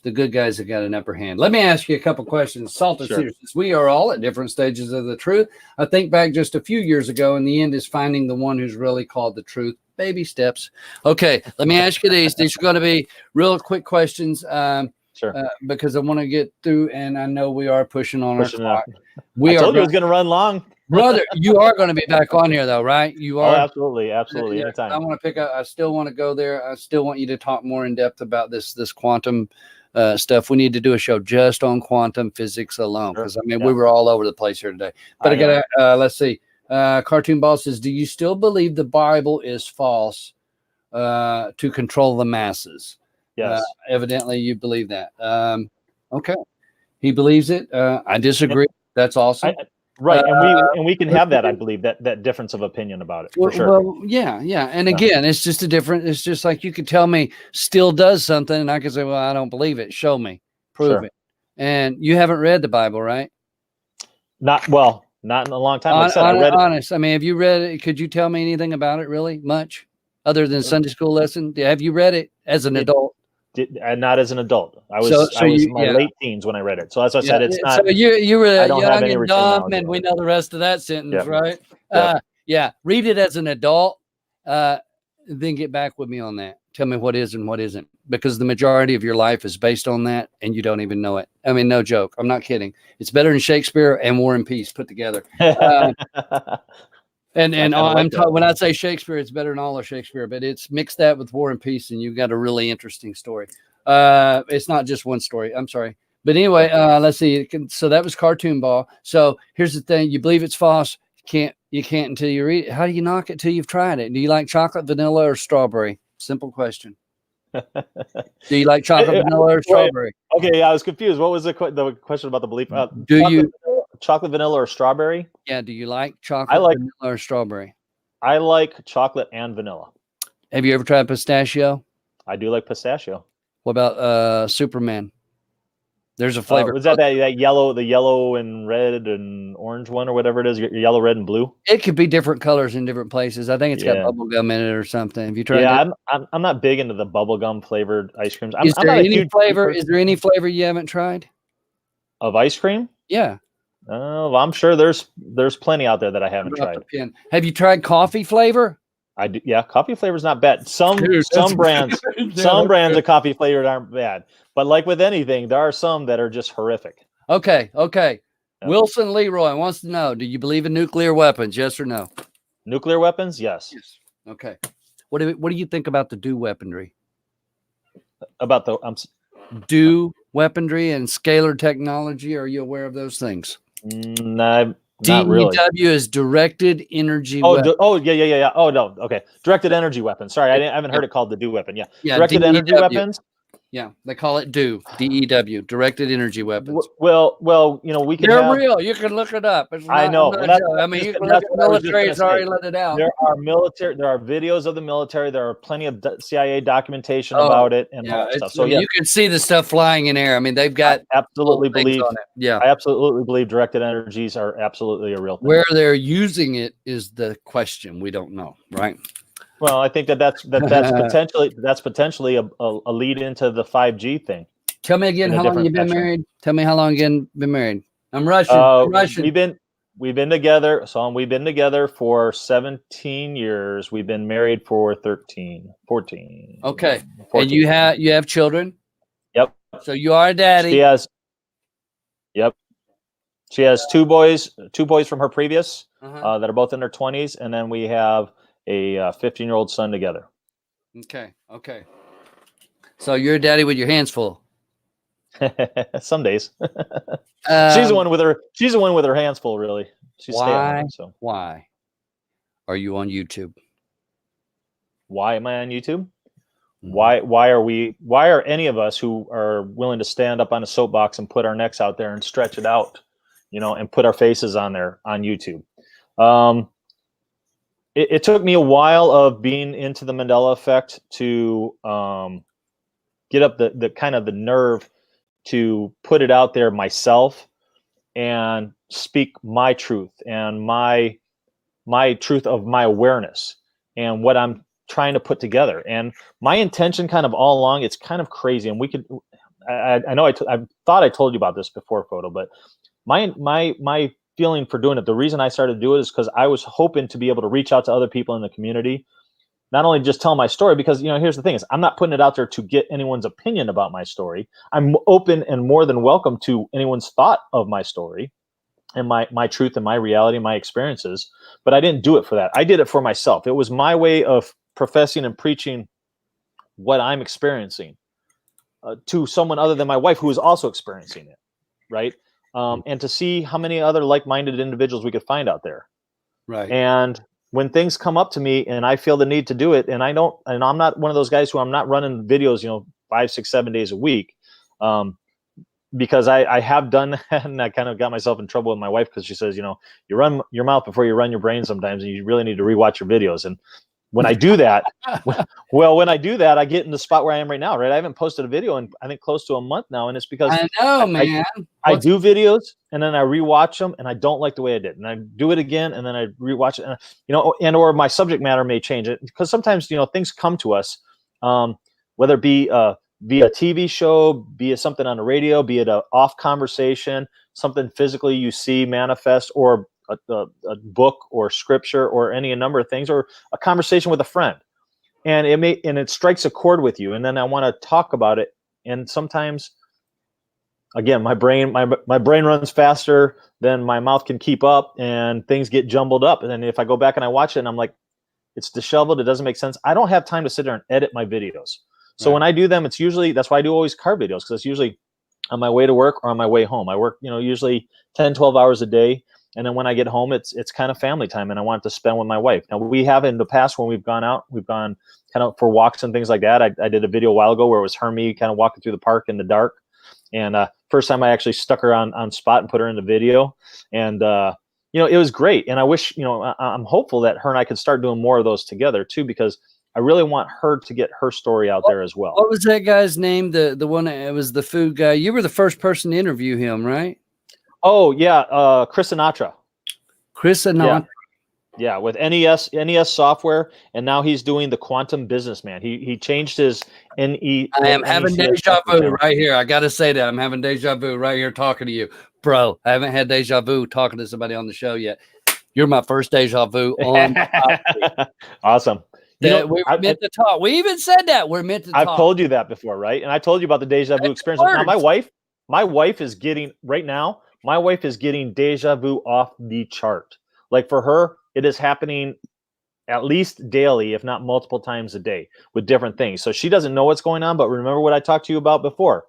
the good guys have got an upper hand. Let me ask you a couple questions. Salted Citizens, we are all at different stages of the truth. I think back just a few years ago, and the end is finding the one who's really called the truth. Baby steps. Okay, let me ask you these. These are going to be real quick questions because I want to get through, and I know we are pushing on our clock. I told you it was going to run long. Brother, you are going to be back on here, though, right? You are. Oh, absolutely. Yeah, anytime. I want to pick up. I still want to go there. I still want you to talk more in depth about this quantum stuff. We need to do a show just on quantum physics alone, because we were all over the place here today. But I got to let's see. Cartoon Ball says, "Do you still believe the Bible is false to control the masses?" Yes. Evidently, you believe that. Okay, he believes it. I disagree. That's awesome. Right, and we can have that. I believe that difference of opinion about it for sure. Well, yeah, and again, it's just a different. It's just like you could tell me still does something, and I could say, "Well, I don't believe it. Show me, prove it." And you haven't read the Bible, right? Not in a long time. Like I said, I read honest. I mean, have you read it? Could you tell me anything about it? Really much, other than Sunday school lesson? Have you read it as an adult? Not as an adult. I was in my late teens when I read it. So as I said, it's not. So you were young and dumb, and we know the rest of that sentence, right? Read it as an adult. Then get back with me on that. Tell me what is and what isn't, because the majority of your life is based on that, and you don't even know it. I mean, no joke. I'm not kidding. It's better than Shakespeare and War and Peace put together. And when I say Shakespeare, it's better than all of Shakespeare, but it's mixed that with War and Peace, and you've got a really interesting story. It's not just one story. I'm sorry. But anyway, let's see. So that was Cartoon Ball. So here's the thing. You believe it's false. You can't until you read it. How do you knock it till you've tried it? Do you like chocolate, vanilla, or strawberry? Simple question. Do you like chocolate, vanilla, or strawberry? Okay, I was confused. What was the question about the belief? Chocolate, vanilla, or strawberry? Yeah, do you like chocolate, vanilla, or strawberry? I like chocolate and vanilla. Have you ever tried pistachio? I do like pistachio. What about Superman? There's a flavor. Was that yellow, the yellow and red and orange one, or whatever it is? Yellow, red, and blue. It could be different colors in different places. I think it's got bubble gum in it or something. Have you tried? Yeah, I'm not big into the bubble gum flavored ice creams. Is there any flavor you haven't tried of ice cream? Yeah. Oh, well, I'm sure there's plenty out there that I haven't tried. Have you tried coffee flavor? I do, yeah, coffee flavor is not bad. Some Dude, some brands Yeah, some that's brands good. of coffee flavored aren't bad, but like with anything, there are some that are just horrific. Okay. Yeah. Wilson Leroy wants to know: do you believe in nuclear weapons? Yes or no? Nuclear weapons, yes. Okay. What do you think about the do weaponry? About the Do weaponry and scalar technology? Are you aware of those things? not really. DEW is directed energy Oh, weapon. yeah. Oh no, okay. Directed energy weapon. Sorry, I haven't heard it called the do weapon. Yeah, Yeah, directed energy DEW. weapons. Yeah, they call it DEW, directed energy weapons. Well, you know, we can They're have. real. You can look it up. It's I not, I'm know. not Well, joking. I mean, you can look that's at what I was just military. gonna It's already say. let it out. There are videos of the military. There are plenty of CIA documentation Oh, about it and all yeah, that stuff. it's. So I mean, yeah, you can see the stuff flying in air. I mean, they've I got whole absolutely things believe. on it. Yeah, I absolutely believe directed energies are absolutely a real thing. where they're using it is the question. We don't know, right? Well, I think that's potentially a lead into the 5G thing. Tell me again in a how long different you've been fashion. married. Tell me how long again been married. I'm Russian. I'm Russian. We've been together. So we've been together for 17 years. We've been married for 14. Okay. 14. And you have children. Yep. So you are a daddy. She has. Yep. She has two boys from her previous that are both in their 20s, and then we have a 15-year-old son together. Okay. So you're a daddy with your hands full. Some days. She's the one with her hands full, really. She's why? So Why are you on YouTube? Why am I on YouTube? Mhm. Why are any of us who are willing to stand up on a soapbox and put our necks out there and stretch it out, and put our faces on there on YouTube? It took me a while of being into the Mandela effect to get up the kind of the nerve to put it out there myself and speak my truth and my truth of my awareness and what I'm trying to put together. And my intention kind of all along, it's kind of crazy. And I know I thought I told you about this before, Photo, but my feeling for doing it, the reason I started to do it is because I was hoping to be able to reach out to other people in the community, not only just tell my story, because here's the thing is I'm not putting it out there to get anyone's opinion about my story. I'm open and more than welcome to anyone's thought of my story and my truth and my reality, my experiences. But I didn't do it for that. I did it for myself. It was my way of professing and preaching what I'm experiencing to someone other than my wife, who is also experiencing it, right? And to see how many other like-minded individuals we could find out there. Right. And when things come up to me and I feel the need to do it, and I'm not one of those guys who I'm not running videos, 5, 6, 7 days a week. Because I have done that, and I kind of got myself in trouble with my wife because she says, you run your mouth before you run your brain sometimes, and you really need to rewatch your videos. And when I do that, I get in the spot where I am right now, right? I haven't posted a video in, I think, close to a month now, and it's because I know, man. I do videos and then I rewatch them, and I don't like the way I did, and I do it again, and then I rewatch it, and or my subject matter may change it because sometimes things come to us, whether it be via TV show, be it something on the radio, be it a off conversation, something physically you see manifest, or a book or scripture or a number of things, or a conversation with a friend, and it strikes a chord with you, and then I want to talk about it. And sometimes, again, my brain runs faster than my mouth can keep up, and things get jumbled up. And then if I go back and I watch it and I'm like, it's disheveled, it doesn't make sense, I don't have time to sit there and edit my videos. So when I do them, it's usually, that's why I do always car videos, because it's usually on my way to work or on my way home. I work, usually 10, 12 hours a day. And then when I get home, it's kind of family time, and I want to spend with my wife. Now, we have in the past, when we've gone out, we've gone kind of for walks and things like that. I did a video a while ago where it was her and me kind of walking through the park in the dark. And first time I actually stuck her on spot and put her in the video. And, it was great. And I wish, I'm hopeful that her and I could start doing more of those together too, because I really want her to get her story out there as well. What was that guy's name? The one, it was the food guy. You were the first person to interview him, right? Oh yeah. Chris Sinatra. Chris Sinatra. Yeah, with NES software, and now he's doing the Quantum Businessman. He changed his NE. I am having deja vu right here. I got to say that I'm having deja vu right here talking to you, bro. I haven't had deja vu talking to somebody on the show yet. You're my first deja vu on the hot seat. Awesome. That we were meant to talk. We even said that we're meant to talk. I've told you that before, right? And I told you about the deja vu experience. Now, my wife is getting right now. My wife is getting deja vu off the chart. Like for her, it is happening at least daily, if not multiple times a day, with different things. So she doesn't know what's going on. But remember what I talked to you about before.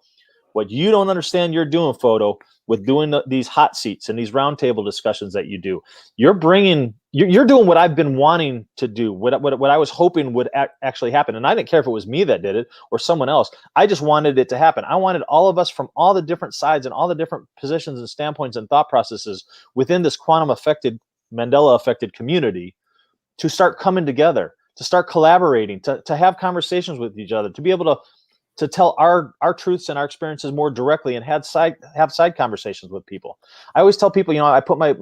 What you don't understand you're doing, Photo, with doing these hot seats and these roundtable discussions that you do. You're doing what I've been wanting to do, what I was hoping would actually happen. And I didn't care if it was me that did it or someone else. I just wanted it to happen. I wanted all of us from all the different sides and all the different positions and standpoints and thought processes within this Mandela affected community to start coming together, to start collaborating, to have conversations with each other, to be able to tell our truths and our experiences more directly and have side conversations with people. I always tell people, I put my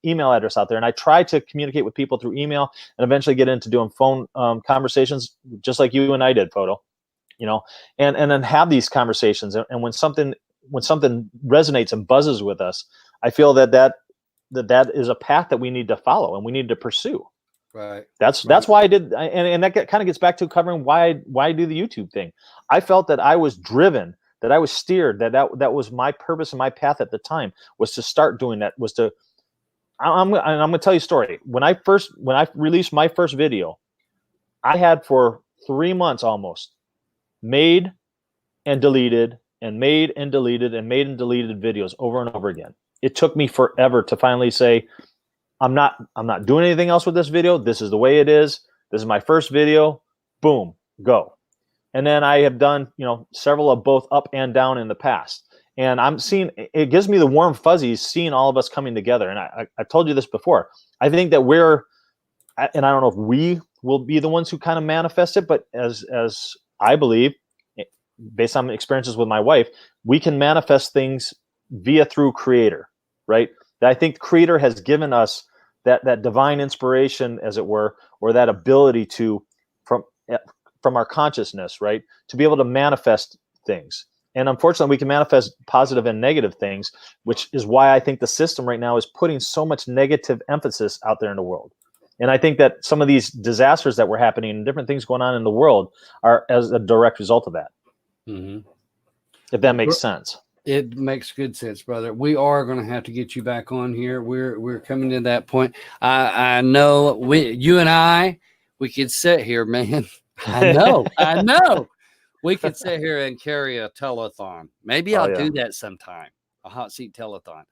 email address out there, and I try to communicate with people through email and eventually get into doing phone conversations, just like you and I did, Photo, and then have these conversations. And when something resonates and buzzes with us, I feel that is a path that we need to follow and we need to pursue. Right. That's why I did, and that kind of gets back to covering why I do the YouTube thing. I felt that I was driven, that I was steered, that was my purpose and my path at the time, was to start doing that. I'm going to tell you a story. When I released my first video, I had for 3 months almost made and deleted and made and deleted and made and deleted videos over and over again. It took me forever to finally say, I'm not doing anything else with this video. This is the way it is. This is my first video. Boom, go. And then I have done, several of both up and down in the past. And I'm seeing, it gives me the warm fuzzies seeing all of us coming together. And I've told you this before. I think that and I don't know if we will be the ones who kind of manifest it, but as I believe, based on experiences with my wife, we can manifest things through Creator, right? I think Creator has given us that divine inspiration, as it were, or that ability to, from our consciousness, right, to be able to manifest things. And unfortunately, we can manifest positive and negative things, which is why I think the system right now is putting so much negative emphasis out there in the world. And I think that some of these disasters that were happening and different things going on in the world are as a direct result of that. Mm-hmm. If that makes sense. It makes good sense, brother. We are going to have to get you back on here. We're coming to that point. I know you and I, we could sit here, man. I know. We could sit here and carry a telethon. Maybe I'll do that sometime. A hot seat telethon.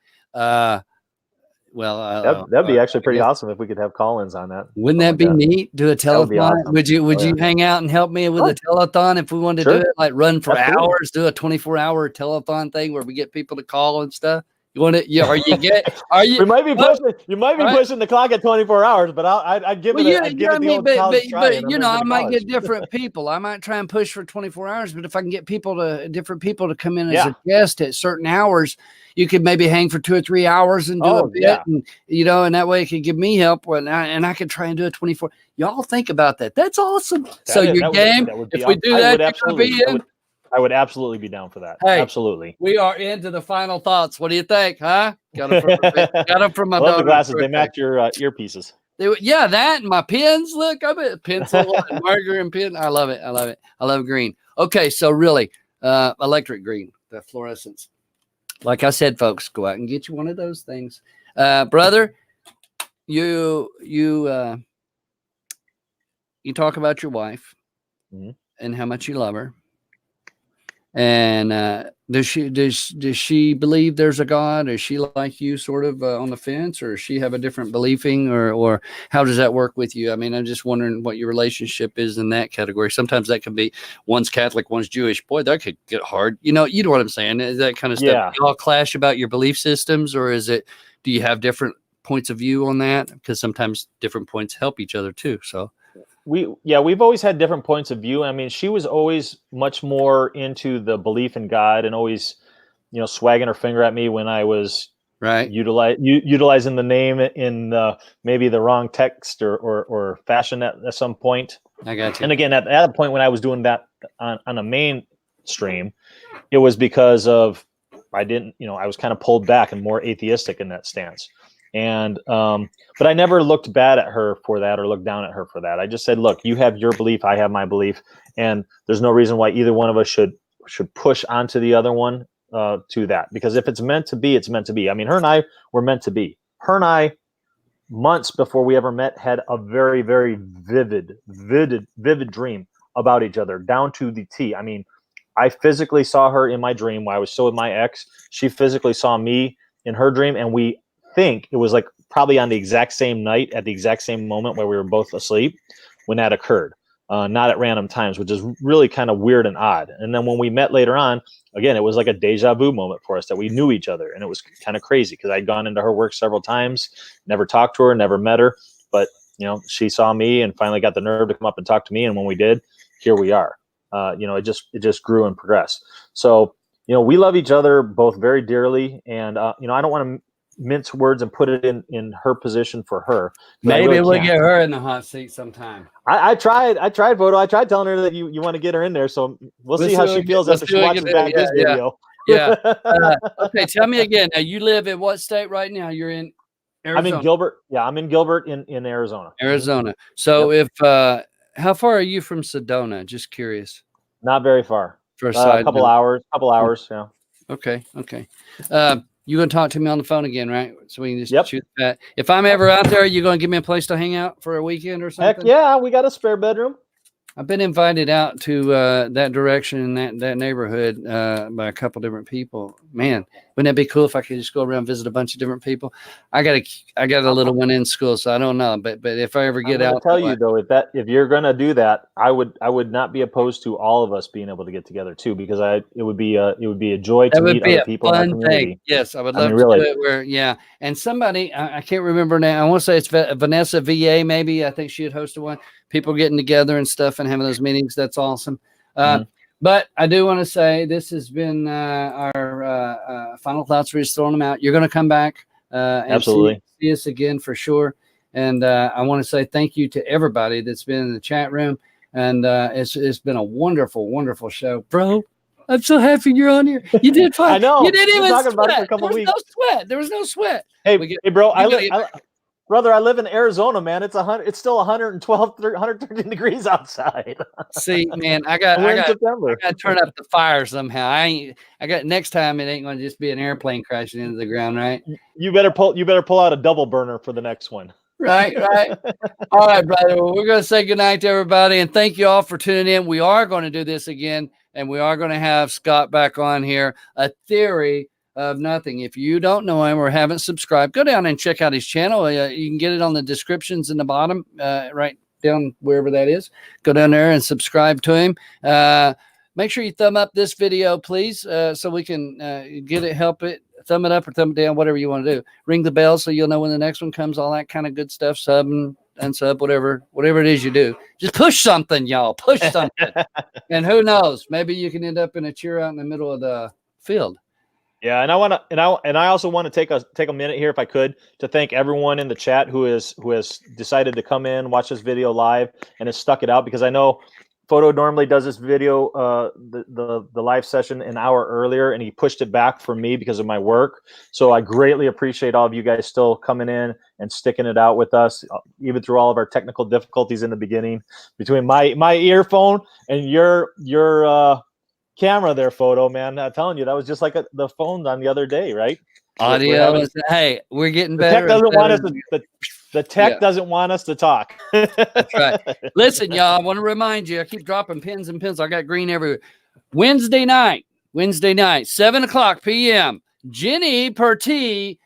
That'd be actually pretty awesome if we could have call-ins on that. Wouldn't that be neat? Do a telethon? Awesome. Would you hang out and help me with a telethon if we wanted to do it? Like run for hours, do a 24-hour telethon thing where we get people to call and stuff. You want it? Yeah. We might be pushing. You might be pushing the clock at 24 hours, but I'd give it. I'd give it the old college try. But I might get different people. I might try and push for 24 hours, but if I can get different people to come in as a guest at certain hours, you could maybe hang for 2 or 3 hours and do a bit, and and that way it could give me help. And I could try and do a 24. Y'all think about that. That's awesome. Your game. If we do that, I would absolutely be down for that. Hey, absolutely. We are into the final thoughts. What do you think, huh? Got them from my daughter. The glasses. They match your earpieces. That and my pens. Look, I'm a pencil and marker and pen. I love it. I love green. Okay, so really, electric green, the fluorescence. Like I said, folks, go out and get you one of those things. Brother, you talk about your wife and how much you love her. And does she believe there's a God? Is she like you, sort of on the fence, or does she have a different believing, or how does that work with you? I mean, I'm just wondering what your relationship is in that category. Sometimes that can be one's Catholic, one's Jewish. Boy, that could get hard. You know what I'm saying? Is that kind of stuff? Yeah. Do you all clash about your belief systems, or do you have different points of view on that? Because sometimes different points help each other too. So. We've always had different points of view. I mean, she was always much more into the belief in God and always, swagging her finger at me when I was utilizing the name in maybe the wrong text or fashion at some point. I got you. And again, at that point when I was doing that on a mainstream, it was because of I was kind of pulled back and more atheistic in that stance. And but I never looked bad at her for that or looked down at her for that. I just said, look, you have your belief, I have my belief, and there's no reason why either one of us should push onto the other one to that. Because if it's meant to be, it's meant to be. I mean, her and I were meant to be. Her and I, months before we ever met, had a very, very vivid dream about each other, down to the T. I mean, I physically saw her in my dream while I was still with my ex. She physically saw me in her dream, and we think it was like probably on the exact same night at the exact same moment where we were both asleep when that occurred. Not at random times, which is really kind of weird and odd. And then when we met later on, again, it was like a deja vu moment for us that we knew each other. And it was kind of crazy because I'd gone into her work several times, never talked to her, never met her. But, you know, she saw me and finally got the nerve to come up and talk to me. And when we did, here we are. You know, it just grew and progressed. So, you know, we love each other both very dearly. And, you know, I don't want to mince words and put it in her position for her. Maybe really we'll get her in the hot seat sometime. I tried, Photo. I tried telling her that you want to get her in there. So we'll see how she feels after she watches back this video. Yeah. Okay. Tell me again. Now, you live in what state right now? You're in Arizona. I'm in Gilbert. Yeah. I'm in Gilbert in Arizona. Arizona. So if, how far are you from Sedona? Just curious. Not very far. For a couple hours. Yeah. Okay. You're going to talk to me on the phone again, right? So we can just shoot that. If I'm ever out there, you're going to give me a place to hang out for a weekend or something? Heck yeah, we got a spare bedroom. I've been invited out to that direction in that neighborhood by a couple different people. Man, wouldn't that be cool if I could just go around and visit a bunch of different people? I got a little one in school, so I don't know. But if I ever get out, tell you though, if you're gonna do that, I would not be opposed to all of us being able to get together too, because it would be a joy to meet other people in our community. Yes, I would love to do it. And somebody I can't remember now. I want to say it's Vanessa VA, maybe. I think she had hosted one. People getting together and stuff and having those meetings. That's awesome. But I do want to say this has been our final thoughts. We're just throwing them out. You're going to come back and absolutely see us again for sure. And I want to say thank you to everybody that's been in the chat room. And it's been a wonderful, wonderful show, bro. I'm so happy you're on here. You did fine. I know. You didn't even talking sweat. About it for a couple there was weeks. no sweat. There was no sweat. Hey, bro. Brother, I live in Arizona, man. It's still 112, 113 degrees outside. See, man, I got to turn up the fire somehow. Next time it ain't going to just be an airplane crashing into the ground, right? You better pull out a double burner for the next one. Right. All right, brother. Well, we're going to say goodnight to everybody and thank you all for tuning in. We are going to do this again, and we are going to have Scott back on here. A theory of nothing. If you don't know him or haven't subscribed, go down and check out his channel. You can get it on the descriptions in the bottom, right down wherever that is. Go down there and subscribe to him. Make sure you thumb up this video, please, so we can get it, help it, thumb it up or thumb it down, whatever you want to do. Ring the bell so you'll know when the next one comes, all that kind of good stuff. Sub and unsub, whatever it is you do. Just push something, y'all. Push something. And who knows? Maybe you can end up in a cheer out in the middle of the field. Yeah, and I also want to take a minute here, if I could, to thank everyone in the chat who has decided to come in, watch this video live, and has stuck it out, because I know Photo normally does this video, the live session an hour earlier, and he pushed it back for me because of my work. So I greatly appreciate all of you guys still coming in and sticking it out with us, even through all of our technical difficulties in the beginning, between my earphone and your camera there, Photo, man. I'm telling you, that was just like the phone on the other day, right? Audio. Hey, we're getting better. The tech doesn't want us to talk. That's right. Listen, y'all, I want to remind you, I keep dropping pins and pins. I got green everywhere. Wednesday night, 7:00 p.m. Jenny Perty,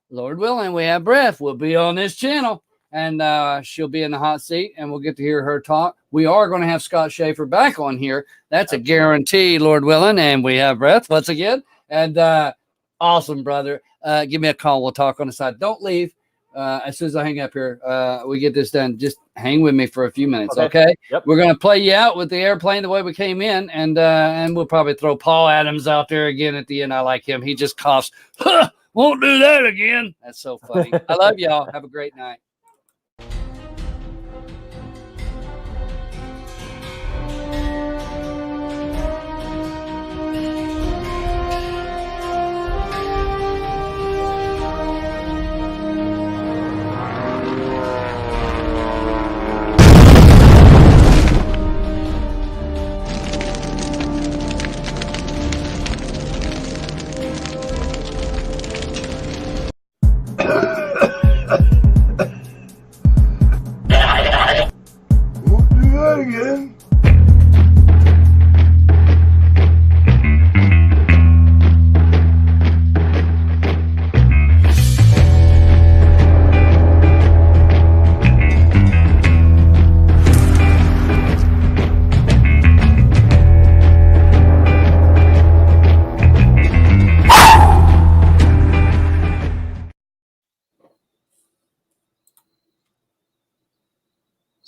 Lord willing, we have breath, will be on this channel. And she'll be in the hot seat, and we'll get to hear her talk. We are going to have Scott Schaefer back on here. That's a guarantee, Lord willing, and we have breath once again. And awesome, brother. Give me a call. We'll talk on the side. Don't leave. As soon as I hang up here, we get this done. Just hang with me for a few minutes, okay? Yep. We're going to play you out with the airplane the way we came in, and we'll probably throw Paul Adams out there again at the end. I like him. He just coughs. Won't do that again. That's so funny. I love y'all. Have a great night.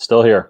Still here.